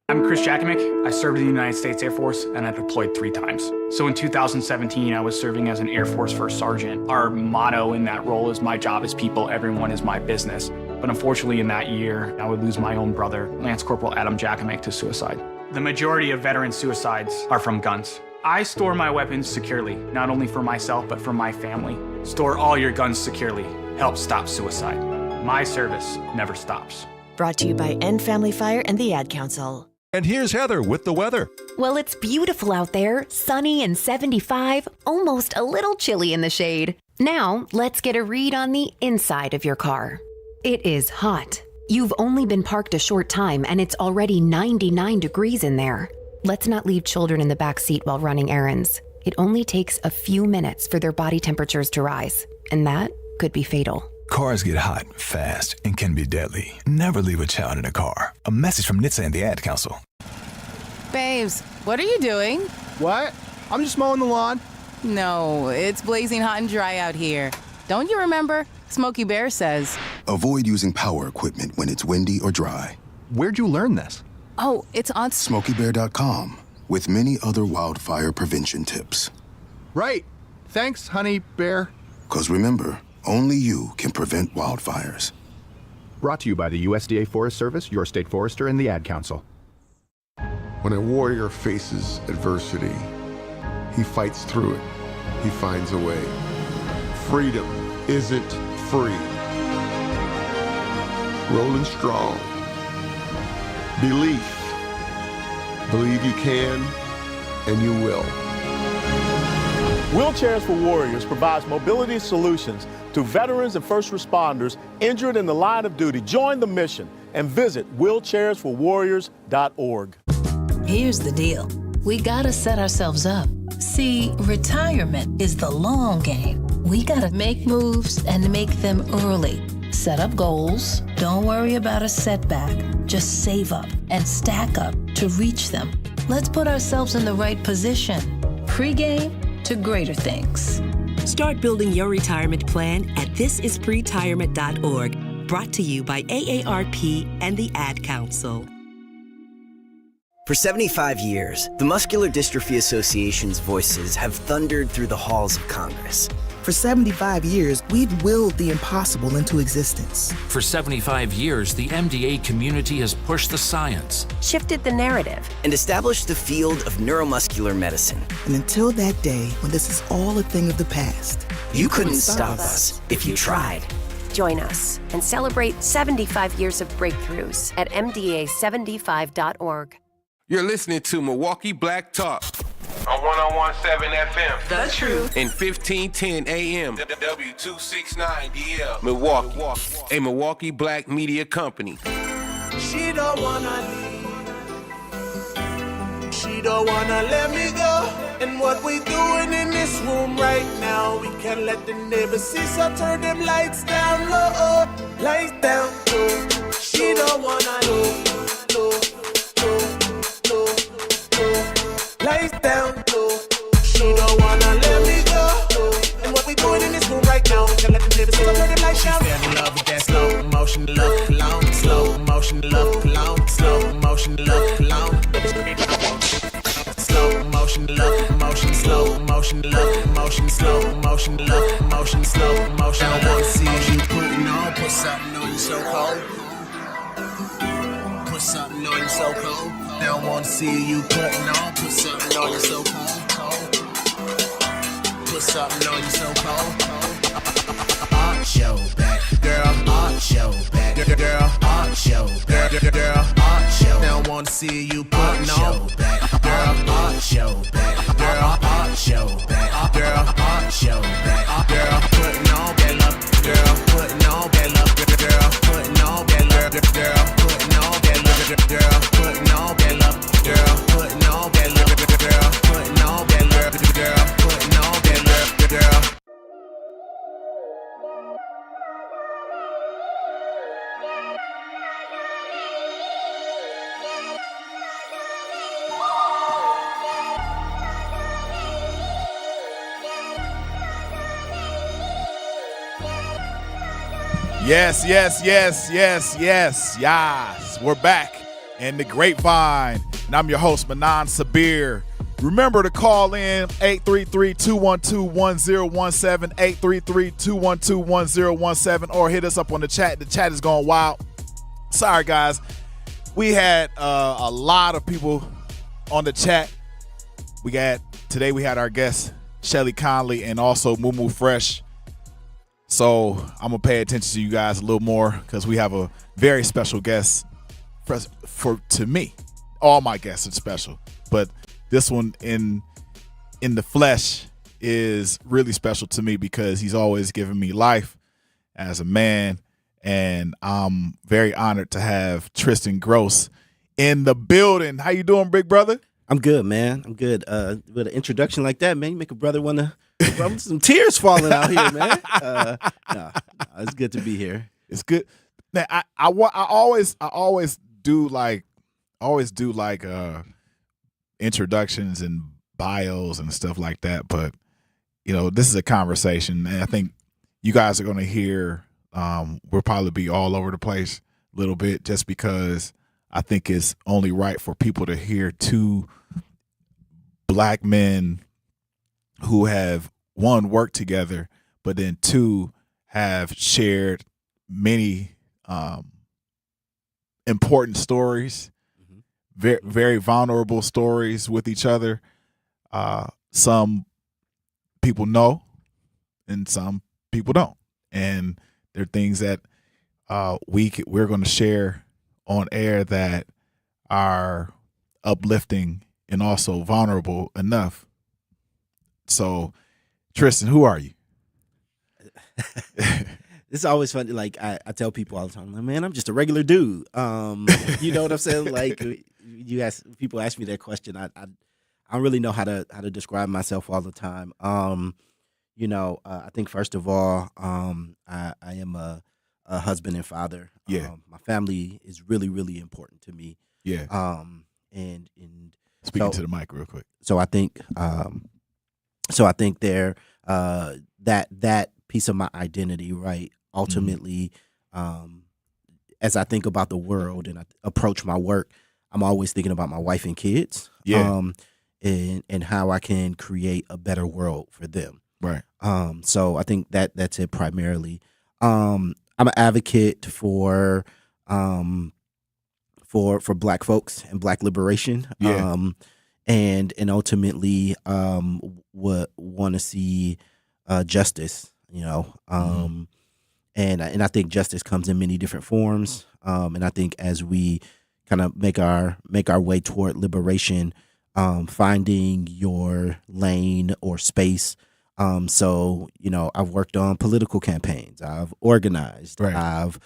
I'm Chris Jackamick. I served in the United States Air Force and I deployed 3 times. So in 2017, I was serving as an Air Force First Sergeant. Our motto in that role is my job is people, everyone is my business. But unfortunately in that year, I would lose my own brother, Lance Corporal Adam Jackamick, to suicide. The majority of veteran suicides are from guns. I store my weapons securely, not only for myself, but for my family. Store all your guns securely. Help stop suicide. My service never stops. Brought to you by End Family Fire and the Ad Council. And here's Heather with the weather. Well, it's beautiful out there, sunny and 75, almost a little chilly in the shade. Now, let's get a read on the inside of your car. It is hot. You've only been parked a short time and it's already 99 degrees in there. Let's not leave children in the back seat while running errands. It only takes a few minutes for their body temperatures to rise, and that could be fatal. Cars get hot fast and can be deadly. Never leave a child in a car. A message from NHTSA and the Ad Council. Babes, what are you doing? What? I'm just mowing the lawn. No, it's blazing hot and dry out here. Don't you remember? Smokey Bear says. Avoid using power equipment when it's windy or dry. Where'd you learn this? Oh, it's on SmokeyBear.com with many other wildfire prevention tips. Right. Thanks, honey bear. 'Cause remember, only you can prevent wildfires. Brought to you by the USDA Forest Service, your state forester, and the Ad Council. When a warrior faces adversity, he fights through it. he finds a way. Freedom isn't free. Rolling strong. Belief. Believe you can, and you will. Wheelchairs for Warriors provides mobility solutions to veterans and first responders injured in the line of duty. Join the mission and visit wheelchairsforwarriors.org. Here's the deal. We gotta set ourselves up. See, retirement is the long game. We gotta make moves and make them early. Set up goals. Don't worry about a setback. Just save up and stack up to reach them. Let's put ourselves in the right position. Pre-game to greater things. Start building your retirement plan at thisispretirement.org. Brought to you by AARP and the Ad Council. For 75 years, the Muscular Dystrophy Association's voices have thundered through the halls of Congress. For 75 years, we've willed the impossible into existence. For 75 years, the MDA community has pushed the science, shifted the narrative, and established the field of neuromuscular medicine. And until that day, when this is all a thing of the past, you couldn't stop us if you tried. Join us and celebrate 75 years of breakthroughs at MDA75.org. You're listening to Milwaukee Black Talk on 101.7 FM. The Truth. And 1510 AM. W269DL. Milwaukee. A Milwaukee Black media company. She don't wanna leave. She don't wanna let me go. And what we doing in this room right now, we can't let the neighbors see, so turn them lights down low. Lights down low. She don't wanna leave. Lights down low. She don't wanna let me go. And what we doing in this room right now, we can let the neighbors see, so turn them lights down. She fell in love with that slow motion love cologne. Slow motion love cologne. Slow motion love cologne. Slow motion love motion. Slow motion love motion. Slow motion love motion. Slow motion. I wanna see you putting on, put something on you so cold. Put something on you so cold. They don't want to see you putting on, put something on you so cold. Put something on you so cold. Arch your back, girl. Arch your back, girl. Arch your back, girl. Arch your. They don't want to see you putting on, girl. Arch your back, girl. Arch your back, girl. Arch your back, girl. Putting on that love, girl. Putting on that love, girl. Putting on that love, girl. Putting on that love, girl. Putting on that love, girl. Putting on that love, girl. Putting on that love, girl. Putting on that love, girl. Yes, yes, yes, yes, yes, yes. We're back in the Grapevine, and I'm your host, Manan Sabir. Remember to call in 833-212-1017, 833-212-1017, or hit us up on the chat. The chat is going wild. Sorry, guys. We had a lot of people on the chat. Today we had our guest, Shelly Conley, and also Moo Fresh. So I'm going to pay attention to you guys a little more because we have a very special guest to me. All my guests are special, but this one in the flesh is really special to me because he's always given me life as a man, and I'm very honored to have Tristan Gross in the building. How you doing, big brother? I'm good, man. I'm good. With an introduction like that, man, you make a brother want to. Some tears falling out here, man. No, it's good to be here. It's good. Man, I always do like introductions and bios and stuff like that. But this is a conversation, and I think you guys are going to hear. We'll probably be all over the place a little bit, just because I think it's only right for people to hear two black men who have, one, worked together, but then two, have shared many important stories, very, very vulnerable stories with each other. Some people know and some people don't. And there are things that we're going to share on air that are uplifting and also vulnerable enough. So, Tristan, who are you? It's always funny. Like I tell people all the time, like, man, I'm just a regular dude. You know what I'm saying? Like people ask me that question. I don't really know how to describe myself all the time. I think first of all, I am a husband and father. Yeah. My family is really, really important to me. Yeah. And speaking to the mic real quick. So I think there that piece of my identity, right? Ultimately, as I think about the world and I approach my work, I'm always thinking about my wife and kids. Yeah. And how I can create a better world for them. Right. So I think that's it primarily. I'm an advocate for Black folks and Black liberation. Yeah. And ultimately want to see justice. And I think justice comes in many different forms. And I think as we kind of make our way toward liberation, finding your lane or space. So I've worked on political campaigns. I've organized. Right. I've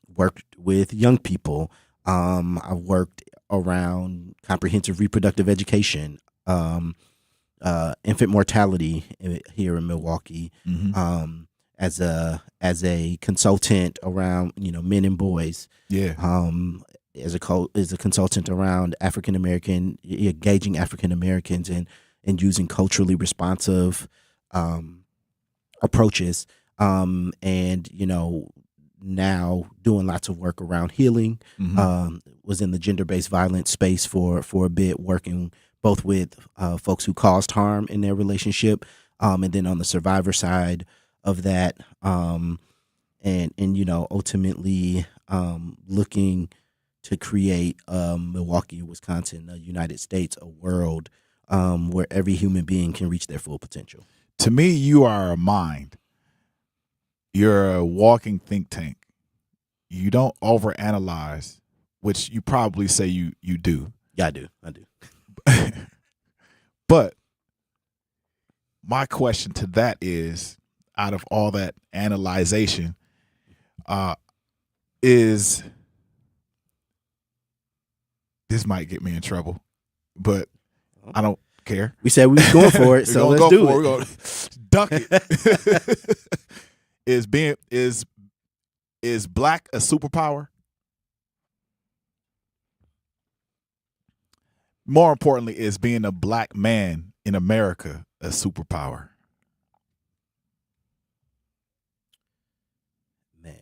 worked with young people. I've worked around comprehensive reproductive education, infant mortality here in Milwaukee. Mm-hmm. As a consultant around men and boys. Yeah. As a consultant around African American, engaging African Americans and using culturally responsive approaches. And now doing lots of work around healing. Mm-hmm. Was in the gender-based violence space for a bit, working both with folks who caused harm in their relationship, and then on the survivor side of that, and ultimately looking to create Milwaukee, Wisconsin, the United States, a world where every human being can reach their full potential. To me, you are a mind. You're a walking think tank. You don't overanalyze, which you probably say you do. Yeah, I do. But my question to that is, out of all that analyzation, is this might get me in trouble, but I don't care. We said we was going for it, so let's do it. We're gonna duck it. Is Black a superpower? More importantly, is being a Black man in America a superpower? Man.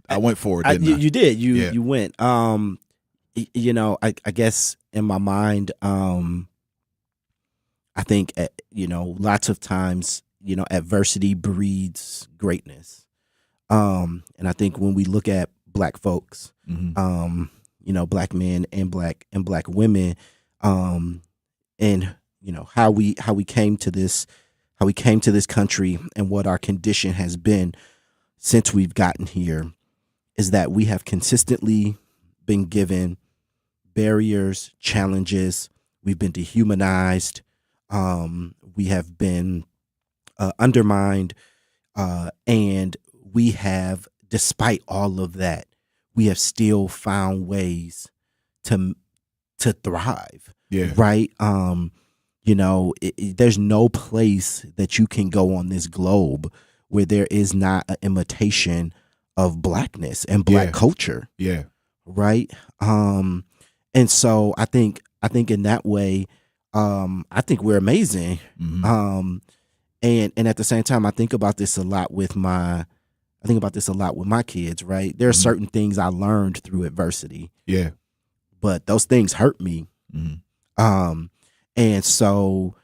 I went for it, didn't I? You did. You went. I guess in my mind, I think lots of times, adversity breeds greatness. And I think when we look at Black folks, mm-hmm. Black men and Black women, and how we came to this country and what our condition has been since we've gotten here, is that we have consistently been given barriers, challenges. We've been dehumanized. We have been undermined. And we have, despite all of that, we have still found ways to thrive. Yeah. Right. There's no place that you can go on this globe where there is not an imitation of Blackness and Black culture. Yeah. Right. And so I think in that way, I think we're amazing. Mm-hmm. And at the same time, I think about this a lot with my kids, right? There are certain things I learned through adversity. Yeah. But those things hurt me. Mm-hmm. And so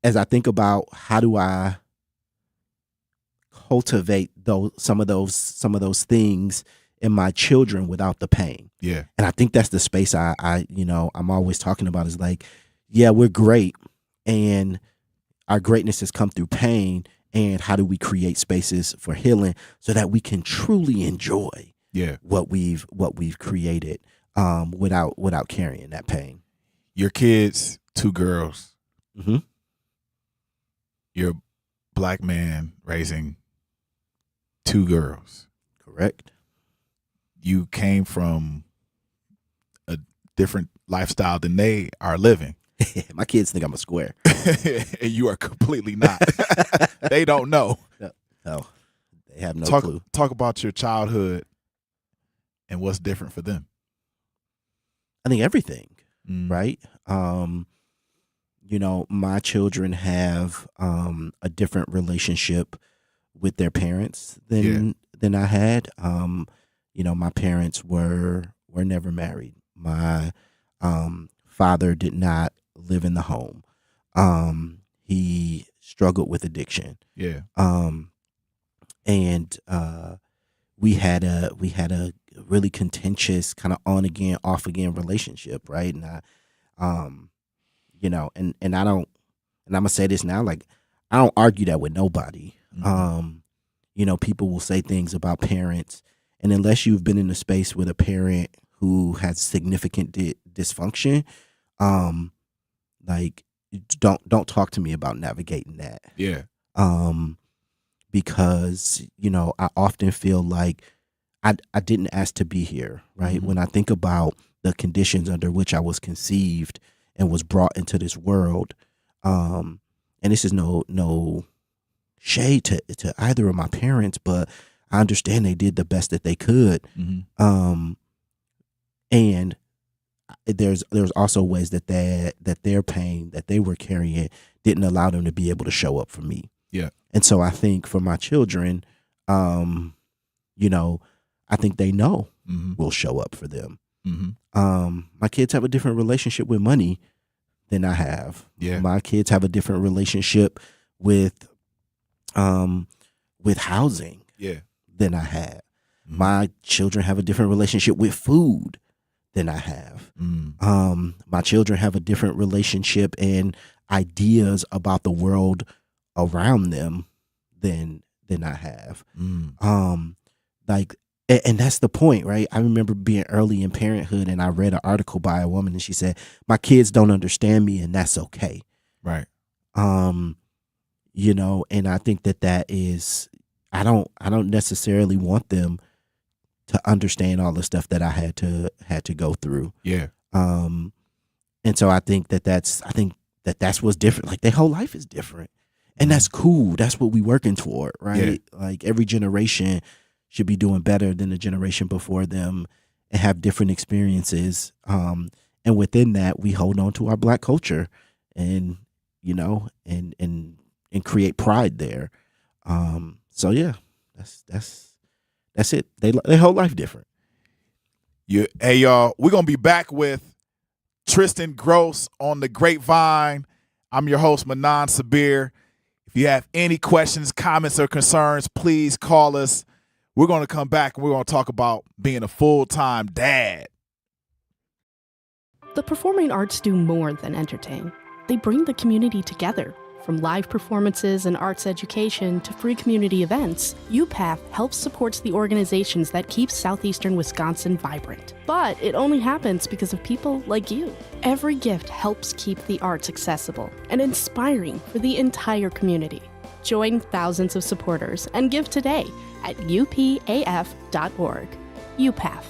as I think about how do I cultivate some of those things in my children without the pain. Yeah. And I think that's the space I'm always talking about, is like, yeah, we're great, and our greatness has come through pain. And how do we create spaces for healing so that we can truly enjoy what we've created without carrying that pain? Your kids, 2 girls. Mm-hmm. You're a black man raising 2 girls. Correct. You came from a different lifestyle than they are living. My kids think I'm a square. And you are completely not. They don't know. No, they have no Talk, clue. Talk about your childhood and what's different for them. I think everything, right? You know, my children have a different relationship with their parents than I had. You know, my parents were never married. My father did not live in the home. He struggled with addiction. Yeah. And we had a really contentious kind of on again, off again relationship, right? And I, you know, and I don't, and I'm gonna say this now, like I don't argue that with nobody. You know, people will say things about parents, and unless you've been in a space with a parent who has significant dysfunction, like don't talk to me about navigating that. Yeah. Because, you know, I often feel like I didn't ask to be here, right? Mm-hmm. When I think about the conditions under which I was conceived and was brought into this world, and this is no shade to either of my parents, but I understand they did the best that they could. Mm-hmm. And there's also ways that their pain that they were carrying didn't allow them to be able to show up for me. Yeah. And so I think for my children, you know, I think they know we'll show up for them. Mm-hmm. My kids have a different relationship with money than I have. Yeah. My kids have a different relationship with housing than I have. Mm-hmm. My children have a different relationship with food than I have. My children have a different relationship and ideas about the world around them than I have. Like, and that's the point, right? I remember being early in parenthood and I read an article by a woman and she said, my kids don't understand me and that's okay. Right. You know, and I think that is, I don't necessarily want them to understand all the stuff that I had to go through. Yeah. And so I think that's what's different. Like their whole life is different. And that's cool. That's what we working toward, right? Yeah. Like every generation should be doing better than the generation before them and have different experiences. And within that, we hold on to our Black culture and, you know, and create pride there. So yeah, that's it. They whole life different. Hey y'all, we're gonna be back with Tristan Gross on the Grapevine. I'm your host, Manan Sabir. If you have any questions, comments, or concerns, please call us. We're going to come back and we're going to talk about being a full-time dad. The performing arts do more than entertain. They bring the community together. From live performances and arts education to free community events, UPath helps supports the organizations that keep southeastern Wisconsin vibrant. But it only happens because of people like you. Every gift helps keep the arts accessible and inspiring for the entire community. Join thousands of supporters and give today at upaf.org. UPath.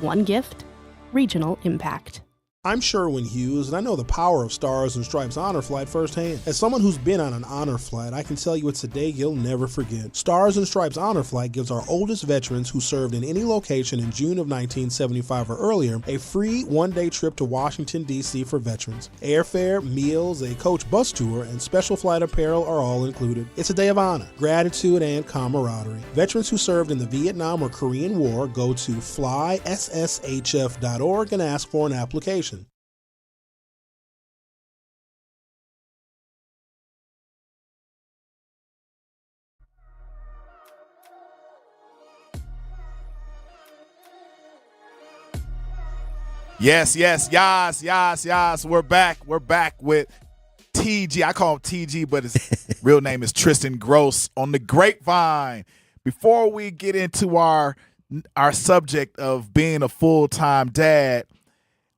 One gift, regional impact. I'm Sherwin Hughes, and I know the power of Stars and Stripes Honor Flight firsthand. As someone who's been on an honor flight, I can tell you it's a day you'll never forget. Stars and Stripes Honor Flight gives our oldest veterans who served in any location in June of 1975 or earlier a free one-day trip to Washington, D.C. for veterans. Airfare, meals, a coach bus tour, and special flight apparel are all included. It's a day of honor, gratitude, and camaraderie. Veterans who served in the Vietnam or Korean War go to flysshf.org and ask for an application. Yes. We're back with TG. I call him TG, but his real name is Tristan Gross on the Grapevine. Before we get into our subject of being a full-time dad,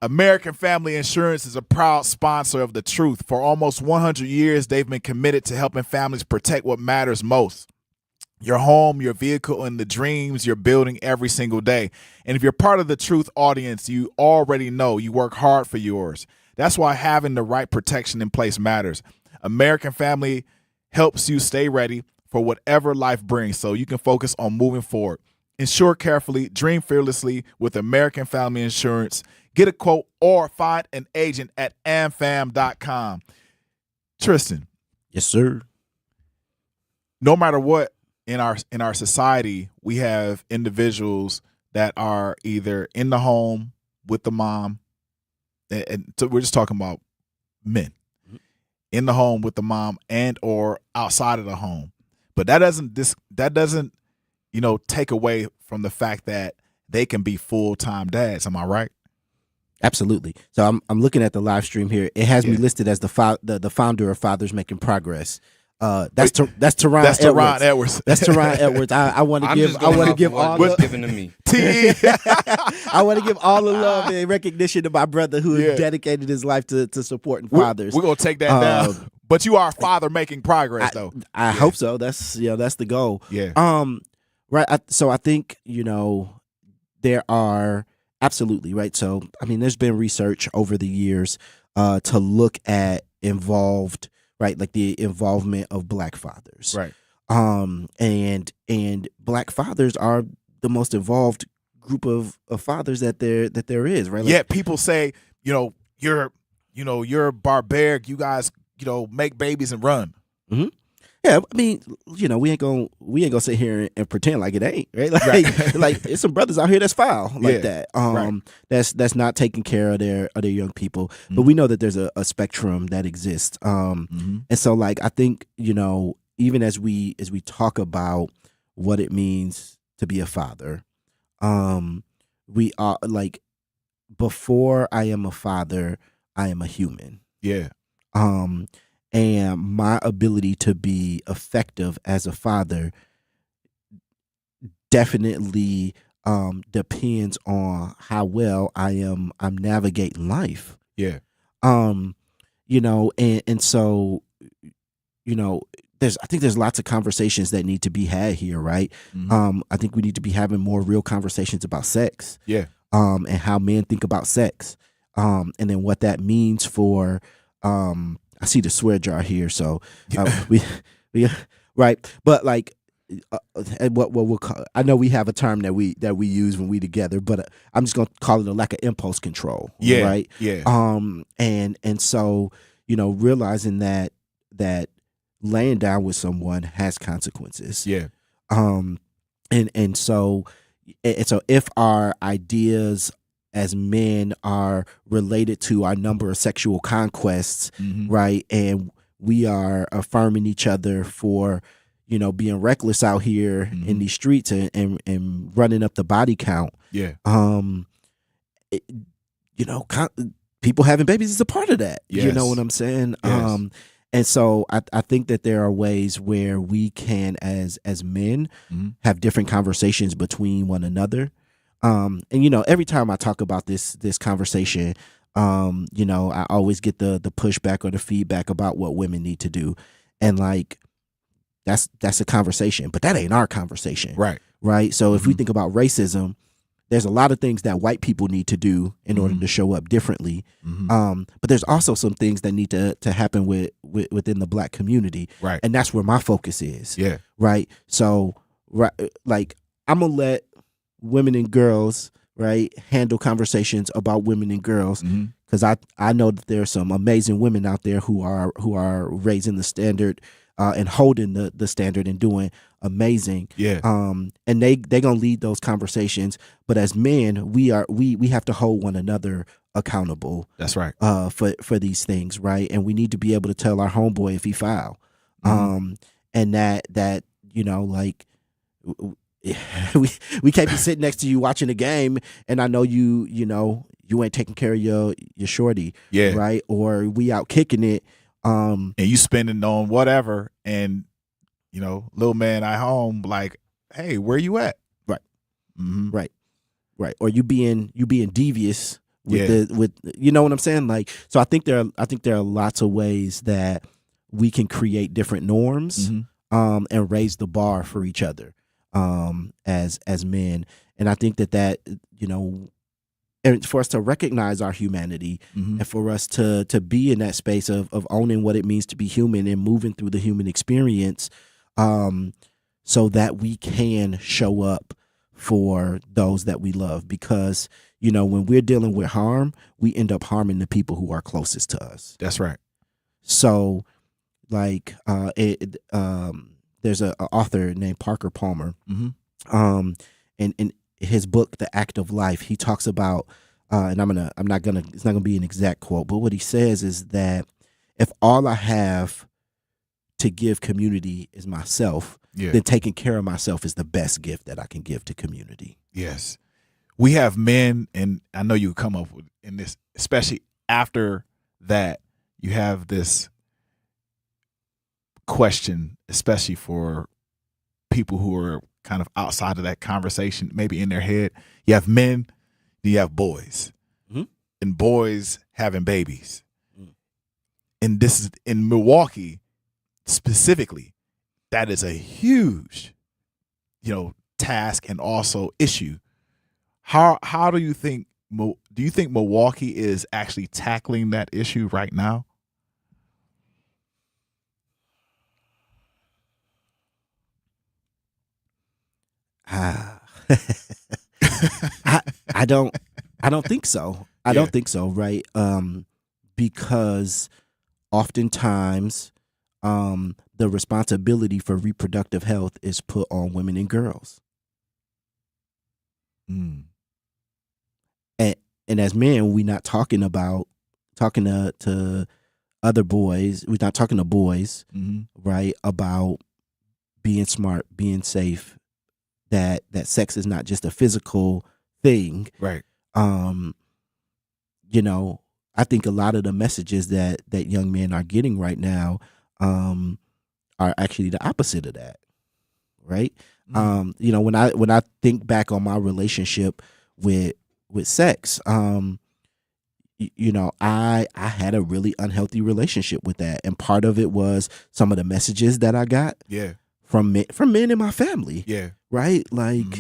American Family Insurance is a proud sponsor of The Truth. For almost 100 years, they've been committed to helping families protect what matters most. Your home, your vehicle, and the dreams you're building every single day. And if you're part of the Truth audience, you already know you work hard for yours. That's why having the right protection in place matters. American Family helps you stay ready for whatever life brings so you can focus on moving forward. Insure carefully, dream fearlessly with American Family Insurance. Get a quote or find an agent at amfam.com. Tristan. Yes, sir. No matter what, in our society, we have individuals that are either in the home with the mom, and so we're just talking about men in the home with the mom and or outside of the home. But that doesn't take away from the fact that they can be full-time dads. Am I right? Absolutely. So I'm looking at the live stream here. It has me listed as the founder of Fathers Making Progress. That's Teron Edwards. That's Teron Edwards. I want to give all the given to me. I want to give all the love and recognition to my brother who has dedicated his life to supporting fathers. We're gonna take that down. But you are a father making progress, though. I hope so. That's the goal. Yeah. Right. So I think there are absolutely right. So I mean, there's been research over the years to look at the involvement of Black fathers. Right. And Black fathers are the most involved group of fathers that there is, right? Yeah, people say, you're barbaric. You guys, make babies and run. Mm-hmm. Yeah, I mean, we ain't gonna sit here and pretend like it ain't, right? Like there's some brothers out here that's foul like that. That's not taking care of their young people. Mm-hmm. But we know that there's a spectrum that exists. And so I think, even as we talk about what it means to be a father, we are before I am a father, I am a human. Yeah. And my ability to be effective as a father definitely depends on how well I'm navigating life. Yeah. And so, I think there's lots of conversations that need to be had here, right? Mm-hmm. I think we need to be having more real conversations about sex. Yeah. And how men think about sex. And then what that means for I see the swear jar here, so we right. But what we'll call, I know we have a term that we use when we together, but I'm just gonna call it a lack of impulse control. Yeah. Right. Yeah. And so realizing that laying down with someone has consequences. Yeah. And so if our ideas as men are related to our number of sexual conquests, right? And we are affirming each other for, being reckless out here in these streets and running up the body count. Yeah. People having babies is a part of that. Yes. You know what I'm saying? Yes. And so I think that there are ways where we can, as men, have different conversations between one another. And every time I talk about this conversation, I always get the pushback or the feedback about what women need to do, and that's a conversation, but that ain't our conversation, right? So if we think about racism, there's a lot of things that white people need to do in order to show up differently, but there's also some things that need to happen within the Black community, right? And that's where my focus is, right. So I'm gonna let women and girls, right, handle conversations about women and girls, because I know that there are some amazing women out there who are raising the standard and holding the standard and doing amazing. Yeah. And they gonna lead those conversations, but as men, we have to hold one another accountable. That's right. For these things, right? And we need to be able to tell our homeboy if he foul, and that we can't be sitting next to you watching a game, and I know you you ain't taking care of your shorty, Yeah. right? Or we out kicking it, and you spending on whatever, and little man at home like, hey, where you at? Right. Mm-hmm. Right. Or you being devious with Yeah. with you know what I'm saying? Like, so I think there are lots of ways that we can create different norms, and raise the bar for each other, as men. And I think that and for us to recognize our humanity, and for us to be in that space of owning what it means to be human and moving through the human experience, so that we can show up for those that we love. Because when we're dealing with harm, we end up harming the people who are closest to us. That's right. So, like, there's an author named Parker Palmer, and in his book, The Act of Life, he talks about, and it's not gonna be an exact quote, but what he says is that if all I have to give community is myself, then taking care of myself is the best gift that I can give to community. Yes. We have men, and I know you come up with in this, especially after that, you have this question, especially for people who are kind of outside of that conversation, maybe in their head. You have men, you have boys, and boys having babies. And this is in Milwaukee specifically, that is a huge, task and also issue. How do you think Milwaukee is actually tackling that issue right now? I don't think so. I don't think so, right? Because oftentimes the responsibility for reproductive health is put on women and girls. And as men, we're not talking to other boys. We're not talking to boys, right? About being smart, being safe, that sex is not just a physical thing. Right. I think a lot of the messages that young men are getting right now are actually the opposite of that. Right. When I think back on my relationship with sex, I had a really unhealthy relationship with that. And part of it was some of the messages that I got from men in my family. Yeah. Right. Like,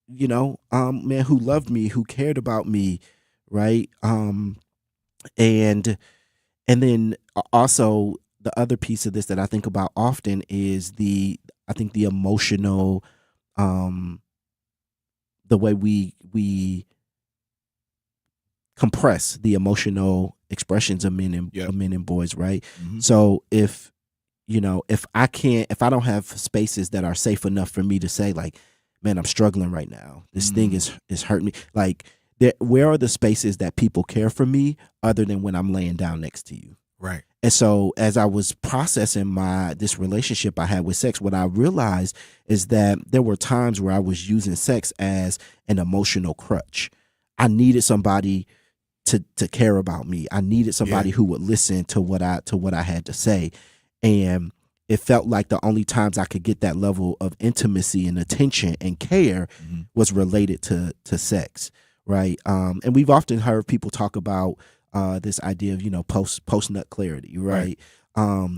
men who loved me, who cared about me. Right. And then also the other piece of this that I think about often is the emotional, the way we compress the emotional expressions of men and boys, right? So if I don't have spaces that are safe enough for me to say, like, man, I'm struggling right now, this thing is hurting me, like, where are the spaces that people care for me other than when I'm laying down next to you? Right. And so as I was processing this relationship I had with sex, what I realized is that there were times where I was using sex as an emotional crutch. I needed somebody to care about me. I needed somebody who would listen to what I had to say. And it felt like the only times I could get that level of intimacy and attention and care was related to sex. Right. And we've often heard people talk about this idea of, post nut clarity. Right.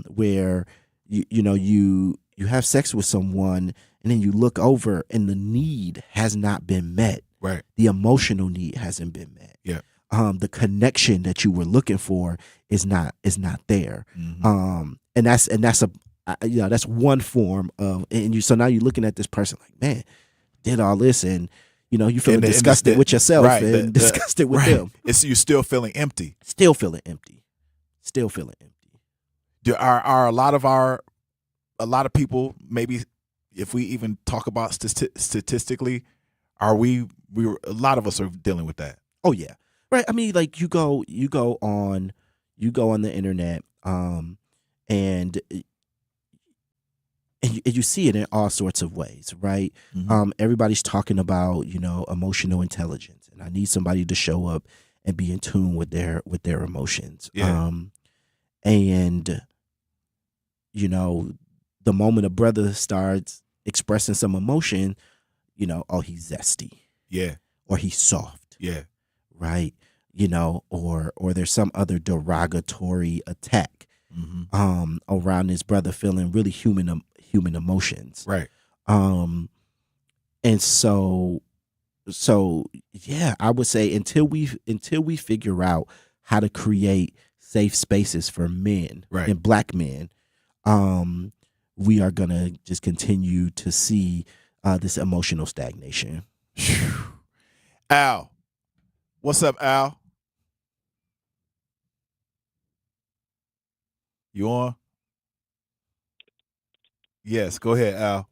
Where, you have sex with someone and then you look over and the need has not been met. Right. The emotional need hasn't been met. Yeah. The connection that you were looking for is not there. And that's one form of, so now you're looking at this person like, man, did all this, and you feeling disgusted with yourself, and disgusted with them. You still feeling empty. Still feeling empty. Are a lot of people, maybe if we even talk about statistically, a lot of us are dealing with that. Oh yeah. Right. I mean, like you go on the internet, and you see it in all sorts of ways, right? Everybody's talking about, emotional intelligence, and I need somebody to show up and be in tune with their emotions. Yeah. And you know, the moment a brother starts expressing some emotion, you know, oh, he's zesty. Yeah. Or he's soft. Yeah. Right. You know, or there's some other derogatory attack around this brother feeling really human emotions. Right. And so yeah, I would say until we figure out how to create safe spaces for men and black men, we are gonna just continue to see this emotional stagnation. Al, what's up, Al? You on? Yes, go ahead, Al.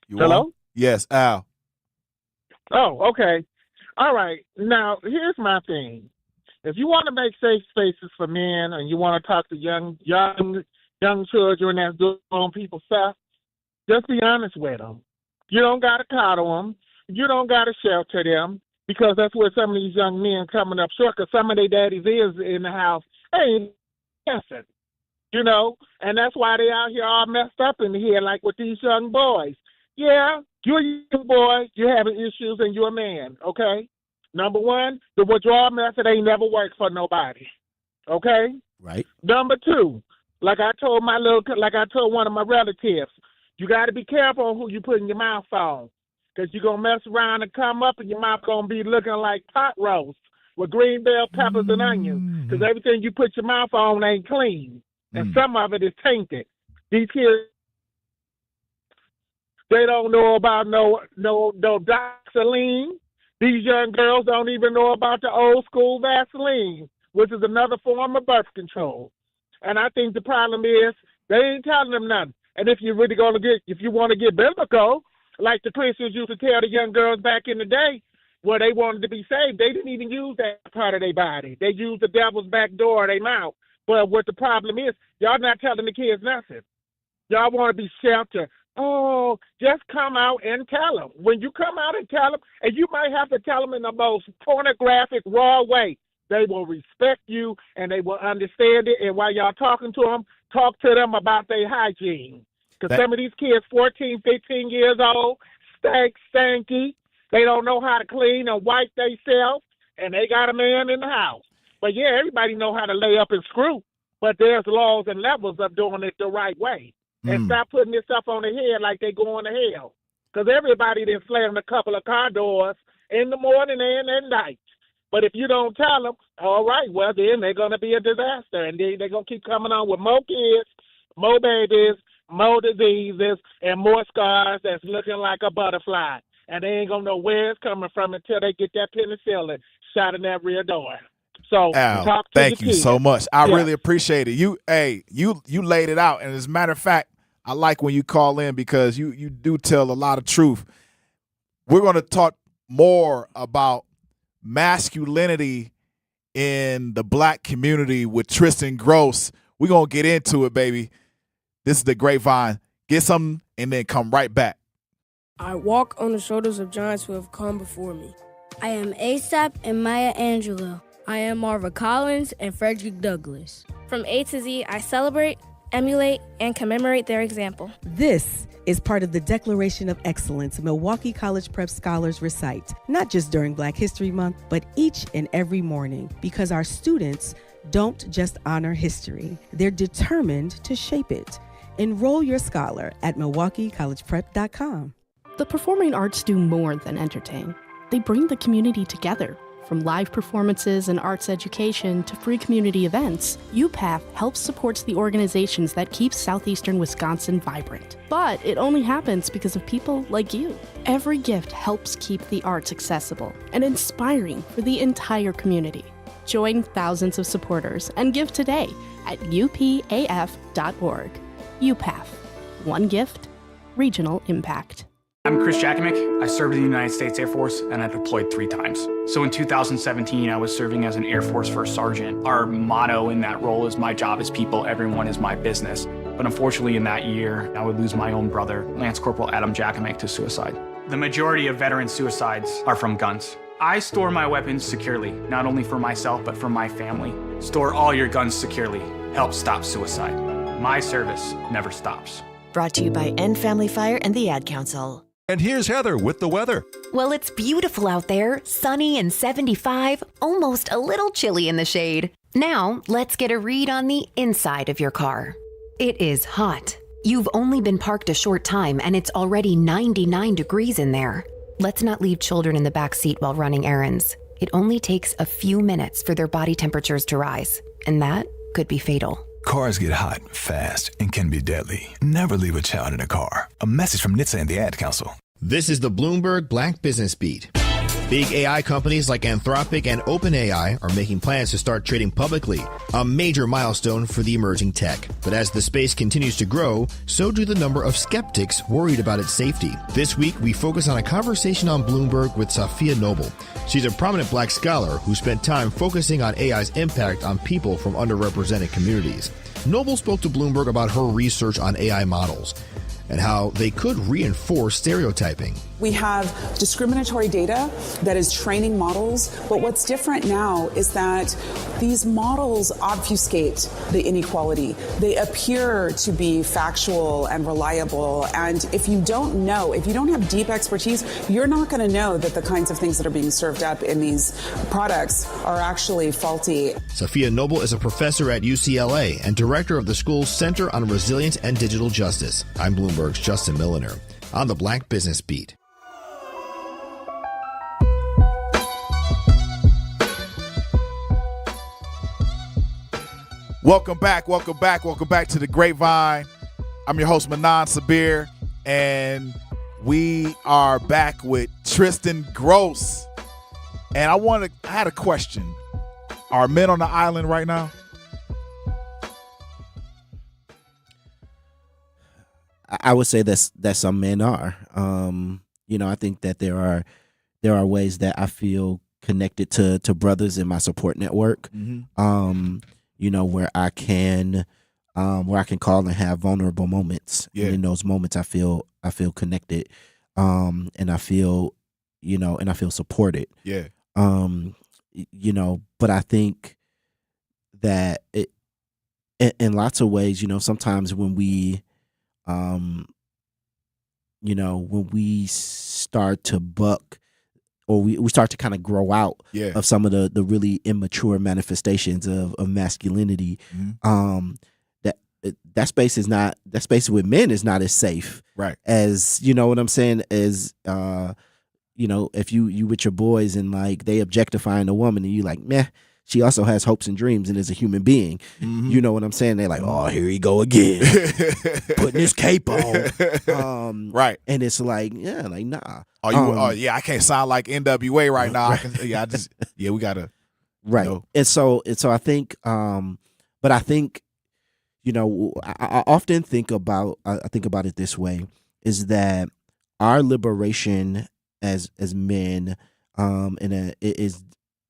You Hello? on? Yes, Al. Oh, okay. All right. Now, here's my thing. If you want to make safe spaces for men and you want to talk to young children that's doing people's stuff, just be honest with them. You don't got to coddle them. You don't got to shelter them, because that's where some of these young men coming up short, because some of their daddies is in the house. Hey, listen, you know, and that's why they out here all messed up in here, like with these young boys. Yeah, you're a young boy, you're having issues, and you're a man, okay? Number one, the withdrawal method ain't never worked for nobody, okay? Right. Number two, like I told one of my relatives, you got to be careful on who you put in your mouth on, because you're going to mess around and come up and your mouth going to be looking like pot roast with green bell peppers and onions, because everything you put your mouth on ain't clean, and some of it is tainted. These kids, they don't know about no Vaseline. These young girls don't even know about the old school Vaseline, which is another form of birth control. And I think the problem is they ain't telling them nothing. And if you want to get biblical, like the Christians used to tell the young girls back in the day, where they wanted to be saved, they didn't even use that part of their body. They used the devil's back door of their mouth. But what the problem is, y'all not telling the kids nothing. Y'all want to be sheltered. Oh, just come out and tell them. When you come out and tell them, and you might have to tell them in the most pornographic, raw way, they will respect you and they will understand it. And while y'all talking to them, talk to them about their hygiene. Because some of these kids, 14, 15 years old, stanky. They don't know how to clean and wipe themselves, and they got a man in the house. But, yeah, everybody know how to lay up and screw, but there's laws and levels of doing it the right way. And stop putting this stuff on the head like they going to hell. Because everybody done slammed a couple of car doors in the morning and at night. But if you don't tell them, all right, well, then they're going to be a disaster. And then they're going to keep coming on with more kids, more babies, more diseases, and more scars that's looking like a butterfly. And they ain't going to know where it's coming from until they get that penicillin shot in that rear door. So, Al, thank you so much. I really appreciate it. You laid it out. And as a matter of fact, I like when you call in because you do tell a lot of truth. We're going to talk more about masculinity in the black community with Tristan Gross. We're going to get into it, baby. This is the Grapevine. Get something and then come right back. I walk on the shoulders of giants who have come before me. I am ASAP and Maya Angelou. I am Marva Collins and Frederick Douglass. From A to Z, I celebrate, emulate, and commemorate their example. This is part of the Declaration of Excellence Milwaukee College Prep Scholars recite, not just during Black History Month, but each and every morning, because our students don't just honor history, they're determined to shape it. Enroll your scholar at MilwaukeeCollegePrep.com. The performing arts do more than entertain. They bring the community together. From live performances and arts education to free community events, UPath helps support the organizations that keep southeastern Wisconsin vibrant. But it only happens because of people like you. Every gift helps keep the arts accessible and inspiring for the entire community. Join thousands of supporters and give today at upaf.org. UPath. One gift, regional impact. I'm Chris Jackamick. I served in the United States Air Force and I deployed 3 times. So in 2017, I was serving as an Air Force First Sergeant. Our motto in that role is my job is people, everyone is my business. But unfortunately in that year, I would lose my own brother, Lance Corporal Adam Jackamick, to suicide. The majority of veteran suicides are from guns. I store my weapons securely, not only for myself, but for my family. Store all your guns securely. Help stop suicide. My service never stops. Brought to you by End Family Fire and the Ad Council. And here's Heather with the weather. Well, it's beautiful out there, sunny and 75, almost a little chilly in the shade. Now, let's get a read on the inside of your car. It is hot. You've only been parked a short time and it's already 99 degrees in there. Let's not leave children in the back seat while running errands. It only takes a few minutes for their body temperatures to rise, and that could be fatal. Cars get hot fast and can be deadly. Never leave a child in a car. A message from NHTSA and the Ad Council. This is the Bloomberg Black Business Beat. Big AI companies like Anthropic and OpenAI are making plans to start trading publicly, a major milestone for the emerging tech. But as the space continues to grow, so do the number of skeptics worried about its safety. This week, we focus on a conversation on Bloomberg with Sophia Noble. She's a prominent black scholar who spent time focusing on AI's impact on people from underrepresented communities. Noble spoke to Bloomberg about her research on AI models and how they could reinforce stereotyping. We have discriminatory data that is training models, but what's different now is that these models obfuscate the inequality. They appear to be factual and reliable, and if you don't know, if you don't have deep expertise, you're not going to know that the kinds of things that are being served up in these products are actually faulty. Sophia Noble is a professor at UCLA and director of the school's Center on Resilience and Digital Justice. I'm Bloomberg's Justin Milliner on the Black Business Beat. Welcome back to the Grapevine. I'm your host, Manan Sabir, and we are back with Tristan Gross. And I had a question. Are men on the island right now? I would say that some men are. I think that there are ways that I feel connected to brothers in my support network. Mm-hmm. Where I can call and have vulnerable moments. Yeah. And in those moments I feel connected. And I feel supported. Yeah. But I think that in lots of ways, sometimes when we when we start to buck or we start to kind of grow out of some of the really immature manifestations of masculinity, that space with men is not as safe, right? As what I'm saying is, if you with your boys and like they objectifying a woman and you like, meh, she also has hopes and dreams and is a human being. Mm-hmm. You know what I'm saying? They're like, oh, here he go again, putting his cape on, right? And it's like, yeah, like nah. I can't sound like NWA right now. We gotta, right. And so I think, but I think, I often think about it this way: is that our liberation as men,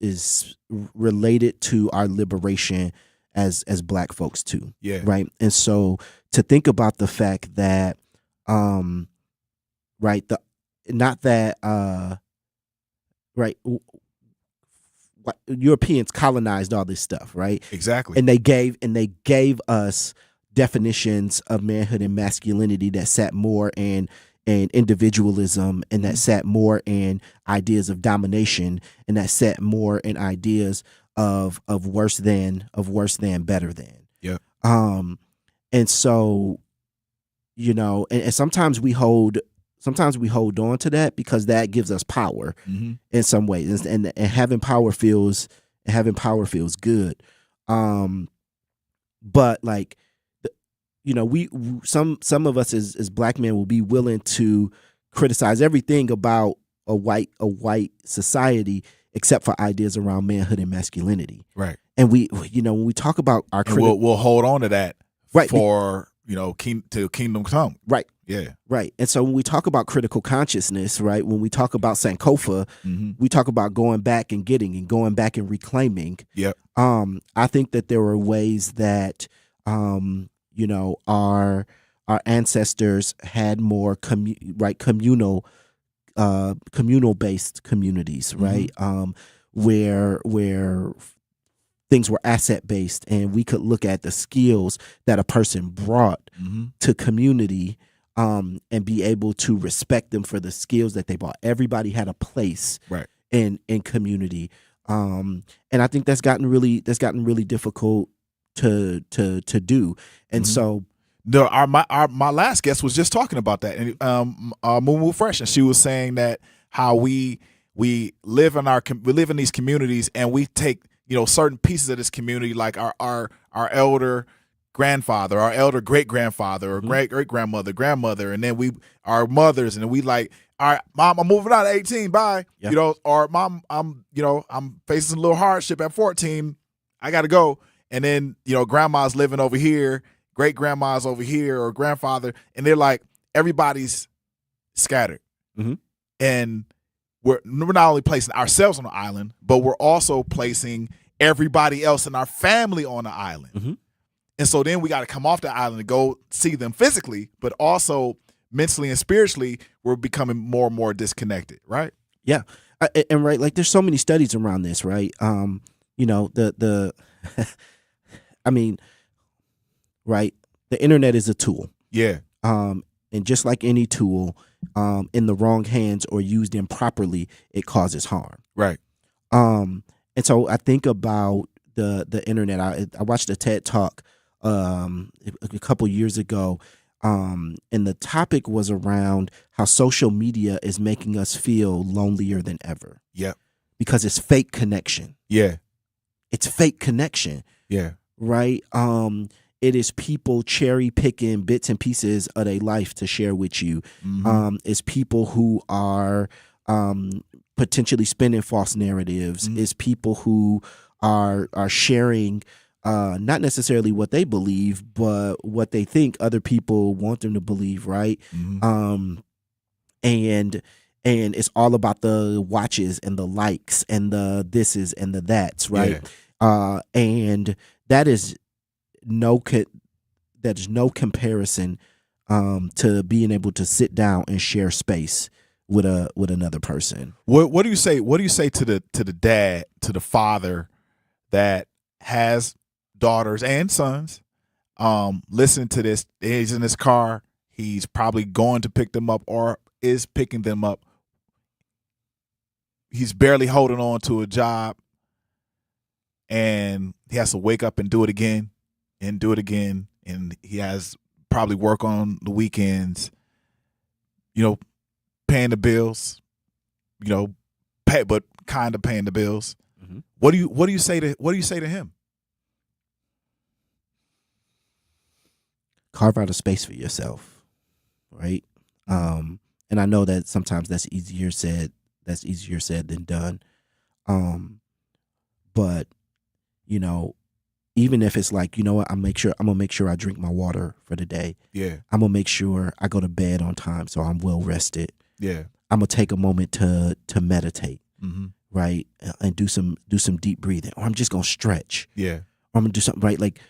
is related to our liberation as black folks too. Yeah. Right. And so to think about the fact that, Europeans colonized all this stuff, right? Exactly. And they gave us definitions of manhood and masculinity that sat more in individualism, and that sat more in ideas of domination, and that sat more in ideas of worse than, better than. Yeah. And so, and sometimes we hold on to that because that gives us power in some ways, and having power feels good. But like, some of us as black men will be willing to criticize everything about a white society except for ideas around manhood and masculinity. Right. And when we talk about our we'll hold on to that, right, for till kingdom come. Right. Yeah. Right. And so when we talk about critical consciousness, right, when we talk about Sankofa, we talk about going back and getting and going back and reclaiming. Yep. I think that there are ways that our ancestors had more communal communal based communities, right? Where things were asset based, and we could look at the skills that a person brought to community, and be able to respect them for the skills that they brought. Everybody had a place in community, and I think that's gotten really difficult to do. And so my last guest was just talking about that, and Maimouna Fresh, and she was saying that how we live in these communities, and we take certain pieces of this community, like our elder grandfather, our elder great grandfather, or great grandmother, grandmother, and then our mothers, and we like, all right, mom, I'm moving out at 18, bye. Or mom, I'm facing a little hardship at 14, I gotta go. And then grandma's living over here, great grandma's over here, or grandfather, and they're like, everybody's scattered, and we're not only placing ourselves on the island, but we're also placing everybody else in our family on the island. And so then we got to come off the island and go see them physically, but also mentally and spiritually, we're becoming more and more disconnected, right? Yeah. And right, like there's so many studies around this, right? The I mean, right, the internet is a tool. Yeah. And just like any tool, in the wrong hands or used improperly, it causes harm. Right. And so I think about the internet. I watched a TED Talk a couple years ago, and the topic was around how social media is making us feel lonelier than ever. Yeah. Because it's fake connection. Yeah. It's fake connection. Yeah. Right. It is people cherry picking bits and pieces of their life to share with you. It's people who are potentially spinning false narratives. It's people who are sharing not necessarily what they believe, but what they think other people want them to believe, right? And it's all about the watches and the likes and the thises and the that's, right? Yeah. And that is no comparison to being able to sit down and share space with another person. What do you say? What do you say to the dad, to the father that has daughters and sons? Listen to this. He's in his car. He's probably going to pick them up or is picking them up. He's barely holding on to a job, and he has to wake up and do it again. And do it again, and he has probably work on the weekends, paying the bills, but kind of paying the bills. What do you say to him? Carve out a space for yourself, right? And I know that sometimes that's easier said than done. But even if it's like, I'm gonna make sure I drink my water for the day. Yeah. I'm gonna make sure I go to bed on time so I'm well rested. Yeah. I'm gonna take a moment to meditate, right, and do some deep breathing, or I'm just gonna stretch. Yeah. Or I'm gonna do something, right? Like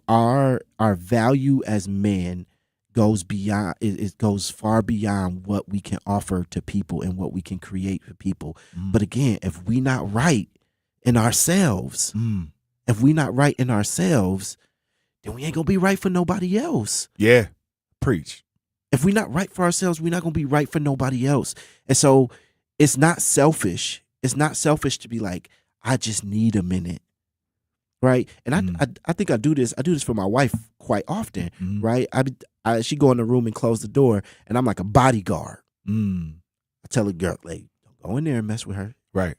our value as men goes beyond. It goes far beyond what we can offer to people and what we can create for people. But again, if we not right in ourselves, then we ain't gonna be right for nobody else. Yeah. Preach. If we're not right for ourselves, we're not gonna be right for nobody else. And so it's not selfish. It's not selfish to be like, I just need a minute. Right. And I think I do this for my wife quite often. Right. She go in the room and close the door, and I'm like a bodyguard. I tell the girl, like, don't go in there and mess with her. Right.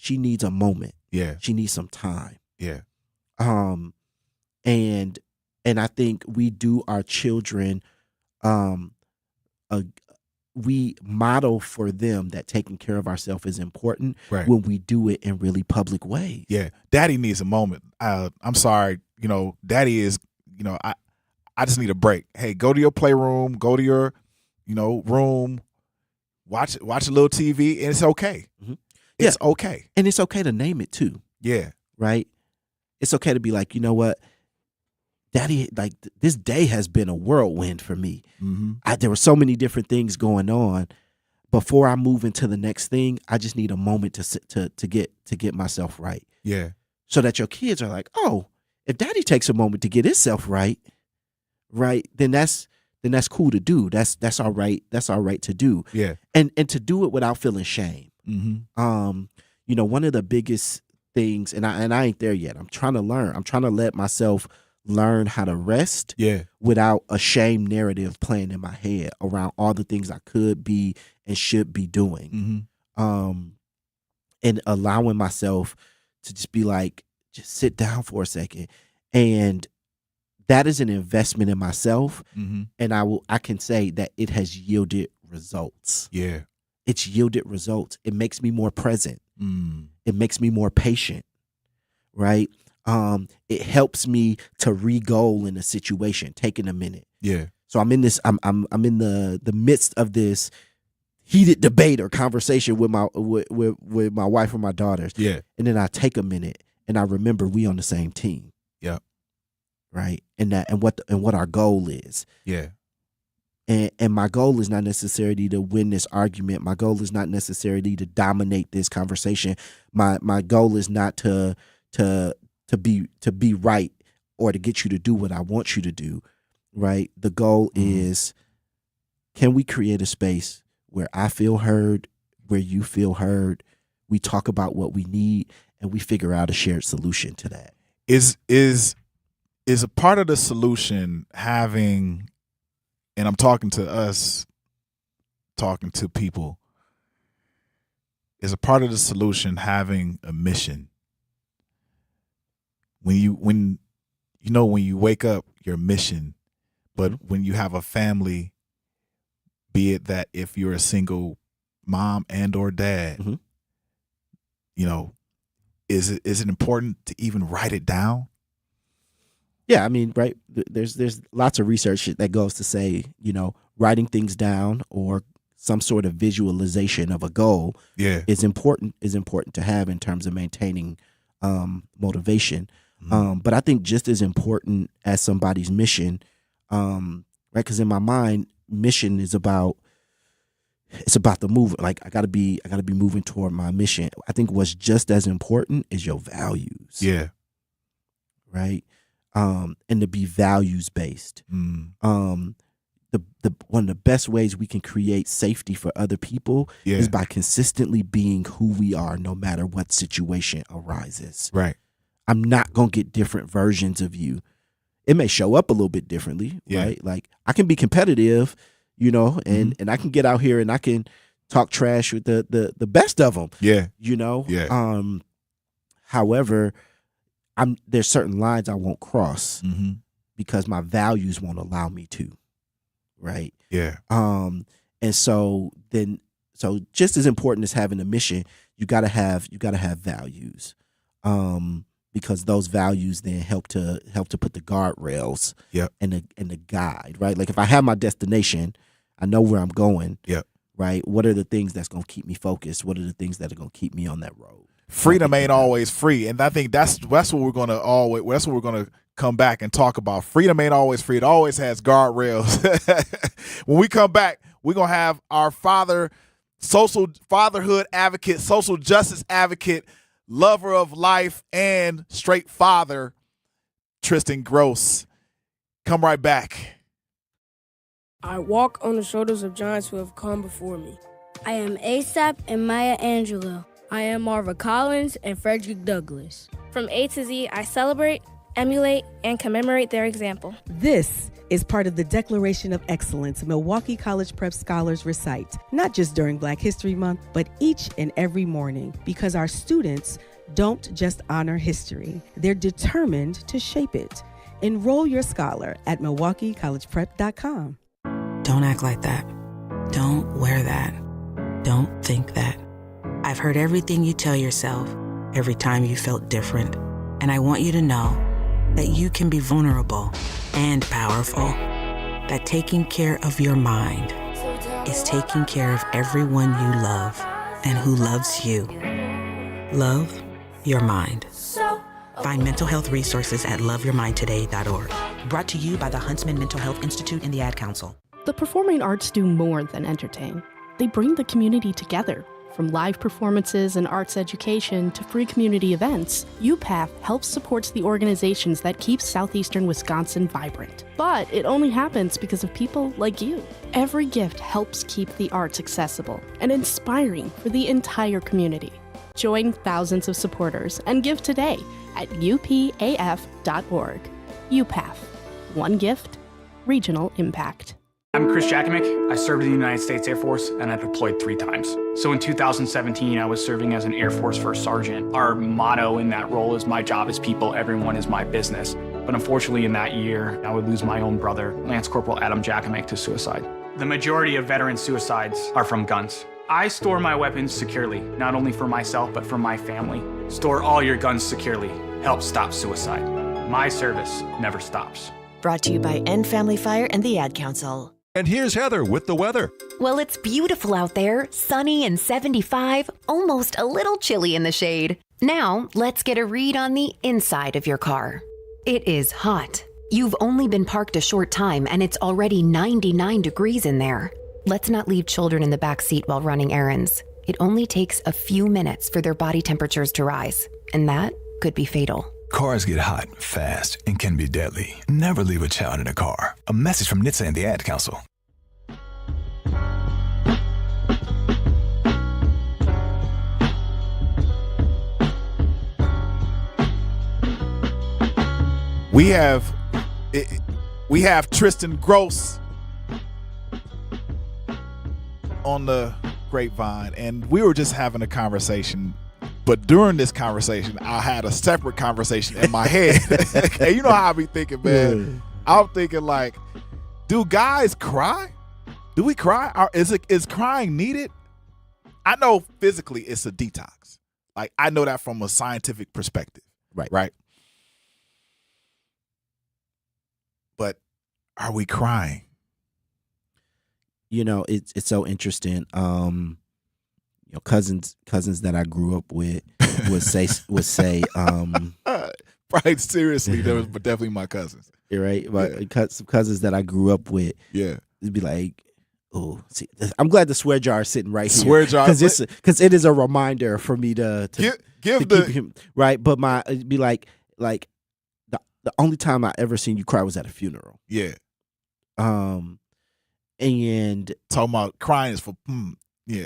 She needs a moment. Yeah. She needs some time. Yeah. And I think we do our children, we model for them that taking care of ourselves is important when we do it in really public ways. Yeah. Daddy needs a moment. I'm sorry. Daddy is, I just need a break. Hey, go to your playroom, go to your, room, watch a little TV, and it's okay. It's okay. And it's okay to name it too. Yeah. Right? It's okay to be like, you know what? Daddy, like this day has been a whirlwind for me. Mm-hmm. There were so many different things going on. Before I move into the next thing, I just need a moment to get myself right. Yeah. So that your kids are like, oh, if Daddy takes a moment to get himself right, then that's cool to do. That's all right. That's all right to do. Yeah. And to do it without feeling shame. Mm-hmm. You know, one of the biggest things, and I ain't there yet. I'm trying to learn. I'm trying to let myself learn how to rest without a shame narrative playing in my head around all the things I could be and should be doing. And allowing myself to just be like, just sit down for a second. And that is an investment in myself. And I can say that it has yielded results. Yeah. It's yielded results. It makes me more present. It makes me more patient. Right? It helps me to re-goal in a situation, taking a minute. Yeah. So I'm in this, I'm in the midst of this heated debate or conversation with my wife or my daughters. Yeah. And then I take a minute and I remember we on the same team. Yeah. Right. And what our goal is. Yeah. And my goal is not necessarily to win this argument. My goal is not necessarily to dominate this conversation. My goal is not to be right or to get you to do what I want you to do. Right. The goal is, can we create a space where I feel heard, where you feel heard, we talk about what we need, and we figure out a shared solution to that. Is a part of the solution having, and I'm talking to us, talking to people, is a part of the solution having a mission? When you wake up, your mission, but when you have a family, be it that if you're a single mom and or dad, you know, is it important to even write it down? Yeah, I mean, right. There's lots of research that goes to say, you know, writing things down or some sort of visualization of a goal is important to have in terms of maintaining motivation. But I think just as important as somebody's mission, right? Because in my mind, mission is about the movement. Like I gotta be moving toward my mission. I think what's just as important is your values. Yeah. Right. And to be values based. The one of the best ways we can create safety for other people is by consistently being who we are, no matter what situation arises. Right. I'm not gonna get different versions of you. It may show up a little bit differently, right? Like I can be competitive, you know, and I can get out here and I can talk trash with the best of them. Yeah. You know. Yeah. However, there's certain lines I won't cross because my values won't allow me to. Right. Yeah. And so just as important as having a mission, you gotta have values. Because those values then help to put the guardrails and the guide, right? Like if I have my destination, I know where I'm going. Yep. Right. What are the things that's gonna keep me focused? What are the things that are gonna keep me on that road? Freedom ain't always free, and I think that's what we're gonna come back and talk about. Freedom ain't always free. It always has guardrails. When we come back, we're gonna have our fatherhood advocate, social justice advocate, lover of life, and straight father, Tristan Gross. Come right back. I walk on the shoulders of giants who have come before me. I am ASAP and Maya Angelou. I am Marva Collins and Frederick Douglass. From A to Z, I celebrate, emulate, and commemorate their example. This is part of the Declaration of Excellence Milwaukee College Prep Scholars recite, not just during Black History Month, but each and every morning, because our students don't just honor history, they're determined to shape it. Enroll your scholar at MilwaukeeCollegePrep.com. Don't act like that. Don't wear that. Don't think that. I've heard everything you tell yourself every time you felt different, and I want you to know that you can be vulnerable and powerful, that taking care of your mind is taking care of everyone you love and who loves you. Love your mind. Find mental health resources at loveyourmindtoday.org. Brought to you by the Huntsman Mental Health Institute and the Ad Council. The performing arts do more than entertain. They bring the community together. From live performances and arts education to free community events, UPath helps supports the organizations that keep southeastern Wisconsin vibrant. But it only happens because of people like you. Every gift helps keep the arts accessible and inspiring for the entire community. Join thousands of supporters and give today at upaf.org. UPath. One gift, regional impact. I'm Chris Jackamick. I served in the United States Air Force and I deployed 3 times. So in 2017, I was serving as an Air Force First Sergeant. Our motto in that role is my job is people, everyone is my business. But unfortunately in that year, I would lose my own brother, Lance Corporal Adam Jackamick, to suicide. The majority of veteran suicides are from guns. I store my weapons securely, not only for myself, but for my family. Store all your guns securely. Help stop suicide. My service never stops. Brought to you by End Family Fire and the Ad Council. And here's Heather with the weather. Well, it's beautiful out there, sunny and 75, almost a little chilly in the shade. Now, let's get a read on the inside of your car. It is hot. You've only been parked a short time and it's already 99 degrees in there. Let's not leave children in the back seat while running errands. It only takes a few minutes for their body temperatures to rise, and that could be fatal. Cars get hot fast and can be deadly. Never leave a child in a car. A message from NHTSA and the Ad Council. We have Tristan Gross on the Grapevine, and we were just having a conversation. But during this conversation, I had a separate conversation in my head. And you know how I be thinking, man. I'm thinking like, do guys cry? Do we cry? Or is crying needed? I know physically it's a detox. Like I know that from a scientific perspective. Right. But are we crying? You know, it's so interesting. You know, cousins that I grew up with would say right, seriously, there was definitely my cousins. Right, but some cousins that I grew up with, it'd be like, oh, see, I'm glad the swear jar is sitting right here. Swear jar, because it is a reminder for me to give keep him right. But it'd be like the only time I ever seen you cry was at a funeral. Yeah. And talking about crying is for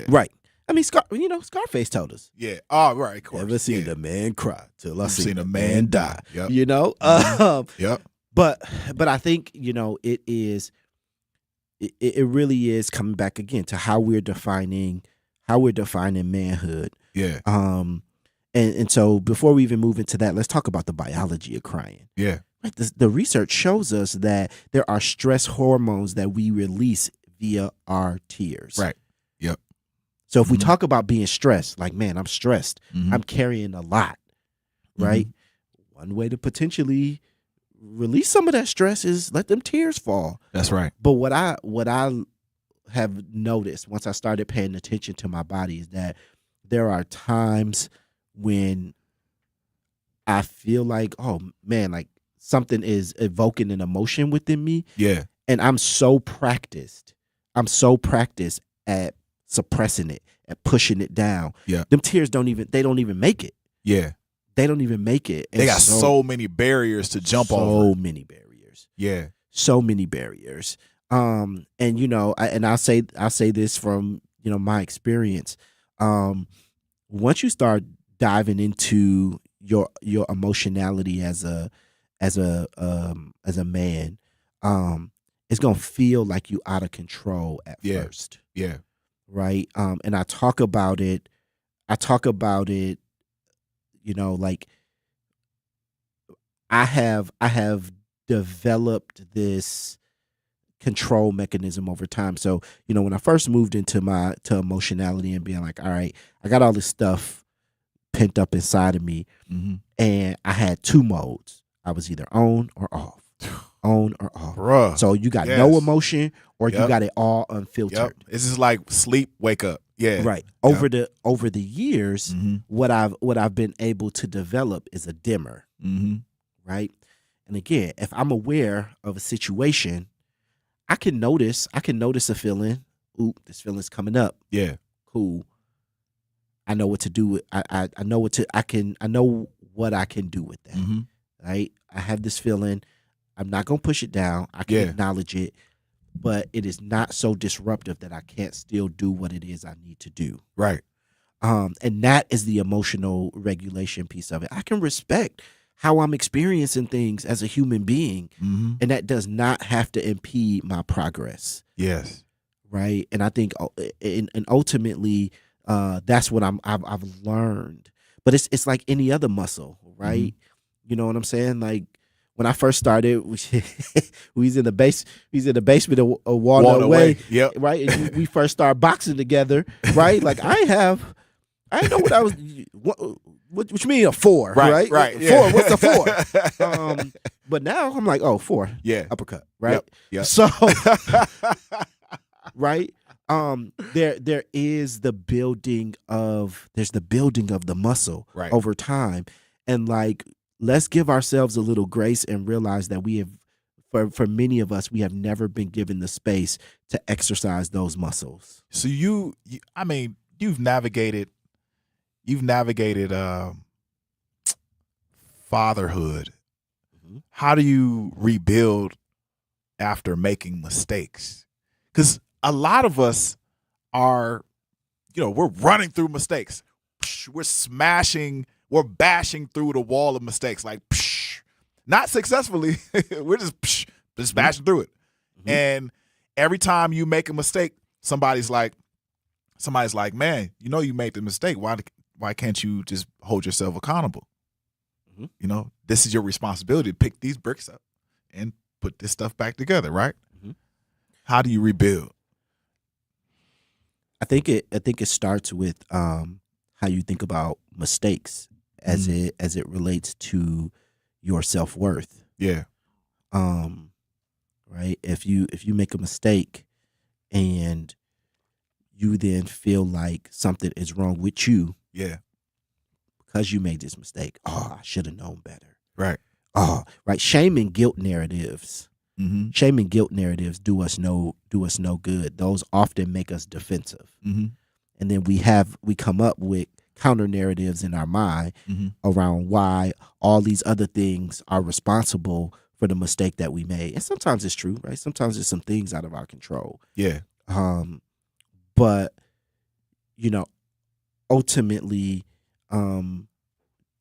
right. I mean, Scarface told us. Yeah. Oh, right. Of course. Never seen a man cry till I seen a man die. Yep. You know. Yep. But I think it really is coming back again to how we're defining manhood. Yeah. And so before we even move into that, let's talk about the biology of crying. Yeah. Right. The research shows us that there are stress hormones that we release via our tears. Right. Yep. So if we talk about being stressed, like, man, I'm stressed, I'm carrying a lot, right? One way to potentially release some of that stress is let them tears fall. That's right. But what I have noticed once I started paying attention to my body is that there are times when I feel like, oh man, like something is evoking an emotion within me. Yeah. And I'm so practiced at suppressing it, at pushing it down. Yeah. Them tears don't even make it. Yeah. They don't even make it. And they got so many barriers to jump over. So many barriers. Yeah. So many barriers. And I'll say this from, my experience. Once you start diving into your emotionality as a man, it's gonna feel like you out of control at first. Yeah. Right. And I talk about it, like I have developed this control mechanism over time. So, when I first moved into to emotionality and being like, all right, I got all this stuff pent up inside of me, and I had 2 modes. I was either on or off. On or off. Bruh. So you got no emotion or you got it all unfiltered. Yep. It's just like sleep, wake up. Yeah. Right. Over the years, what I've been able to develop is a dimmer. Mm-hmm. Right. And again, if I'm aware of a situation, I can notice a feeling. Ooh, this feeling's coming up. Yeah. Cool. I know what to do with I know what I can do with that. Mm-hmm. Right? I have this feeling. I'm not gonna push it down. I can acknowledge it, but it is not so disruptive that I can't still do what it is I need to do. Right. And that is the emotional regulation piece of it. I can respect how I'm experiencing things as a human being, and that does not have to impede my progress. Yes. Right. And I think, and ultimately, that's what I've learned. But it's like any other muscle, right? You know what I'm saying? Like when I first started, we was in the basement of Walnut Way. Yep. Right. And we first started boxing together. Right. Like I didn't know what I was. What you mean a 4? Right. Right. 4. Yeah. What's a 4? But now I'm like, oh, 4. Yeah. Uppercut. Right. Yep. So. Right. There is the building of the muscle over time, and like let's give ourselves a little grace and realize that we have, for many of us, we have never been given the space to exercise those muscles. So you've navigated fatherhood. How do you rebuild after making mistakes? Because a lot of us are, we're running through mistakes. We're bashing through the wall of mistakes, like, not successfully. We're just bashing through it. And every time you make a mistake, somebody's like, man, you made the mistake. Why can't you just hold yourself accountable? This is your responsibility to pick these bricks up and put this stuff back together, right? How do you rebuild? I think it starts with how you think about mistakes as it relates to your self-worth. Yeah. Right. If you make a mistake and you then feel like something is wrong with you. Yeah. Because you made this mistake. Oh, I should have known better. Right. Oh, right. Shame and guilt narratives. Shame and guilt narratives do us no good. Those often make us defensive. And then we come up with counter narratives in our mind around why all these other things are responsible for the mistake that we made. And sometimes it's true, right? Sometimes there's some things out of our control. Yeah. But ultimately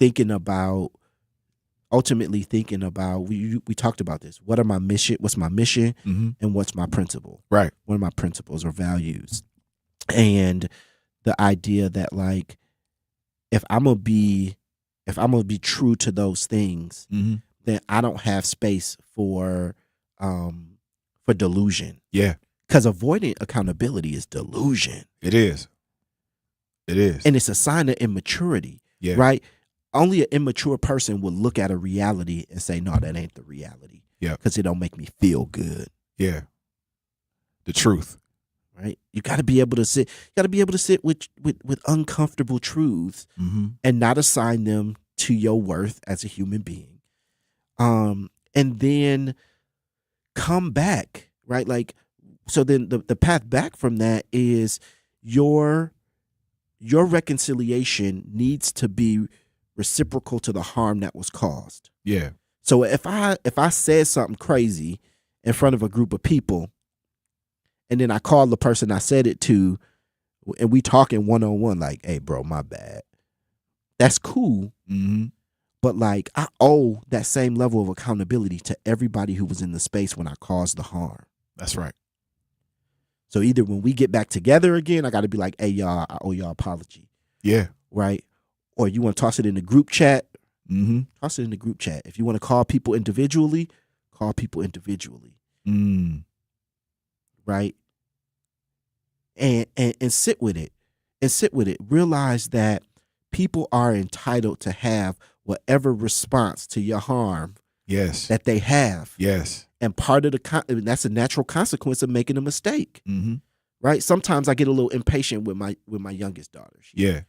thinking about we talked about this. What are my mission? What's my mission? And what's my principle? Right. What are my principles or values? And the idea that like if I'm gonna be true to those things, then I don't have space for delusion. Yeah. Because avoiding accountability is delusion. It is. And it's a sign of immaturity. Yeah. Right? Only an immature person will look at a reality and say, no, that ain't the reality. Yeah. Because it don't make me feel good. Yeah. The truth. Right? You gotta be able to sit with uncomfortable truths and not assign them to your worth as a human being. And then come back, right? Like, so then the path back from that is your reconciliation needs to be reciprocal to the harm that was caused. Yeah. So if I said something crazy in front of a group of people, and then I call the person I said it to, and we talking one-on-one, like, hey, bro, my bad. That's cool. But like, I owe that same level of accountability to everybody who was in the space when I caused the harm. That's right. So either when we get back together again, I got to be like, hey, y'all, I owe y'all apology. Yeah. Right? Or you want to toss it in the group chat? Toss it in the group chat. If you want to call people individually, call people individually. Right? And sit with it. And sit with it. Realize that people are entitled to have whatever response to your harm that they have. Yes. And part of that's a natural consequence of making a mistake. Right? Sometimes I get a little impatient with my youngest daughter.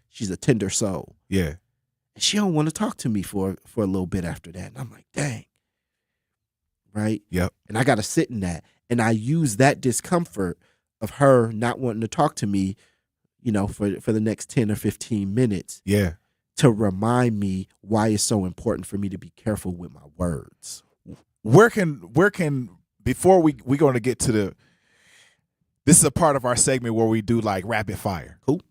She's a tender soul. Yeah. And she don't want to talk to me for a little bit after that. And I'm like, dang. right? Yep. And I got to sit in that. And I use that discomfort of her not wanting to talk to me, for the next 10 or 15 minutes. Yeah. To remind me why it's so important for me to be careful with my words. Where can before we're going to get to this is a part of our segment where we do like rapid fire. Cool.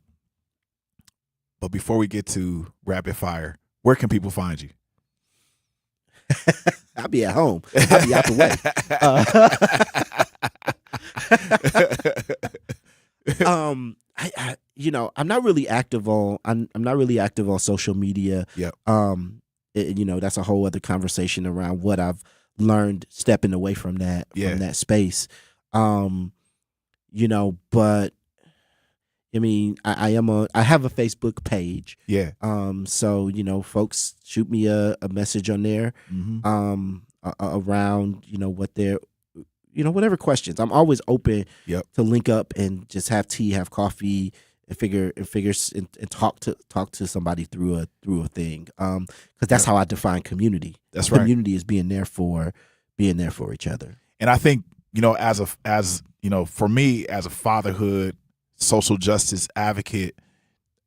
But before we get to rapid fire, where can people find you? I'll be at home. I'll be out the way. I'm not really active on. I'm not really active on social media. Yep. That's a whole other conversation around what I've learned stepping away from that from that space. But I mean, I have a Facebook page. Yeah. So folks shoot me a message on there. Mm-hmm. Around what they're whatever questions. I'm always open to link up and just have tea, have coffee, and figure and talk to somebody through a thing. Because that's how I define community. That's right. Community is being there for each other. And I think for me as a fatherhood, social justice advocate,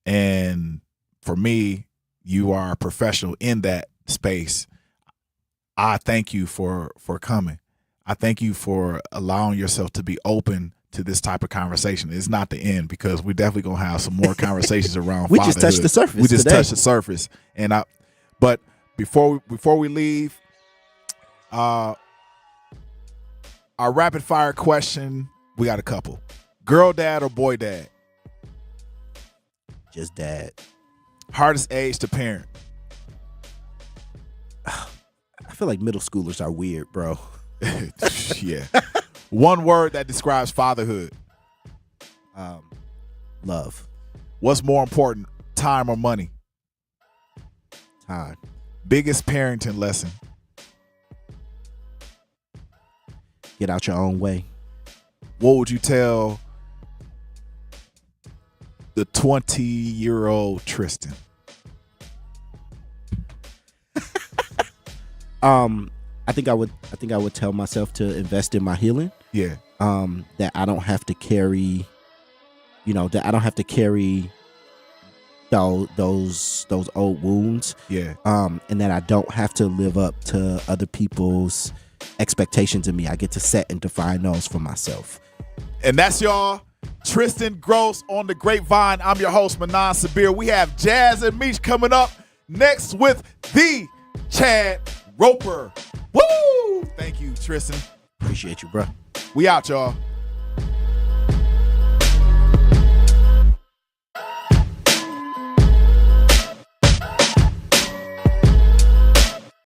and for me, you are a professional in that space. I thank you for coming. I thank you for allowing yourself to be open to this type of conversation. It's not the end, because we're definitely gonna have some more conversations around we fatherhood. just touched the surface. We just today. touched the surface. But before we leave, our rapid fire question, we got a couple. Girl dad or boy dad? Just dad. Hardest age to parent? I feel like middle schoolers are weird, bro. Yeah. One word that describes fatherhood? Love. What's more important, time or money? Time. Biggest parenting lesson? Get out your own way. What would you tell the 20-year-old Tristan? I think I would tell myself to invest in my healing. Yeah. That I don't have to carry, those old wounds. Yeah. And that I don't have to live up to other people's expectations of me. I get to set and define those for myself. And that's y'all. Tristan Gross on the Grapevine. I'm your host, Manan Sabir. We have Jazz and Mech coming up next with the Chad Roper. Woo! Thank you, Tristan. Appreciate you, bro. We out, y'all.